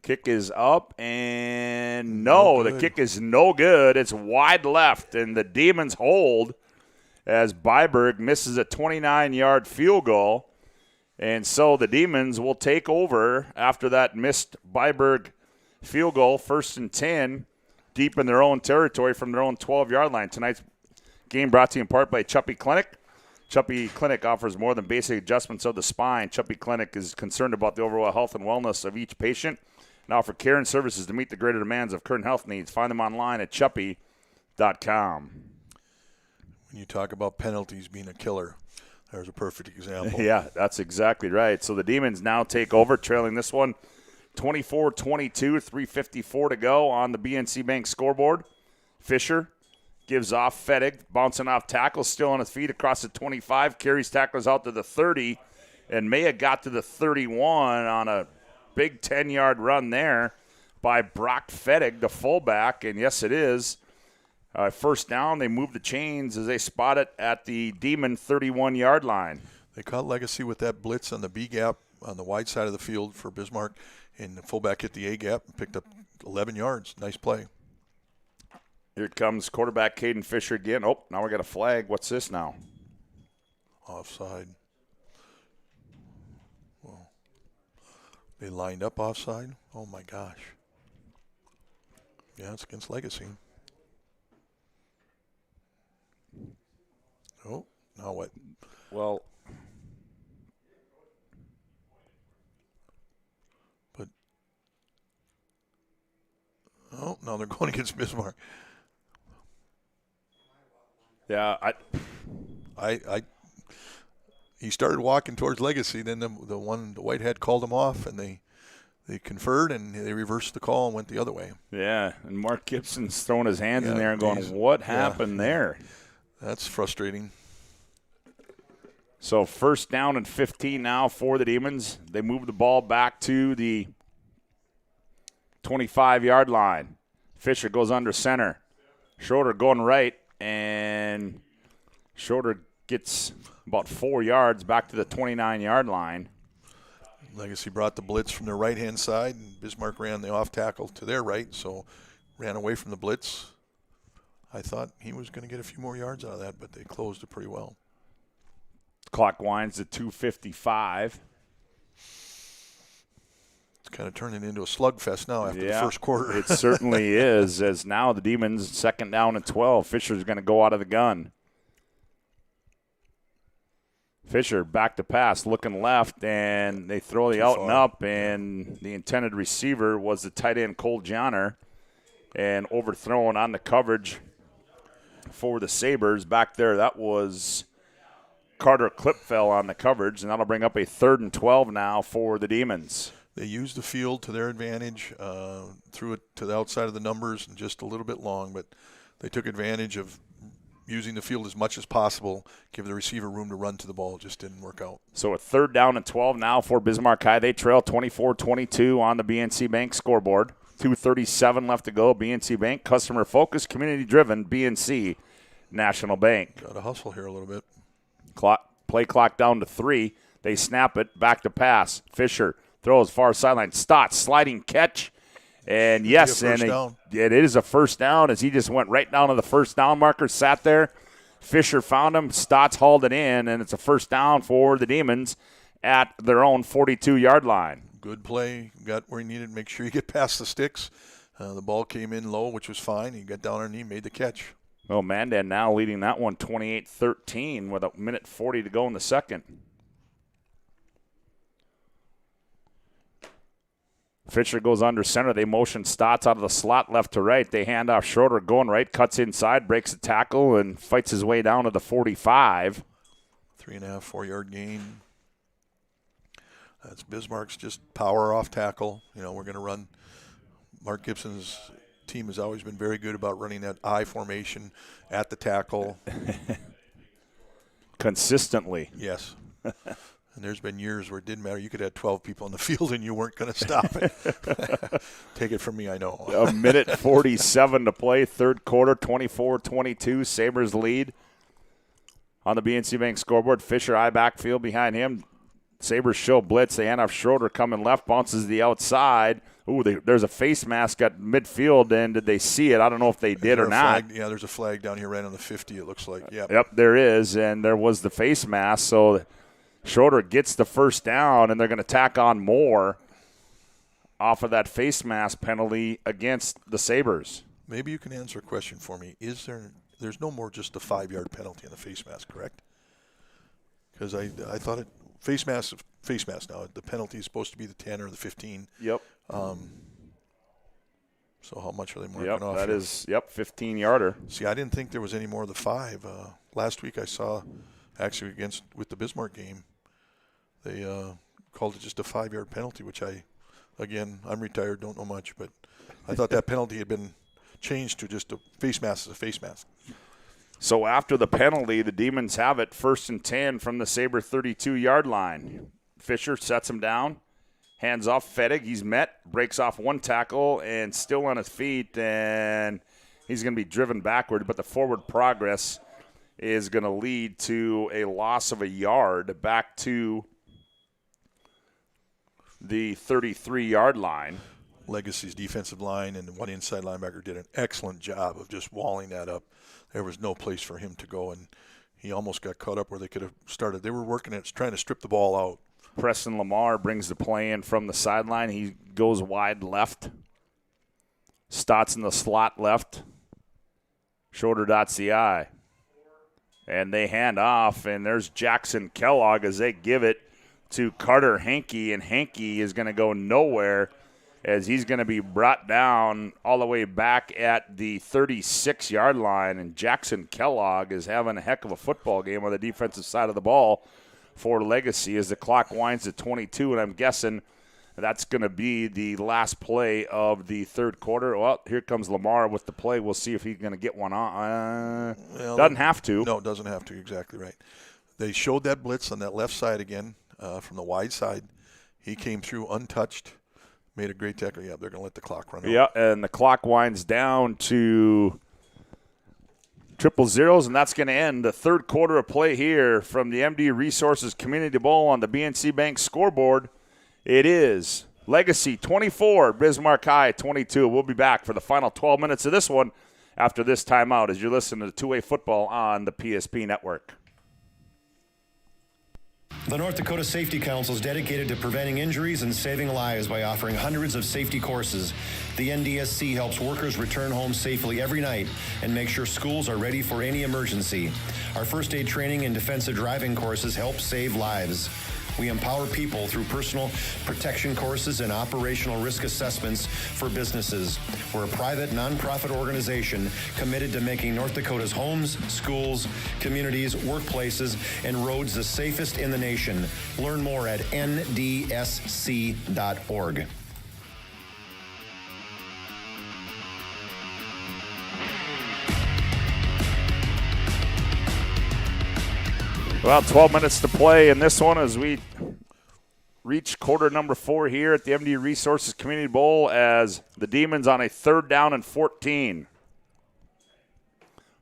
Kick is up, and no, the kick is no good. It's wide left, and the Demons hold as Byberg misses a 29-yard field goal. And so the Demons will take over after that missed Byberg field goal, 1st and 10, deep in their own territory from their own 12-yard line. Tonight's game brought to you in part by Chuppy Clinic. Chuppy Clinic offers more than basic adjustments of the spine. Chuppy Clinic is concerned about the overall health and wellness of each patient and offer care and services to meet the greater demands of current health needs. Find them online at chuppy.com. When you talk about penalties being a killer, there's a perfect example. Yeah, that's exactly right. So the Demons now take over, trailing this one 24-22, 3:54 to go on the BNC Bank scoreboard. Fisher gives off Fettig, bouncing off tackles, still on his feet across the 25, carries tacklers out to the 30, and may have got to the 31 on a big 10-yard run there by Brock Fettig, the fullback, and yes, it is. First down, they move the chains as they spot it at the Demon 31-yard line. They caught Legacy with that blitz on the B gap on the wide side of the field for Bismarck, and the fullback hit the A gap and picked up 11 yards. Nice play. Here comes quarterback Caden Fisher again. Oh, now we got a flag. What's this now? Offside. Well, they lined up offside. Oh, my gosh. Yeah, it's against Legacy. Oh, now what? Well, now they're going against Bismarck. Yeah, he started walking towards Legacy. Then the Whitehead called him off, and they conferred and they reversed the call and went the other way. Yeah, and Mark Gibson's throwing his hands in there and going, "What happened there?" That's frustrating. So 1st down and 15 now for the Demons. They move the ball back to the 25-yard line. Fisher goes under center. Schroeder going right, and Schroeder gets about 4 yards back to the 29-yard line. Legacy brought the blitz from their right-hand side, and Bismarck ran the off tackle to their right, so ran away from the blitz. I thought he was going to get a few more yards out of that, but they closed it pretty well. Clock winds to 2:55. It's kind of turning into a slugfest now after the first quarter. It certainly is, as now the Demons 2nd down and 12. Fisher's going to go out of the gun. Fisher back to pass, looking left, and they throw the out and up, and the intended receiver was the tight end Cole Johnner, and overthrown on the coverage for the Sabres back there. That was Carter Clipfell on the coverage, and that'll bring up a 3rd and 12 now for the Demons. They used the field to their advantage, threw it to the outside of the numbers and just a little bit long, but they took advantage of using the field as much as possible, give the receiver room to run to the ball. It just didn't work out. So a 3rd down and 12 now for Bismarck High. They trail 24-22 on the BNC Bank scoreboard. 2:37 left to go. BNC Bank, customer-focused, community-driven, BNC National Bank. Got to hustle here a little bit. Play clock down to 3. They snap it, back to pass. Fisher throws far sideline. Stotts, sliding catch. And yes, and it is a first down as he just went right down to the first down marker, sat there. Fisher found him. Stotts hauled it in, and it's a first down for the Demons at their own 42-yard line. Good play. Got where he needed. Make sure you get past the sticks. The ball came in low, which was fine. He got down on her knee, made the catch. Well, Mandan now leading that one 28-13 with a minute 40 to go in the second. Fisher goes under center. They motion Stotts out of the slot left to right. They hand off Schroeder going right, cuts inside, breaks a tackle, and fights his way down to the 45. 3.5, 4-yard gain. That's Bismarck's just power off tackle. You know, we're going to run. Mark Gibson's team has always been very good about running that I formation at the tackle. Consistently. Yes. And there's been years where it didn't matter. You could have 12 people on the field and you weren't going to stop it. Take it from me, I know. A minute 47 to play, third quarter, 24-22. Sabres lead on the BNC Bank scoreboard. Fisher, I backfield behind him. Sabres show blitz. They hand off Schroeder coming left, bounces the outside. Ooh, there's a face mask at midfield, and did they see it? I don't know if they did or not. Yeah, there's a flag down here right on the 50, it looks like. Yep, there is, and there was the face mask. So Schroeder gets the first down, and they're going to tack on more off of that face mask penalty against the Sabres. Maybe you can answer a question for me. There's no more just a 5-yard penalty on the face mask, correct? Because I thought face mask now. The penalty is supposed to be the 10 or the 15. Yep. So how much are they marking off? That here? is 15-yarder. See, I didn't think there was any more of the 5. Last week I saw, actually with the Bismarck game, they called it just a 5-yard penalty, which I'm retired, don't know much, but I thought that penalty had been changed to just a face mask as a face mask. So after the penalty, the Demons have it 1st and 10 from the Sabre 32-yard line. Fisher sets him down, hands off Fettig. He's met, breaks off one tackle, and still on his feet, and he's going to be driven backward, but the forward progress is going to lead to a loss of a yard back to the 33-yard line. Legacy's defensive line and one inside linebacker did an excellent job of just walling that up. There was no place for him to go, and he almost got caught up where they could have started. They were working at trying to strip the ball out. Preston Lamar brings the play in from the sideline. He goes wide left. Stotts in the slot left. Schroeder dots the I. And they hand off, and there's Jackson Kellogg as they give it to Carter Hankey, and Hankey is going to go nowhere as he's going to be brought down all the way back at the 36-yard line. And Jackson Kellogg is having a heck of a football game on the defensive side of the ball for Legacy as the clock winds at 22, and I'm guessing that's going to be the last play of the third quarter. Well, here comes Lamar with the play. We'll see if he's going to get one on. Doesn't have to. No, it doesn't have to. Exactly right. They showed that blitz on that left side again from the wide side. He came through untouched, made a great tackle. Yeah, they're going to let the clock run out. Yeah, and the clock winds down to 000, and that's going to end the third quarter of play here from the MD Resources Community Bowl on the BNC Bank scoreboard. It is Legacy 24, Bismarck High 22. We'll be back for the final 12 minutes of this one after this timeout as you listen to two-way football on the PSP Network. The North Dakota Safety Council is dedicated to preventing injuries and saving lives by offering hundreds of safety courses. The NDSC helps workers return home safely every night and make sure schools are ready for any emergency. Our first aid training and defensive driving courses help save lives. We empower people through personal protection courses and operational risk assessments for businesses. We're a private, nonprofit organization committed to making North Dakota's homes, schools, communities, workplaces, and roads the safest in the nation. Learn more at ndsc.org. Well, 12 minutes to play in this one as we reach quarter number 4 here at the MD Resources Community Bowl as the Demons on a 3rd down and 14.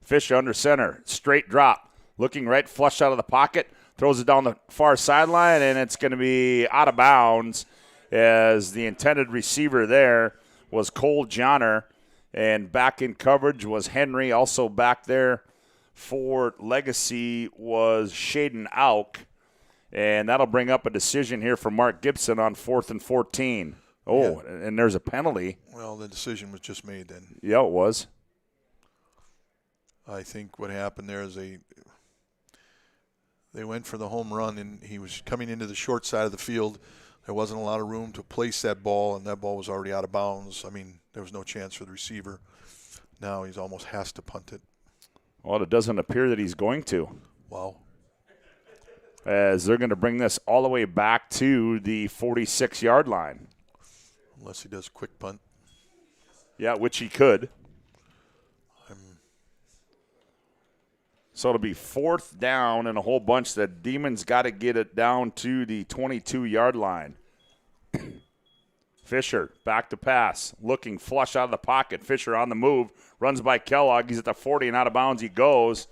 Fisher under center, straight drop, looking right, flush out of the pocket, throws it down the far sideline, and it's going to be out of bounds as the intended receiver there was Cole Johnner, and back in coverage was Henry, also back there for Legacy was Shaden Auk, and that'll bring up a decision here for Mark Gibson on 4th and 14. Oh, yeah. And there's a penalty. Well, the decision was just made then. Yeah, it was. I think what happened there is they went for the home run, and he was coming into the short side of the field. There wasn't a lot of room to place that ball, and that ball was already out of bounds. I mean, there was no chance for the receiver. Now he's almost has to punt it. Well, it doesn't appear that he's going to. Wow. As they're going to bring this all the way back to the 46-yard line. Unless he does quick punt. Yeah, which he could. So it'll be 4th down and a whole bunch. The Demons got to get it down to the 22-yard line. Fisher, back to pass, looking flush out of the pocket. Fisher on the move, runs by Kellogg. He's at the 40 and out of bounds he goes.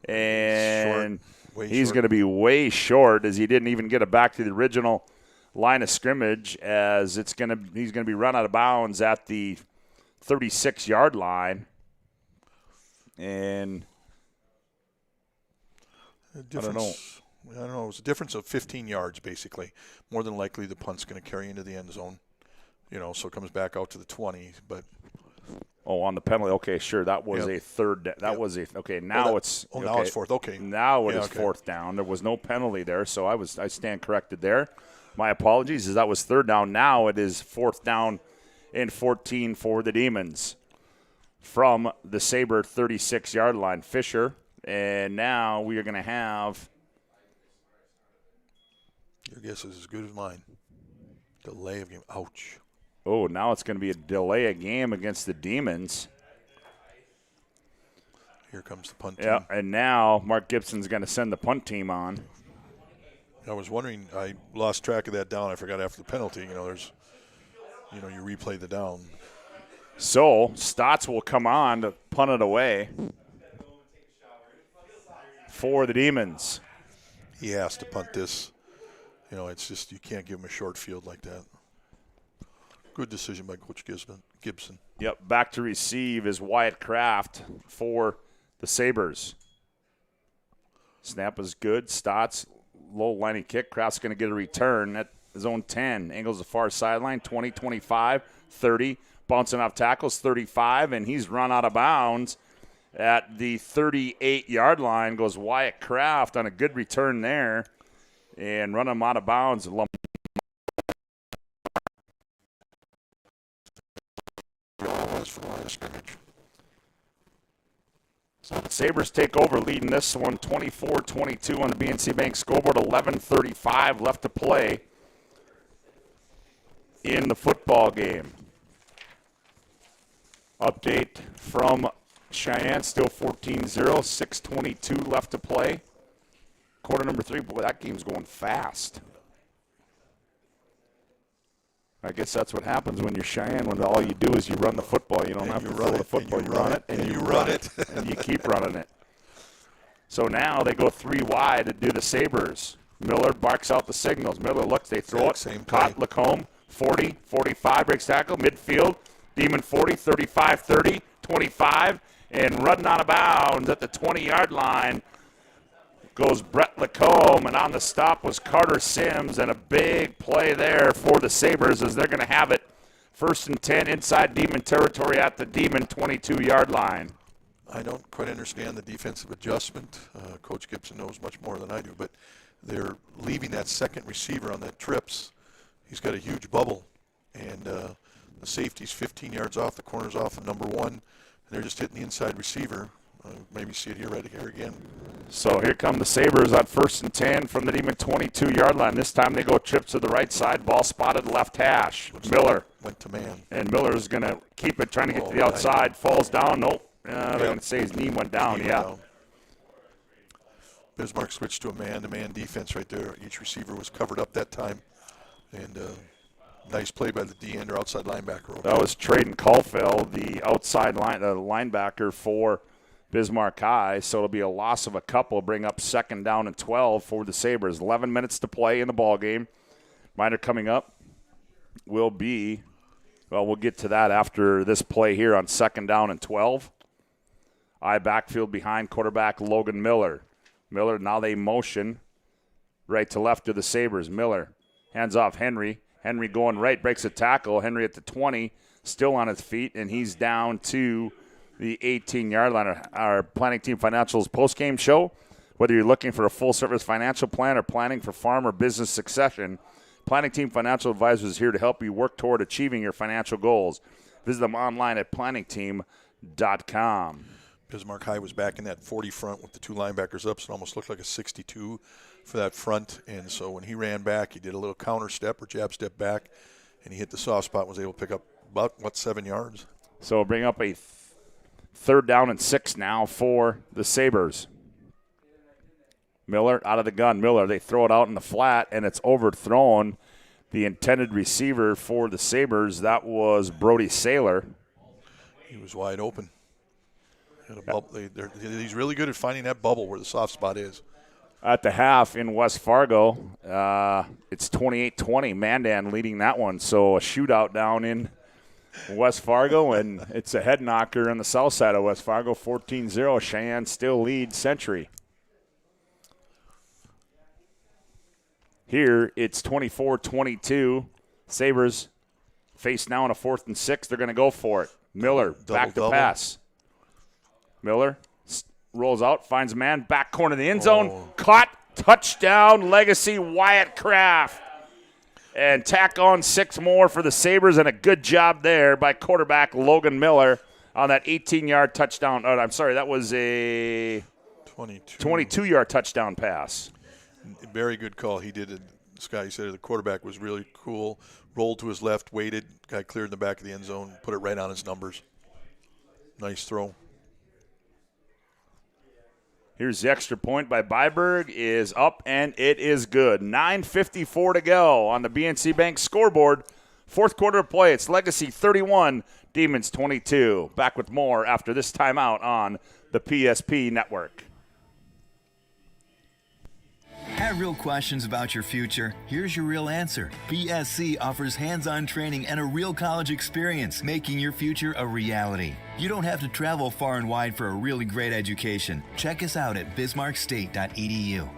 And he's going to be way short as he didn't even get it back to the original line of scrimmage as he's going to be run out of bounds at the 36-yard line. And I don't know. It was a difference of 15 yards, basically. More than likely the punt's going to carry into the end zone. So it comes back out to the 20. But on the penalty. Okay, sure. That was a third. That was a okay. Now it's now it's 4th. Okay. Now it is 4th down. There was no penalty there, so I stand corrected there. My apologies. As that was 3rd down. Now it is 4th down and 14 for the Demons from the Sabre 36-yard line. Fisher, and now we are going to have. Your guess is as good as mine. Delay of game. Ouch. Oh, now it's going to be a delay of game against the Demons. Here comes the punt team. Yeah, and now Mark Gibson's going to send the punt team on. I was wondering, I lost track of that down. I forgot after the penalty, you replay the down. So Stotts will come on to punt it away for the Demons. He has to punt this. It's just you can't give him a short field like that. Good decision by Coach Gibson. Yep, back to receive is Wyatt Kraft for the Sabres. Snap is good. Stotts, low lining kick. Kraft's going to get a return at his own 10. Angles the far sideline, 20, 25, 30. Bouncing off tackles, 35, and he's run out of bounds at the 38-yard line. Goes Wyatt Kraft on a good return there and run him out of bounds. For the line of scrimmage. So the Sabres take over, leading this one 24-22 on the BNC Bank scoreboard. 11:35 left to play in the football game. Update from Cheyenne, still 14-0, 6:22 left to play. Quarter number 3, boy, that game's going fast. I guess that's what happens when you're Cheyenne, when all you do is you run the football. You don't have to throw the football. You run it, and you run it, and you keep running it. So now they go 3 wide to do the Sabres. Miller barks out the signals. Miller looks, they throw it. Caught Lacombe, 40, 45, breaks tackle, midfield. Demon 40, 35, 30, 25, and running out of bounds at the 20-yard line goes Brett Lacombe, and on the stop was Carter Sims, and a big play there for the Sabres as they're going to have it 1st and 10 inside Demon territory at the Demon 22-yard line. I don't quite understand the defensive adjustment. Coach Gibson knows much more than I do, but they're leaving that second receiver on that trips. He's got a huge bubble, and the safety's 15 yards off, the corner's off of number 1, and they're just hitting the inside receiver. Maybe see it right here again. So here come the Sabres on 1st and 10 from the Demon 22-yard line. This time they go trips to the right side. Ball spotted left hash. Miller. Went to man. And Miller's going to keep it, trying to get to the outside. Falls down. Nope. They're going to say his knee went down. Yeah. Bismarck switched to a man-to-man defense right there. Each receiver was covered up that time. And nice play by the D-end or outside linebacker. That was Traden Caulfield, the outside linebacker for Bismarck High, so it'll be a loss of a couple, bring up 2nd down and 12 for the Sabres. 11 minutes to play in the ball game. Reminder coming up will be, well, we'll get to that after this play here on 2nd down and 12. I backfield behind quarterback Logan Miller. Miller, now they motion right to left to the Sabres. Miller hands off Henry. Henry going right, breaks a tackle. Henry at the 20, still on his feet, and he's down to the 18-yard line. Our Planning Team Financials postgame show. Whether you're looking for a full-service financial plan or planning for farm or business succession, Planning Team Financial Advisors is here to help you work toward achieving your financial goals. Visit them online at planningteam.com. Bismarck High was back in that 40 front with the 2 linebackers up, so it almost looked like a 62 for that front. And so when he ran back, he did a little counter step or jab step back, and he hit the soft spot and was able to pick up about, 7 yards. So we'll bring up a 3rd down and 6 now for the Sabres. Miller out of the gun. Miller, they throw it out in the flat, and it's overthrown. The intended receiver for the Sabres, that was Brody Saylor. He was wide open. He's really good at finding that bubble where the soft spot is. At the half in West Fargo, it's 28-20. Mandan leading that one. So a shootout down in West Fargo, and it's a head knocker on the south side of West Fargo, 14-0. Cheyenne still leads Century. Here it's 24-22. Sabres face now on a 4th and 6. They're going to go for it. Miller back to pass. Miller rolls out, finds a man, back corner of the end zone, caught, touchdown, Legacy Wyatt Kraft. And tack on 6 more for the Sabres, and a good job there by quarterback Logan Miller on that 18-yard touchdown. Oh, I'm sorry, that was a 22-yard touchdown pass. Very good call. He did it. Scotty said the quarterback was really cool. Rolled to his left, waited, guy cleared in the back of the end zone, put it right on his numbers. Nice throw. Here's the extra point by Byberg, is up, and it is good. 9:54 to go on the BNC Bank scoreboard. 4th quarter of play. It's Legacy 31, Demons 22. Back with more after this timeout on the PSP Network. Have real questions about your future? Here's your real answer. BSC offers hands-on training and a real college experience, making your future a reality. You don't have to travel far and wide for a really great education. Check us out at bismarckstate.edu.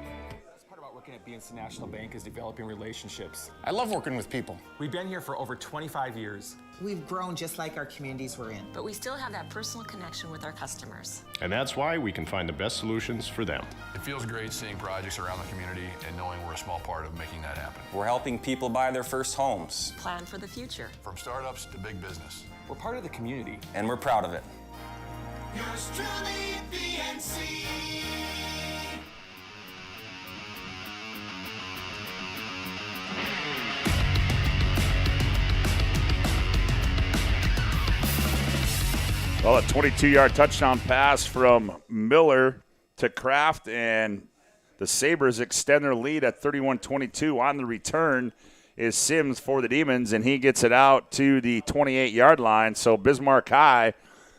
BNC National Bank is developing relationships. I love working with people. We've been here for over 25 years. We've grown just like our communities we're in. But we still have that personal connection with our customers. And that's why we can find the best solutions for them. It feels great seeing projects around the community and knowing we're a small part of making that happen. We're helping people buy their first homes. Plan for the future. From startups to big business. We're part of the community. And we're proud of it. Yours truly, BNC. Well, a 22-yard touchdown pass from Miller to Kraft, and the Sabres extend their lead at 31-22. On the return is Sims for the Demons, and he gets it out to the 28-yard line. So Bismarck High,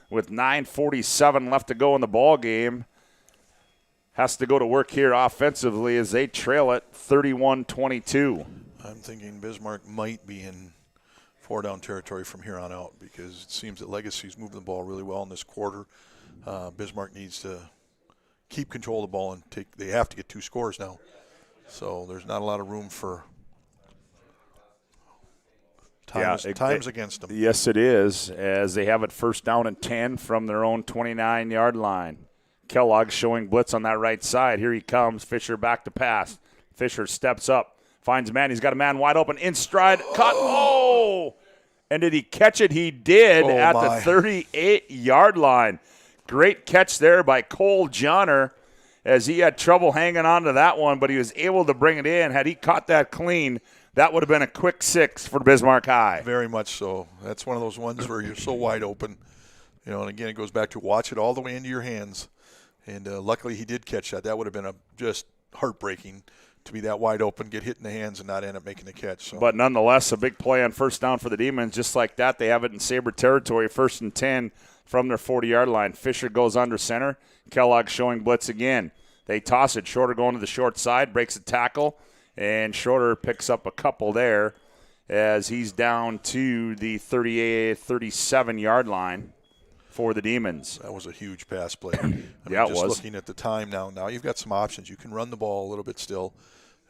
with 9:47 left to go in the ball game, has to go to work here offensively as they trail it 31-22. I'm thinking Bismarck might be in 4-down territory from here on out because it seems that Legacy's moving the ball really well in this quarter. Bismarck needs to keep control of the ball and they have to get 2 scores now. So there's not a lot of room for times against them. Yes, it is, as they have it 1st down and 10 from their own 29-yard line. Kellogg showing blitz on that right side. Here he comes. Fisher back to pass. Fisher steps up, finds a man. He's got a man wide open, in stride, caught. Oh! And did he catch it? He did at the 38-yard line. Great catch there by Cole Johnner, as he had trouble hanging on to that one, but he was able to bring it in. Had he caught that clean, that would have been a quick 6 for Bismarck High. Very much so. That's one of those ones where you're so wide open. And again, it goes back to watch it all the way into your hands. And luckily he did catch that. That would have been just heartbreaking to be that wide open, get hit in the hands, and not end up making the catch. So. But nonetheless, a big play on first down for the Demons. Just like that, they have it in Sabre territory, 1st and 10 from their 40-yard line. Fisher goes under center. Kellogg showing blitz again. They toss it. Shorter going to the short side, breaks a tackle, and Shorter picks up a couple there as he's down to the 37-yard line for the Demons. That was a huge pass play. Yeah, it just was. Looking at the time now you've got some options. You can run the ball a little bit still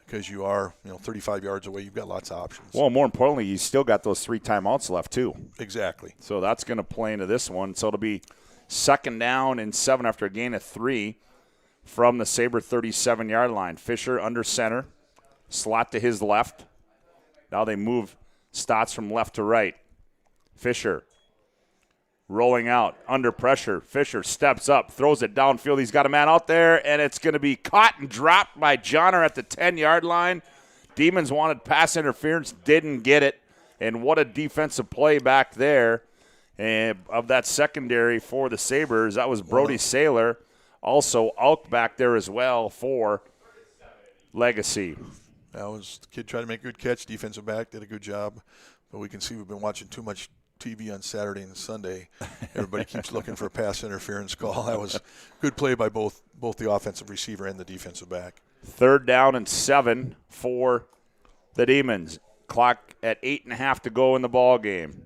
because you are 35 yards away. You've got lots of options. Well, more importantly, you still got those 3 timeouts left too. Exactly. So that's going to play into this one. So it'll be 2nd down and 7 after a gain of 3 from the Sabre 37-yard line. Fisher under center, slot to his left. Now they move Stotts from left to right. Fisher rolling out, under pressure. Fisher steps up, throws it downfield. He's got a man out there, and it's going to be caught and dropped by Johnner at the 10-yard line. Demons wanted pass interference, didn't get it. And what a defensive play back there of that secondary for the Sabres. That was Brody Saylor. Also, Alk back there as well for Legacy. That was the kid trying to make a good catch. Defensive back did a good job. But we can see we've been watching too much TV on Saturday and Sunday. Everybody keeps looking for a pass interference call. That was good play by both the offensive receiver and the defensive back. 3rd down and 7 for the Demons. Clock at 8.5 to go in the ball game.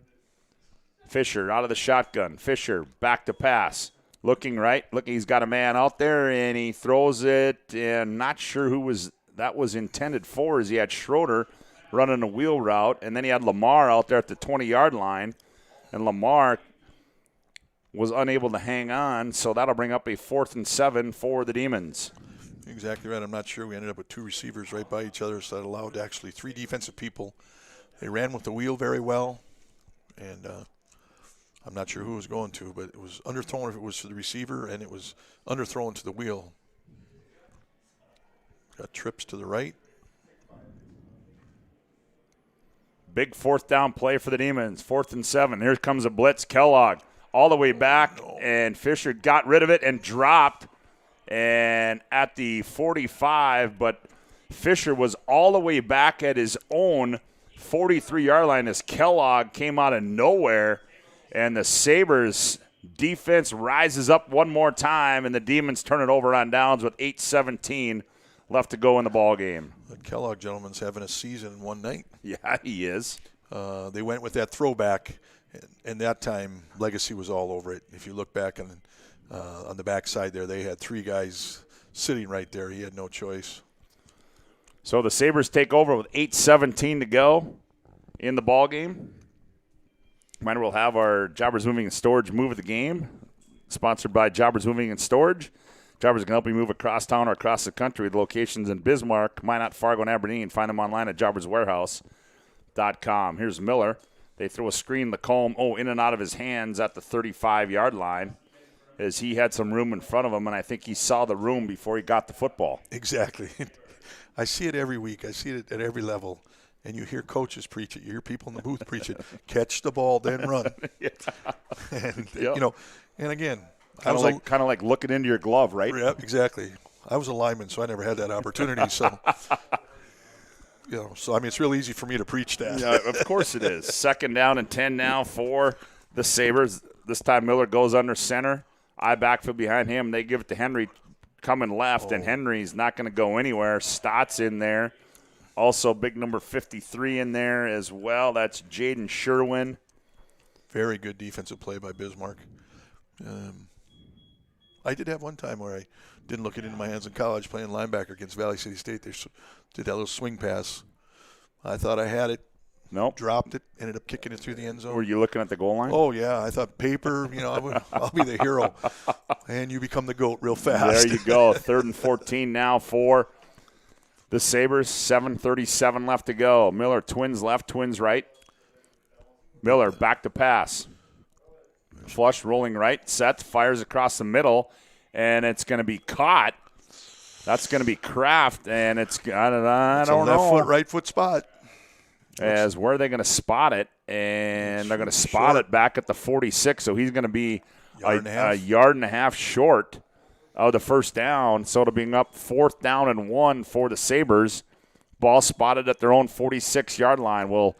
Fisher out of the shotgun. Fisher back to pass. Looking right. Look, he's got a man out there, and he throws it. And not sure who that was intended for, as he had Schroeder running a wheel route, and then he had Lamar out there at the 20-yard line, and Lamar was unable to hang on, so that'll bring up a 4th and 7 for the Demons. Exactly right. I'm not sure. We ended up with 2 receivers right by each other, so that allowed actually 3 defensive people. They ran with the wheel very well, and I'm not sure who it was going to, but it was underthrown if it was to the receiver, and it was underthrown to the wheel. Got trips to the right. Big 4th down play for the Demons. 4th and 7. Here comes a blitz. Kellogg all the way back, and Fisher got rid of it and dropped. And at the 45, but Fisher was all the way back at his own 43-yard line as Kellogg came out of nowhere. And the Sabres defense rises up one more time, and the Demons turn it over on downs with 8:17 left to go in the ball game. The Kellogg gentleman's having a season in one night. Yeah, he is. They went with that throwback, and that time Legacy was all over it. If you look back on the backside there, they had 3 guys sitting right there. He had no choice. So the Sabres take over with 8:17 to go in the ball game. Reminder, we'll have our Jobbers Moving and Storage move of the game, sponsored by Jobbers Moving and Storage. Jobbers can help you move across town or across the country with locations in Bismarck, Minot, Fargo, and Aberdeen. Find them online at jobberswarehouse.com. Here's Miller. They throw a screen, Lacombe, in and out of his hands at the 35-yard line, as he had some room in front of him, and I think he saw the room before he got the football. Exactly. I see it every week. I see it at every level. And you hear coaches preach it. You hear people in the booth preach it. Catch the ball, then run. And, and again, kind of like looking into your glove, right? Yeah, exactly. I was a lineman, so I never had that opportunity. So, so I mean, it's real easy for me to preach that. Yeah, of course it is. 2nd down and 10 now for the Sabres. This time Miller goes under center. I backfield behind him. They give it to Henry coming left, and Henry's not going to go anywhere. Stotts in there. Also, big number 53 in there as well. That's Jaden Sherwin. Very good defensive play by Bismarck. I did have one time where I didn't look it into my hands in college playing linebacker against Valley City State. They did that little swing pass. I thought I had it. Nope. Dropped it. Ended up kicking it through the end zone. Were you looking at the goal line? Oh, yeah. I thought paper, I'll be the hero. And you become the GOAT real fast. There you go. 3rd and 14 now for the Sabres. 7:37 left to go. Miller, twins left, twins right. Miller, back to pass. Flush, rolling right, set, fires across the middle, and it's going to be caught. That's going to be Kraft, and I don't know. Left foot, right foot spot. As where are they going to spot it? And they're going to spot it back at the 46, so he's going to be a yard and a half short of the first down. So it'll be up 4th down and 1 for the Sabres. Ball spotted at their own 46-yard line.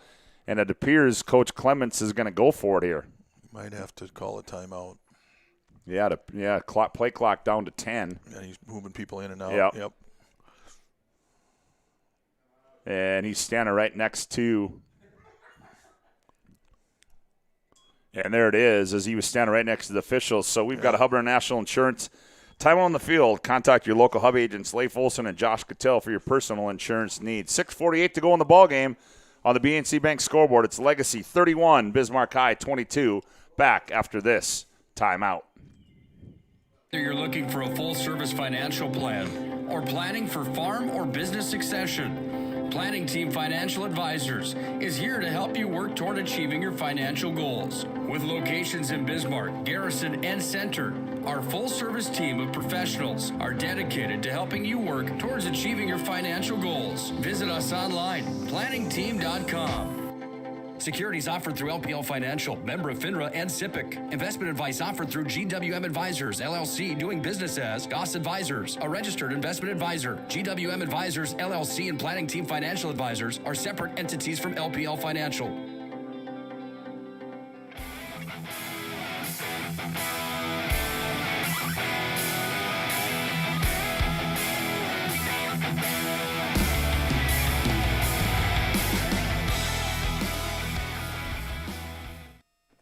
And it appears Coach Clements is going to go for it here. Might have to call a timeout. Play clock down to 10. And he's moving people in and out. Yep. And he's standing right next to, and there it is, as he was standing right next to the officials. So we've got a Hubbard National Insurance. Time on the field. Contact your local Hub agents, Leif Olson and Josh Cattell, for your personal insurance needs. 6:48 to go in the ball game on the BNC Bank scoreboard. It's Legacy 31, Bismarck High 22. Back after this timeout. Whether you're looking for a full-service financial plan or planning for farm or business succession, Planning Team Financial Advisors is here to help you work toward achieving your financial goals. With locations in Bismarck, Garrison, and Center, our full-service team of professionals are dedicated to helping you work towards achieving your financial goals. Visit us online, planningteam.com. Securities offered through LPL Financial, member of FINRA and SIPC. Investment advice offered through GWM Advisors, LLC, doing business as Goss Advisors, a registered investment advisor. GWM Advisors, LLC, and Planning Team Financial Advisors are separate entities from LPL Financial.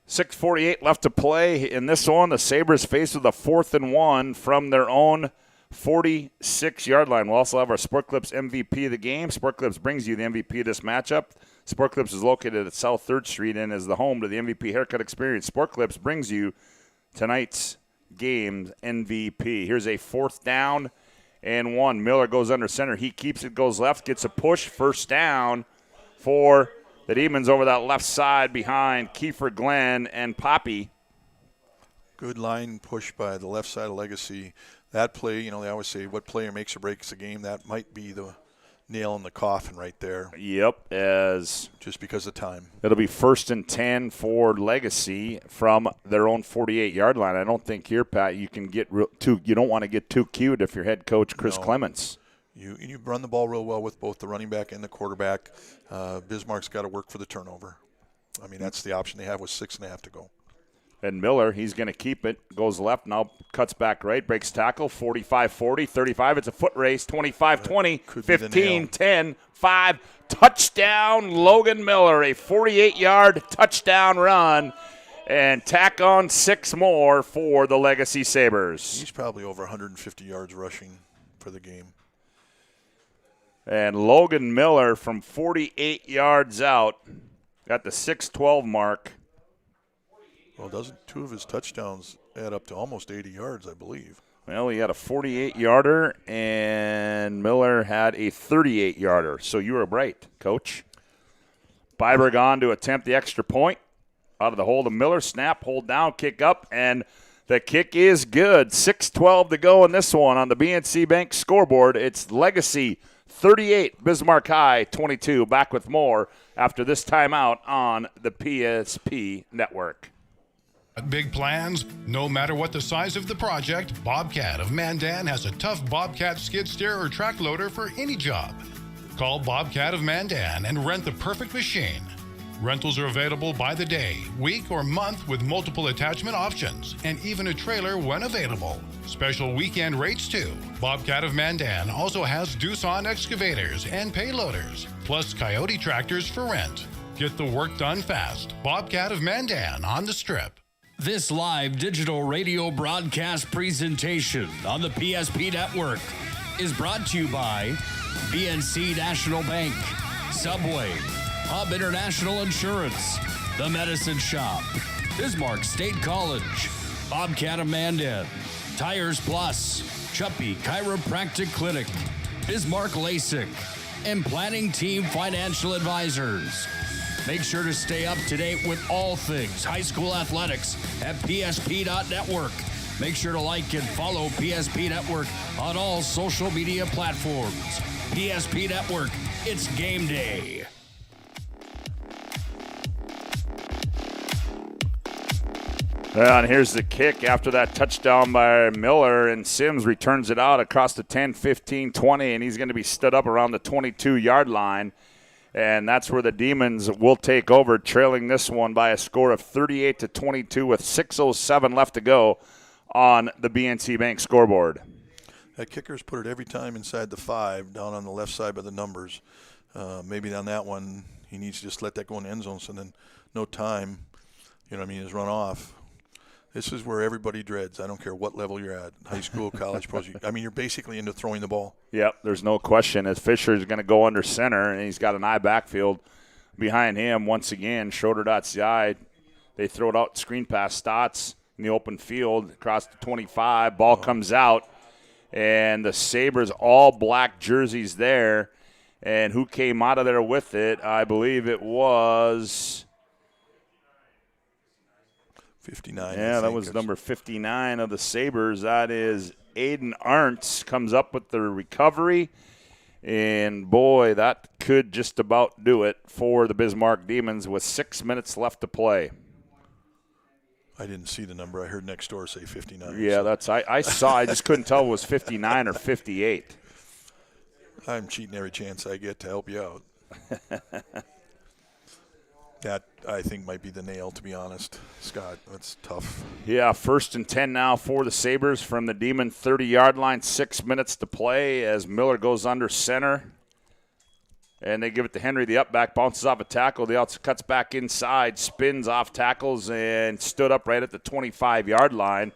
.6:48 left to play in this one. The Sabres faced with a 4th and 1 from their own 46-yard line. We'll also have our Sport Clips MVP of the game. Sport Clips brings you the MVP of this matchup. Sport Clips is located at South 3rd Street and is the home to the MVP haircut experience. Sport Clips brings you tonight's game MVP. Here's a 4th down and 1. Miller goes under center. He keeps it, goes left, gets a push. First down for the Demons over that left side behind Kiefer Glenn and Poppy. Good line push by the left side of Legacy. That play, they always say what player makes or breaks a game. That might be the nail in the coffin right there. Yep, just because of time. It'll be 1st and 10 for Legacy from their own 48-yard line. I don't think here, Pat, you can get you don't want to get too cute if you're head coach Chris Clements. You run the ball real well with both the running back and the quarterback. Bismarck's got to work for the turnover. I mean, that's the option they have with 6.5 to go. And Miller, he's going to keep it. Goes left, now cuts back right, breaks tackle, 45-40, 35. It's a foot race, 25-20, 15-10, 5. Touchdown, Logan Miller, a 48-yard touchdown run. And tack on 6 more for the Legacy Sabres. He's probably over 150 yards rushing for the game. And Logan Miller from 48 yards out got the 6-12 mark. Well, doesn't 2 of his touchdowns add up to almost 80 yards, I believe? Well, he had a 48-yarder, and Miller had a 38-yarder. So you were right, Coach. Byberg on to attempt the extra point. Out of the hold of Miller. Snap, hold down, kick up, and the kick is good. 6:12 to go in this one on the BNC Bank scoreboard. It's Legacy 38, Bismarck High 22. Back with more after this timeout on the PSP Network. Big plans? No matter what the size of the project, Bobcat of Mandan has a tough Bobcat skid steer or track loader for any job. Call Bobcat of Mandan and rent the perfect machine. Rentals are available by the day, week, or month with multiple attachment options and even a trailer when available. Special weekend rates too. Bobcat of Mandan also has Doosan excavators and payloaders, plus Coyote tractors for rent. Get the work done fast. Bobcat of Mandan on the Strip. This live digital radio broadcast presentation on the PSP Network is brought to you by BNC National Bank, Subway, Hub International Insurance, The Medicine Shop, Bismarck State College, Bobcat of Mandan, Tires Plus, Chuppy Chiropractic Clinic, Bismarck LASIK, and Planning Team Financial Advisors. Make sure to stay up to date with all things high school athletics at psp.network. Make sure to like and follow PSP Network on all social media platforms. PSP Network, it's game day. And here's the kick after that touchdown by Miller, and Sims returns it out across the 10, 15, 20, and he's going to be stood up around the 22-yard line. And that's where the Demons will take over, trailing this one by a score of 38-22 with 6:07 left to go on the BNC Bank scoreboard. That kicker's put it every time inside the 5, down on the left side by the numbers. Maybe on that one, he needs to just let that go in the end zone, so then no time, is run off. This is where everybody dreads. I don't care what level you're at, high school, college, pros. You're basically into throwing the ball. Yep, there's no question. As Fisher's going to go under center, and he's got an eye backfield behind him. Once again, Schroeder.ci. They throw it out, screen pass, Stotts in the open field across the 25. Ball comes out, and the Sabres all black jerseys there. And who came out of there with it? I believe it was 59. Yeah, that was number 59 of the Sabres. That is Aiden Arntz comes up with the recovery. And, boy, that could just about do it for the Bismarck Demons with 6 minutes left to play. I didn't see the number. I heard next door say 59. Yeah, I saw. I just couldn't tell if it was 59 or 58. I'm cheating every chance I get to help you out. That, I think, might be the nail, to be honest. Scott, that's tough. Yeah, 1st and 10 now for the Sabres from the Demon 30-yard line. 6 minutes to play as Miller goes under center. And they give it to Henry. The up back bounces off a tackle. The outs cuts back inside, spins off tackles, and stood up right at the 25-yard line.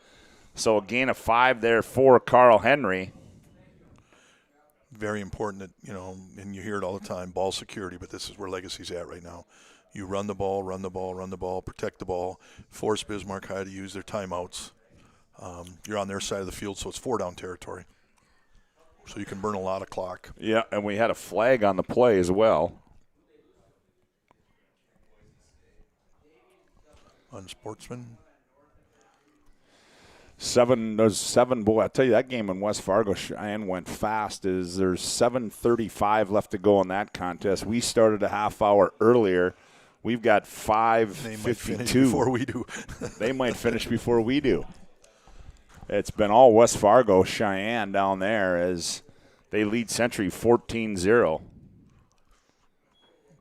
So a gain of 5 there for Carl Henry. Very important that, and you hear it all the time, ball security, but this is where Legacy's at right now. You run the ball, protect the ball, force Bismarck High to use their timeouts. You're on their side of the field, so it's 4-down territory. So you can burn a lot of clock. Yeah, and we had a flag on the play as well. Unsportsman. There's 7, boy, I tell you, that game in West Fargo, Cheyenne went fast. There's 7:35 left to go in that contest. We started a half hour earlier. We've got 5:52. They might finish before we do. They might finish before we do. It's been all West Fargo, Cheyenne down there as they lead Century 14-0.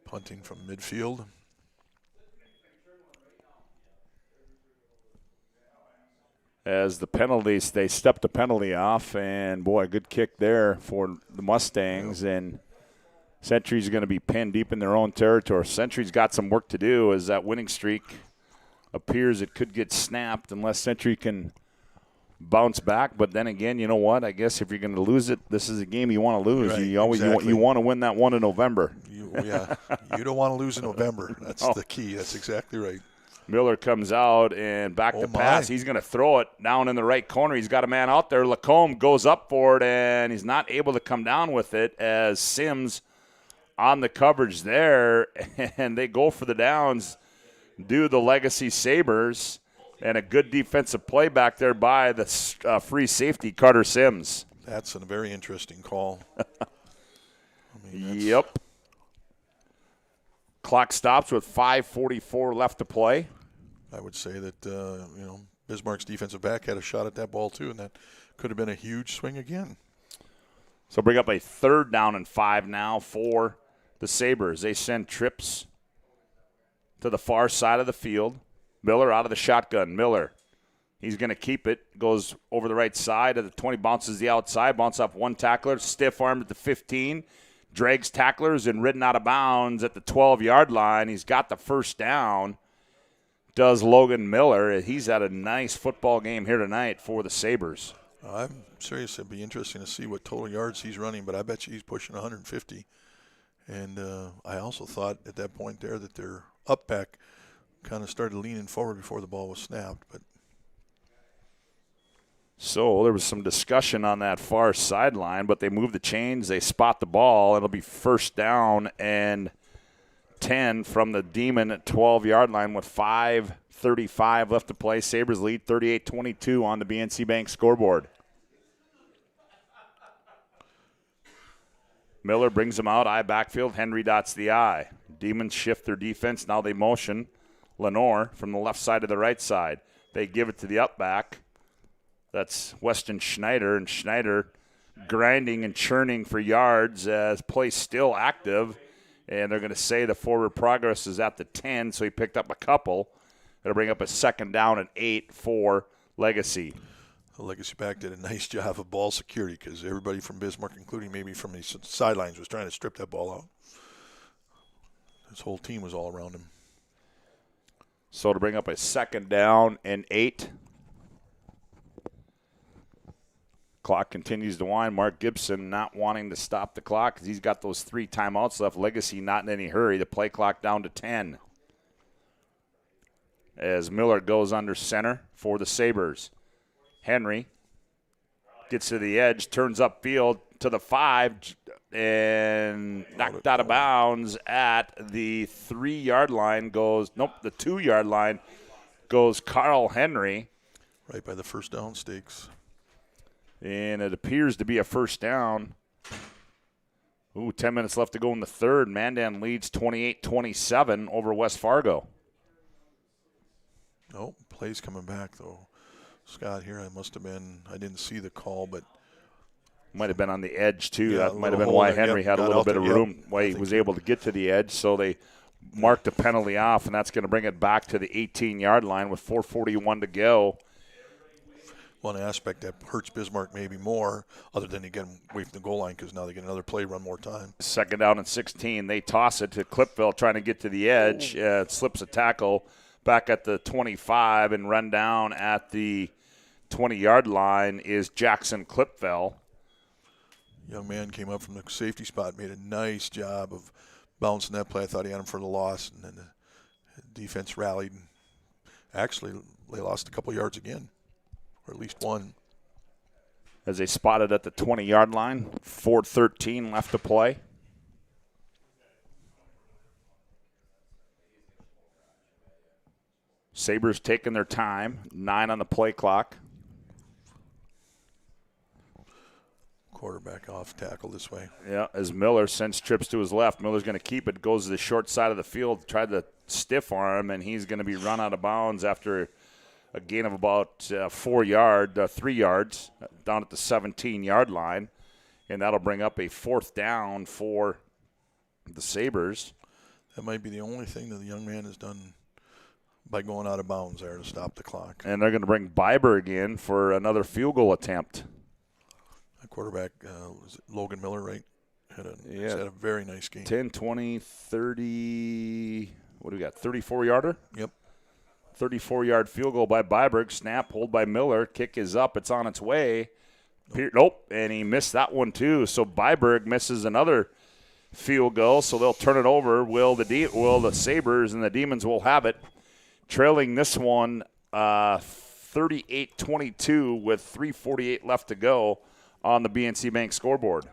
Punting from midfield. As the penalties, they stepped the penalty off, and, boy, good kick there for the Mustangs, and Century's going to be pinned deep in their own territory. Century's got some work to do as that winning streak appears it could get snapped unless Century can bounce back. But then again, you know what? I guess if you're going to lose it, this is a game you want to lose. Right, You want to win that one in November. You don't want to lose in November. That's the key. That's exactly right. Miller comes out and back to pass. He's going to throw it down in the right corner. He's got a man out there. Lacombe goes up for it, and he's not able to come down with it as Sims on the coverage there, and they go for the downs, do the Legacy Sabres, and a good defensive play back there by the free safety, Carter Sims. That's a very interesting call. Yep. Clock stops with 5:44 left to play. I would say that, Bismarck's defensive back had a shot at that ball too, and that could have been a huge swing again. So bring up a 3rd down and 5 now for the Sabres. They send trips to the far side of the field. Miller out of the shotgun. Miller, he's going to keep it. Goes over the right side of the 20, bounces the outside, bounces off one tackler, stiff armed at the 15. Drags tacklers and ridden out of bounds at the 12-yard line. He's got the 1st down. Does Logan Miller. He's had a nice football game here tonight for the Sabres. I'm serious. It'd be interesting to see what total yards he's running, but I bet you he's pushing 150. And I also thought at that point there that their up back kind of started leaning forward before the ball was snapped. But So there was some discussion on that far sideline, but they move the chains, they spot the ball, it'll be first down and 10 from the Demon at 12-yard line with 5:35 left to play. Sabres lead 38-22 on the BNC Bank scoreboard. Miller brings them out, eye backfield, Henry dots the eye. Demons shift their defense, now they motion Lenore from the left side to the right side. They give it to the up back. That's Weston Schneider, and Schneider grinding and churning for yards as play still active. And they're going to say the forward progress is at the 10, so he picked up a couple. It'll bring up a second down and 8 for Legacy. The Legacy back did a nice job of ball security because everybody from Bismarck, including maybe from the sidelines, was trying to strip that ball out. His whole team was all around him. So to bring up a second down and 8. Clock continues to wind. Mark Gibson not wanting to stop the clock because he's got those 3 timeouts left. Legacy not in any hurry. The play clock down to 10. As Miller goes under center for the Sabres. Henry gets to the edge, turns upfield to the 5, and knocked out of bounds at the 3-yard line goes, the 2-yard line goes Carl Henry. Right by the first down stakes. And it appears to be a first down. 10 minutes left to go in the third. Mandan leads 28-27 over West Fargo. Nope, play's coming back, though. Scott, here I must have been, I didn't see the call, but. Might have been on the edge, too. Yeah, that might have been why Henry had a little bit of room, why he was able to get to the edge. So they marked the penalty off, and that's going to bring it back to the 18-yard line with 4:41 to go. One aspect that hurts Bismarck maybe more, other than again away from the goal line, because now they get another play, run more time. Second down and 16. They toss it to Clipville trying to get to the edge. It slips a tackle back at the 25 and run down at the 20-yard line is Jackson Clipville. Young man came up from the safety spot, made a nice job of bouncing that play. I thought he had him for the loss, and then the defense rallied. Actually, they lost a couple yards again. Or at least one. As they spotted at the 20-yard line, 4:13 left to play. Sabres taking their time, 9 on the play clock. Quarterback off tackle this way. Yeah, as Miller sends trips to his left. Miller's going to keep it, goes to the short side of the field, tried to stiff arm, and he's going to be run out of bounds after a gain of about 3 yards down at the 17-yard line. And that'll bring up a fourth down for the Sabres. That might be the only thing that the young man has done by going out of bounds there to stop the clock. And they're going to bring Byberg in for another field goal attempt. The quarterback, was it Logan Miller, right? Had a very nice game. 10, 20, 30, what do we got, 34-yarder? Yep. 34-yard field goal by Byberg. Snap, hold by Miller. Kick is up. It's on its way. Nope, and he missed that one too. So Byberg misses another field goal, so they'll turn it over. Will the Sabres and the Demons will have it, trailing this one 38-22 with 3:48 left to go on the BNC Bank scoreboard.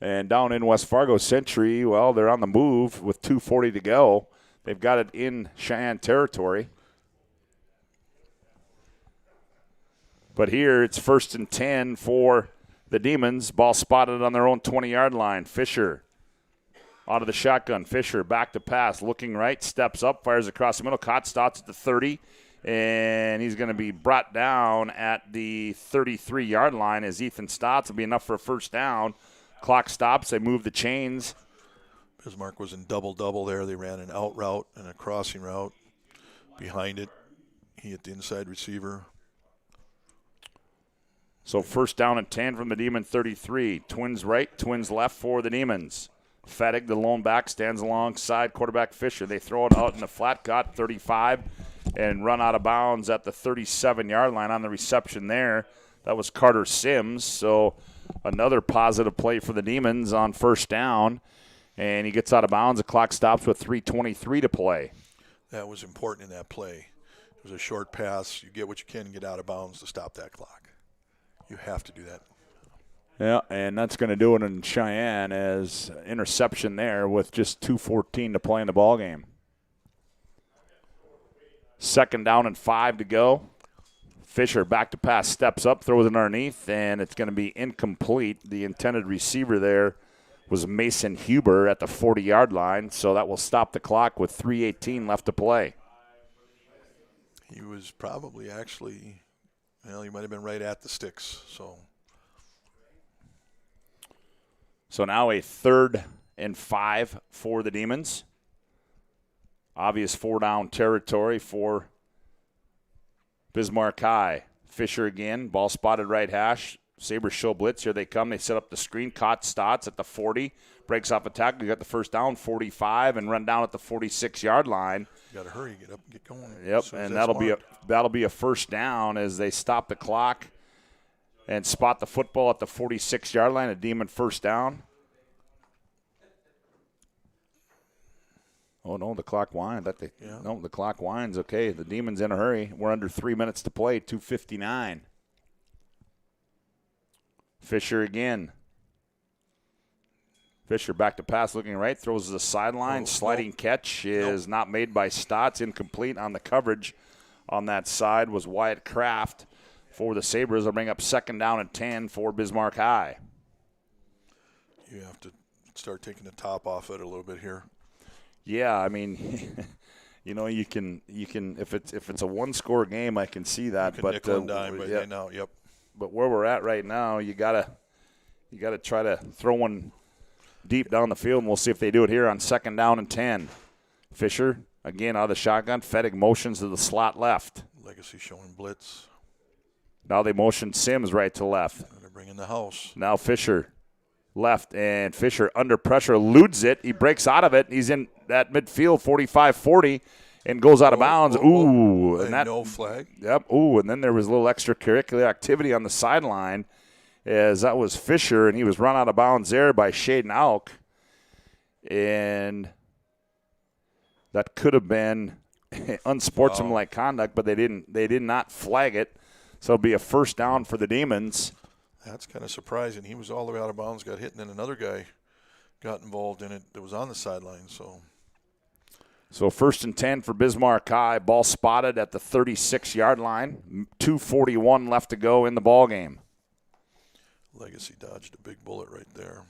And down in West Fargo Century, well, they're on the move with 2:40 to go. They've got it in Cheyenne territory. But here it's 1st and 10 for the Demons. Ball spotted on their own 20-yard line. Fisher out of the shotgun. Fisher back to pass, looking right, steps up, fires across the middle. Caught, stops at the 30, and he's going to be brought down at the 33-yard line as Ethan Stotts will be enough for a first down. Clock stops. They move the chains. Bismarck was in double-double there. They ran an out route and a crossing route. Behind it, he hit the inside receiver. So first down and 10 from the Demon 33. Twins right, twins left for the Demons. Fettig, the lone back, stands alongside quarterback Fisher. They throw it out in the flat cut, 35, and run out of bounds at the 37-yard line on the reception there. That was Carter Sims. So another positive play for the Demons on first down. And he gets out of bounds. The clock stops with 3:23 to play. That was important in that play. There's a short pass. You get what you can, get out of bounds to stop that clock. You have to do that. Yeah, and that's going to do it in Cheyenne as interception there with just 2:14 to play in the ball game. 2nd down and 5 to go. Fisher back to pass, steps up, throws it underneath, and it's going to be incomplete. The intended receiver there was Mason Huber at the 40-yard line, so that will stop the clock with 3:18 left to play. He was probably actually, well, he might have been right at the sticks. So now a 3rd and 5 for the Demons. Obvious 4-down territory for Bismarck High. Fisher again, ball spotted right hash. Sabres show blitz. Here they come. They set up the screen. Caught Stotts at the 40. Breaks off a tackle. You got the first down, 45, and run down at the 46-yard line. You got to hurry, get up, and get going. Yep, and that'll be a first down as they stop the clock and spot the football at the 46-yard line. A Demon first down. Oh, no, the clock winds. No, the clock winds. Okay, the Demons in a hurry. We're under 3 minutes to play, 2:59. Fisher again. Fisher back to pass, looking right, throws the sideline. Sliding catch is not made by Stotts. Incomplete on the coverage on that side was Wyatt Kraft for the Sabres. They'll bring up 2nd down and 10 for Bismarck High. You have to start taking the top off it a little bit here. Yeah, I mean, you can if it's a one-score game, I can see that. You can nickel and dime, but yeah. now, yep. But where we're at right now, you gotta try to throw one deep down the field, and we'll see if they do it here on 2nd down and 10. Fisher again out of the shotgun. Fettig motions to the slot left. Legacy showing blitz. Now they motion Sims right to left. They're bringing the house. Now Fisher left, and Fisher under pressure eludes it. He breaks out of it. He's in that midfield, 45-40, and goes out of bounds. And that no flag. Yep. Ooh, and then there was a little extracurricular activity on the sideline, as that was Fisher, and he was run out of bounds there by Shaden Auk, and that could have been unsportsmanlike conduct, but they did not flag it, so it'll be a first down for the Demons. That's kind of surprising. He was all the way out of bounds, got hit, and then another guy got involved in it that was on the sideline. So 1st and 10 for Bismarck High. Ball spotted at the 36-yard line. 2:41 left to go in the ball game. Legacy dodged a big bullet right there.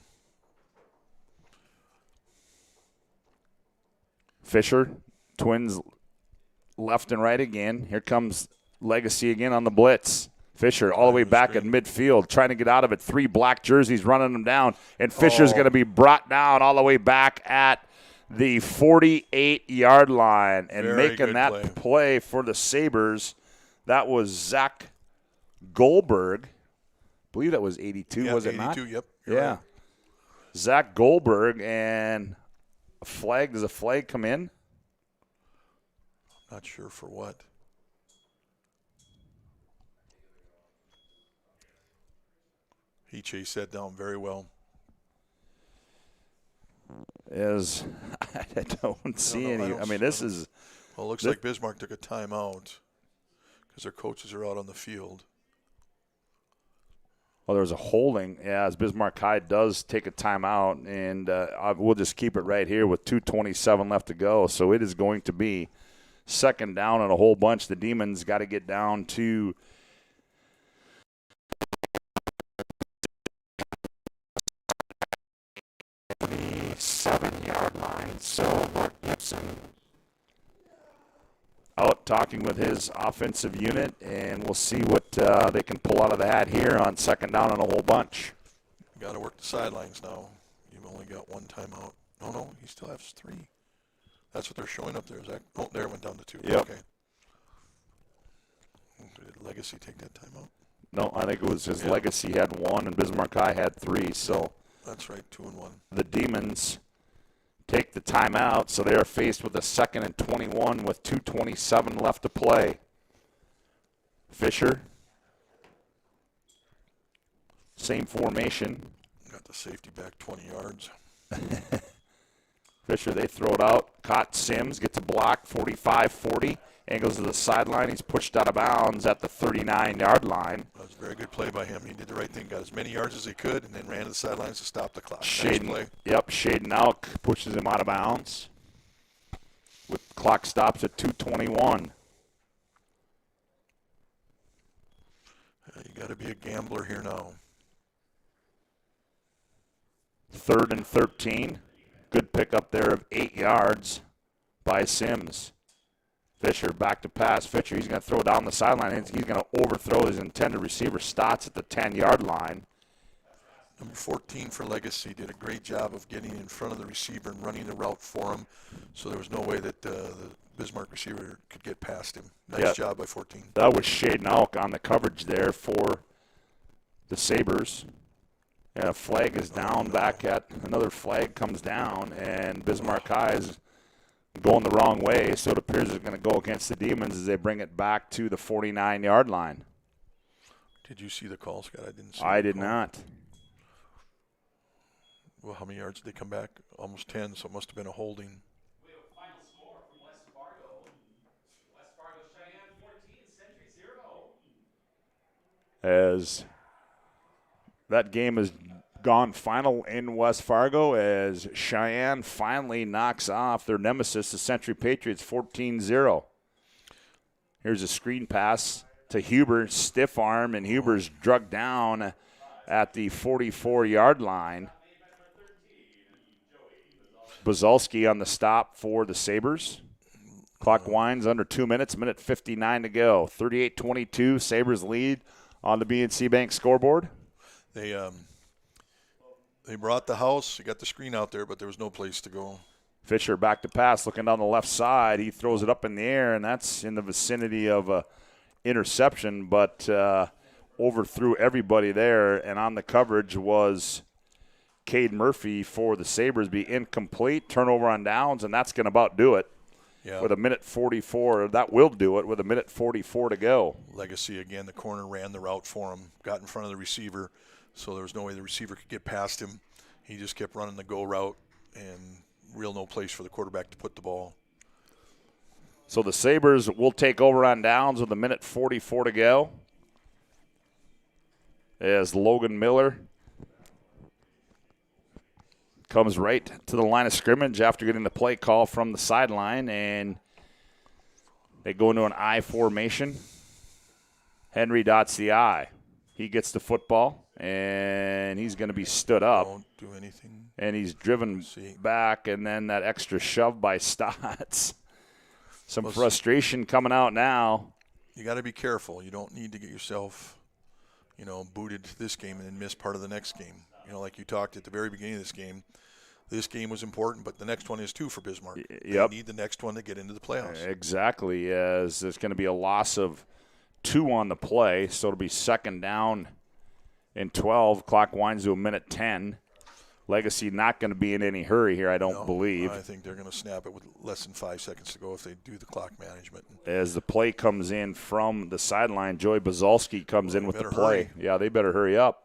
Fisher, Twins left and right again. Here comes Legacy again on the blitz. Fisher all the way back at midfield, trying to get out of it. 3 black jerseys running him down, and Fisher's going to be brought down all the way back at the 48-yard line. And making that play for the Sabres, that was Zach Goldberg. I believe that was 82, was it 82, not? 82, yep. Yeah. Right. Zach Goldberg, and a flag. Does a flag come in? Not sure for what. He chased that down very well. I don't see any. I mean, this is. Well, it looks like Bismarck took a timeout because their coaches are out on the field. Well, there was a holding, as Bismarck High does take a timeout, and we'll just keep it right here with 2:27 left to go. So it is going to be 2nd down and a whole bunch. The Demons got to get down to 7-yard line. So Mark Gibson out talking with his offensive unit, and we'll see what they can pull out of the hat here on 2nd down and a whole bunch. Got to work the sidelines now. You've only got one timeout. No, he still has 3. That's what they're showing up there. Is that? Oh, there it went down to 2. Yep. Okay. Did Legacy take that timeout? No, I think it was his Legacy had 1 and Bismarck High had 3. So that's right, 2 and 1. The Demons take the timeout, so they are faced with a 2nd and 21 with 2:27 left to play. Fisher, same formation. Got the safety back 20 yards. Fisher, they throw it out. Caught Sims, gets a block, 45-40. And goes to the sideline. He's pushed out of bounds at the 39-yard line. That was a very good play by him. He did the right thing, got as many yards as he could, and then ran to the sidelines to stop the clock. Nice play. Yep, Shaden Alk pushes him out of bounds. With clock stops at 2:21. You got to be a gambler here now. 3rd and 13. Good pickup there of 8 yards by Sims. Fisher back to pass. Fisher, he's going to throw down the sideline. He's going to overthrow his intended receiver. Stotts at the 10-yard line. Number 14 for Legacy did a great job of getting in front of the receiver and running the route for him, so there was no way that the Bismarck receiver could get past him. Nice job by 14. That was Shaden Alk on the coverage there for the Sabres. And a flag is down back at another flag comes down, and Bismarck High is going the wrong way, so it appears it's going to go against the Demons as they bring it back to the 49-yard line. Did you see the call, Scott? I didn't see I did not. Well, how many yards did they come back? Almost 10, so it must have been a holding. We have a final score from West Fargo. West Fargo Cheyenne 14, Century 0. As that game is gone final in West Fargo as Cheyenne finally knocks off their nemesis, the Century Patriots, 14-0. Here's a screen pass to Huber, stiff arm, and Huber's drugged down at the 44-yard line. Bazalski on the stop for the Sabres. Clock winds under 2 minutes, minute 59 to go. 38-22, Sabres lead on the BNC Bank scoreboard. They brought the house. You got the screen out there, but there was no place to go. Fisher back to pass, looking down the left side. He throws it up in the air, and that's in the vicinity of a interception, but overthrew everybody there. And on the coverage was Cade Murphy for the Sabres, be incomplete. Turnover on downs, and that's going to about do it. Yeah. With a minute 44. That will do it with a minute 44 to go. Legacy, again, the corner ran the route for him, got in front of the receiver, so there was no way the receiver could get past him. He just kept running the go route, and real no place for the quarterback to put the ball. So the Sabres will take over on downs with a minute 44 to go. As Logan Miller comes right to the line of scrimmage after getting the play call from the sideline, and they go into an I formation. Henry dots the I. He gets the football, and he's going to be stood up. Won't do anything. And he's driven back, and then that extra shove by Stotts. Some frustration coming out now. You got to be careful. You don't need to get yourself, booted this game and then miss part of the next game. Like you talked at the very beginning of this game was important, but the next one is too for Bismarck. Yep. They need the next one to get into the playoffs. Exactly, as there's going to be a loss of 2 on the play, so it'll be second down and 12. Clock winds to a minute 10. Legacy not going to be in any hurry here, I don't believe. I think they're going to snap it with less than 5 seconds to go if they do the clock management. As the play comes in from the sideline, Joey Bazalski comes in with the play. Hurry. Yeah, they better hurry up.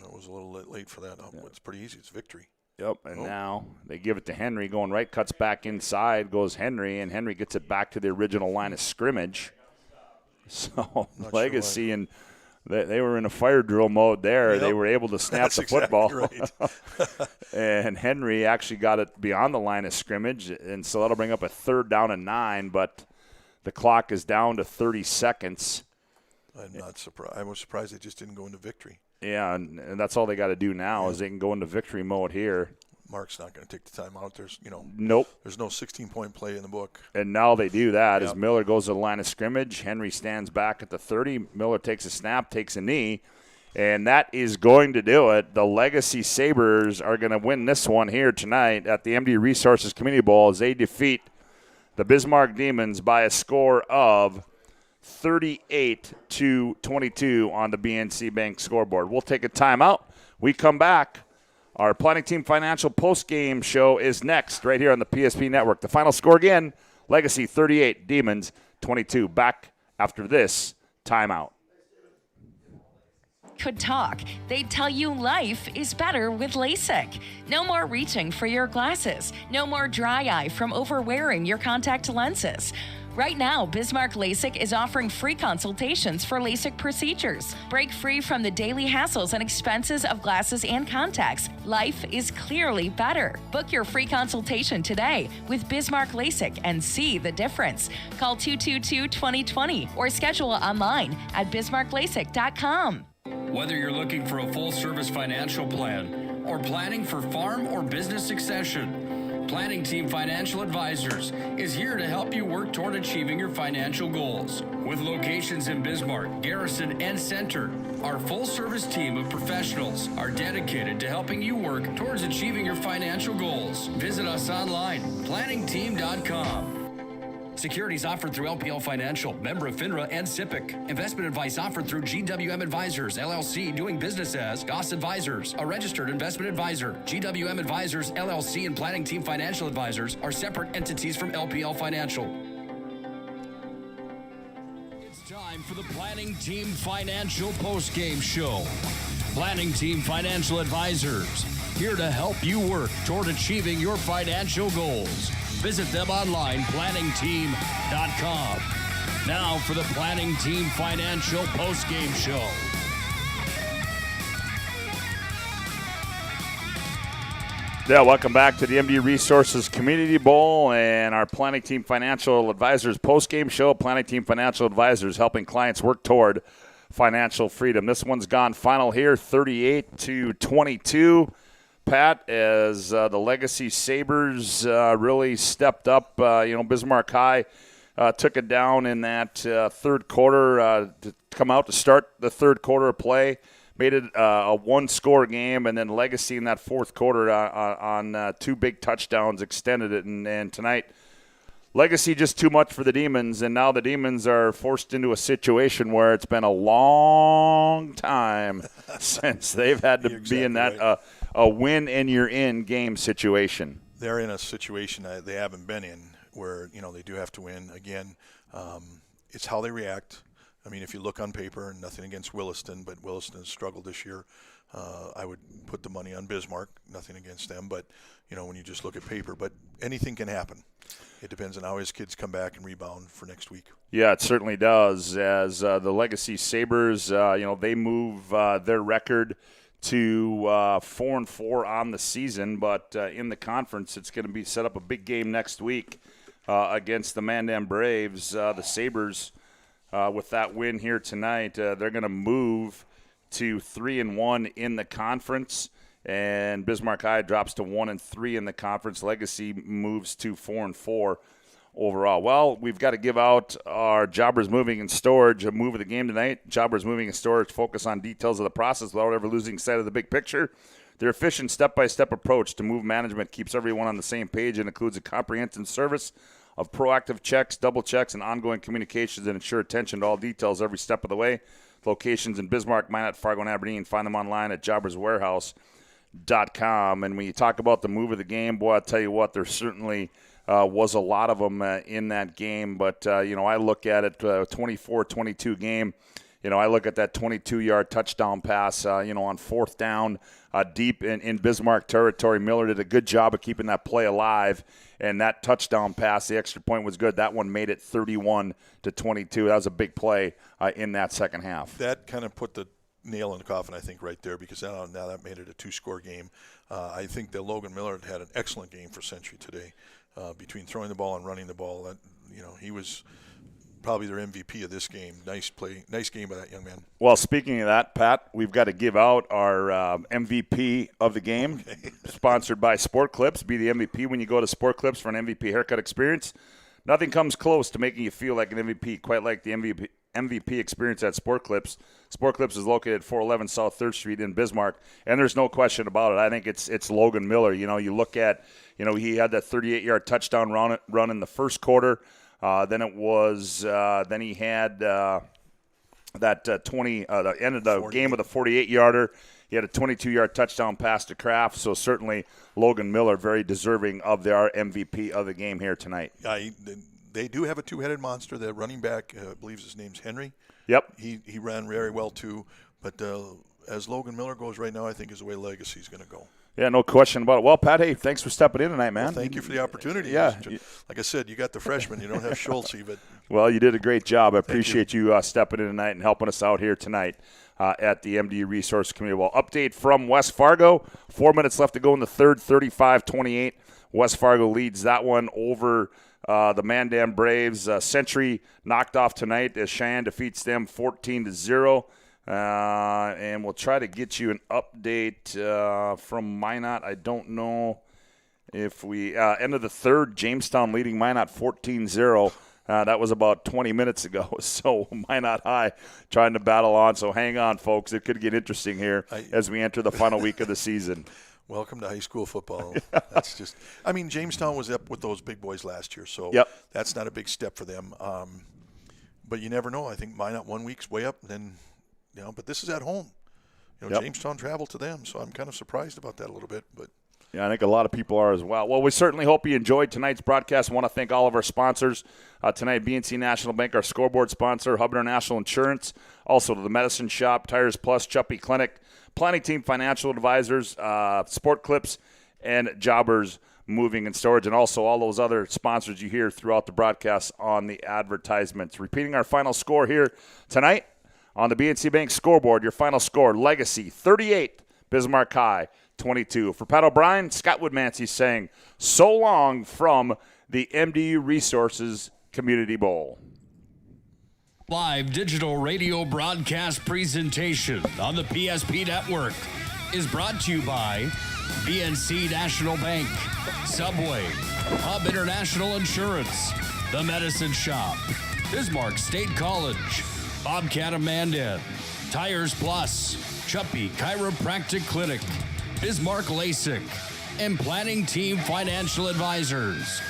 It was a little late for that. It's pretty easy. It's victory. Yep, and now they give it to Henry. Going right, cuts back inside, goes Henry, and Henry gets it back to the original line of scrimmage. So Legacy and they were in a fire drill mode there. Yep. They were able to snap the football. Exactly right. And Henry actually got it beyond the line of scrimmage, and so that'll bring up a 3rd down and 9, but the clock is down to 30 seconds. I'm not surprised. I was surprised they just didn't go into victory. Yeah, and that's all they got to do now is they can go into victory mode here. Mark's not going to take the time out. There's, nope. There's no 16-point play in the book. And now they do that as Miller goes to the line of scrimmage. Henry stands back at the 30. Miller takes a snap, takes a knee, and that is going to do it. The Legacy Sabres are going to win this one here tonight at the MD Resources Community Bowl as they defeat the Bismarck Demons by a score of 38-22 on the BNC Bank scoreboard. We'll take a timeout. We come back. Our Planning Team Financial post-game show is next right here on the PSP Network. The final score again, Legacy 38, Demons 22. Back after this timeout. could talk, they'd tell you life is better with LASIK. No more reaching for your glasses. No more dry eye from overwearing your contact lenses. Right now, Bismarck LASIK is offering free consultations for LASIK procedures. Break free from the daily hassles and expenses of glasses and contacts. Life is clearly better. Book your free consultation today with Bismarck LASIK and see the difference. Call 222-2020 or schedule online at bismarcklasik.com. Whether you're looking for a full-service financial plan or planning for farm or business succession, Planning Team Financial Advisors is here to help you work toward achieving your financial goals. With locations in Bismarck, Garrison, and Center, our full-service team of professionals are dedicated to helping you work towards achieving your financial goals. Visit us online, planningteam.com. Securities offered through LPL Financial, member of FINRA and SIPC. Investment advice offered through GWM Advisors, LLC, doing business as Goss Advisors, a registered investment advisor. GWM Advisors, LLC, and Planning Team Financial Advisors are separate entities from LPL Financial. It's time for the Planning Team Financial postgame show. Planning Team Financial Advisors, here to help you work toward achieving your financial goals. Visit them online, planningteam.com. Now for the Planning Team Financial postgame show. Yeah, welcome back to the MD Resources Community Bowl and our Planning Team Financial Advisors postgame show. Planning Team Financial Advisors helping clients work toward financial freedom. This one's gone final here, 38-22. Pat, as the Legacy Sabres really stepped up, Bismarck High took it down in that third quarter to come out to start the third quarter of play, made it a one-score game, and then Legacy in that fourth quarter on two big touchdowns extended it. And tonight, Legacy just too much for the Demons, and now the Demons are forced into a situation where it's been a long time since they've had to be in that right. A win and you're in game situation. They're in a situation that they haven't been in where, they do have to win. Again, it's how they react. I mean, if you look on paper, nothing against Williston, but Williston has struggled this year. I would put the money on Bismarck, nothing against them, but, when you just look at paper. But anything can happen. It depends on how his kids come back and rebound for next week. Yeah, it certainly does. As the Legacy Sabres, they move their record to 4-4 on the season, but in the conference, it's going to be set up a big game next week against the Mandan Braves. The Sabres, with that win here tonight, they're going to move to 3-1 in the conference, and Bismarck High drops to 1-3 in the conference. Legacy moves to 4-4 overall. Well, we've got to give out our Jobbers Moving and Storage a move of the game tonight. Jobbers Moving and Storage focus on details of the process without ever losing sight of the big picture. Their efficient step-by-step approach to move management keeps everyone on the same page and includes a comprehensive service of proactive checks, double checks, and ongoing communications that ensure attention to all details every step of the way. Locations in Bismarck, Minot, Fargo, and Aberdeen. Find them online at jobberswarehouse.com. And when you talk about the move of the game, boy, I'll tell you what, there certainly was a lot of them in that game. But, I look at it, 24-22 game. I look at that 22-yard touchdown pass, on fourth down deep in Bismarck territory. Miller did a good job of keeping that play alive. And that touchdown pass, the extra point was good. That one made it 31-22. That was a big play in that second half. That kind of put the nail in the coffin, I think, right there, because now that made it a two-score game. I think that Logan Miller had an excellent game for Century today. Between throwing the ball and running the ball, he was probably their MVP of this game. Nice play, nice game by that young man. Well, speaking of that, Pat, we've got to give out our MVP of the game, sponsored by Sport Clips. Be the MVP when you go to Sport Clips for an MVP haircut experience. Nothing comes close to making you feel like an MVP, quite like the MVP experience at Sport Clips. Sport Clips is located at 411 South 3rd Street in Bismarck, and there's no question about it. I think it's Logan Miller. You look at, he had that 38-yard touchdown run in the first quarter. Then he had that 20. The end of the 48. Game with a 48-yarder. He had a 22-yard touchdown pass to Kraft. So certainly Logan Miller very deserving of our MVP of the game here tonight. They do have a two-headed monster. The running back, I believe his name's Henry. Yep. He ran very well too. But as Logan Miller goes right now, I think is the way Legacy is going to go. Yeah, no question about it. Well, Pat, hey, thanks for stepping in tonight, man. Well, thank you for the opportunity. Yeah. Like I said, you got the freshman. You don't have Schultz, but well, you did a great job. I appreciate you stepping in tonight and helping us out here tonight at the MDU Resource Community Bowl. Update from West Fargo. 4 minutes left to go in the third, 35-28. West Fargo leads that one over the Mandan Braves. Century knocked off tonight as Cheyenne defeats them 14-0. And we'll try to get you an update from Minot. I don't know if we end of the third, Jamestown leading Minot 14-0. That was about 20 minutes ago. So Minot High trying to battle on. So hang on, folks. It could get interesting here as we enter the final week of the season. Welcome to high school football. That's just – I mean, Jamestown was up with those big boys last year, so that's not a big step for them. But you never know. I think Minot 1 week's way up, and then – but this is at home. Jamestown traveled to them, so I'm kind of surprised about that a little bit. But yeah, I think a lot of people are as well. Well, we certainly hope you enjoyed tonight's broadcast. I want to thank all of our sponsors tonight: BNC National Bank, our scoreboard sponsor; Hub International Insurance; also to the Medicine Shop, Tires Plus, Chuppy Clinic, Planning Team Financial Advisors, Sport Clips, and Jobbers Moving and Storage, and also all those other sponsors you hear throughout the broadcast on the advertisements. Repeating our final score here tonight. On the BNC Bank scoreboard, your final score, Legacy 38, Bismarck High 22. For Pat O'Brien, Scott Woodmansey saying so long from the MDU Resources Community Bowl. Live digital radio broadcast presentation on the PSP Network is brought to you by BNC National Bank, Subway, Hub International Insurance, The Medicine Shop, Bismarck State College, Bobcat of Mandan, Tires Plus, Chuppy Chiropractic Clinic, Bismarck LASIK, and Planning Team Financial Advisors.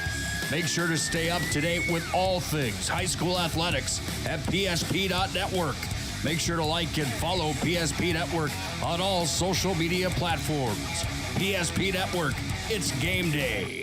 Make sure to stay up to date with all things high school athletics at PSP.network. Make sure to like and follow PSP Network on all social media platforms. PSP Network, it's game day.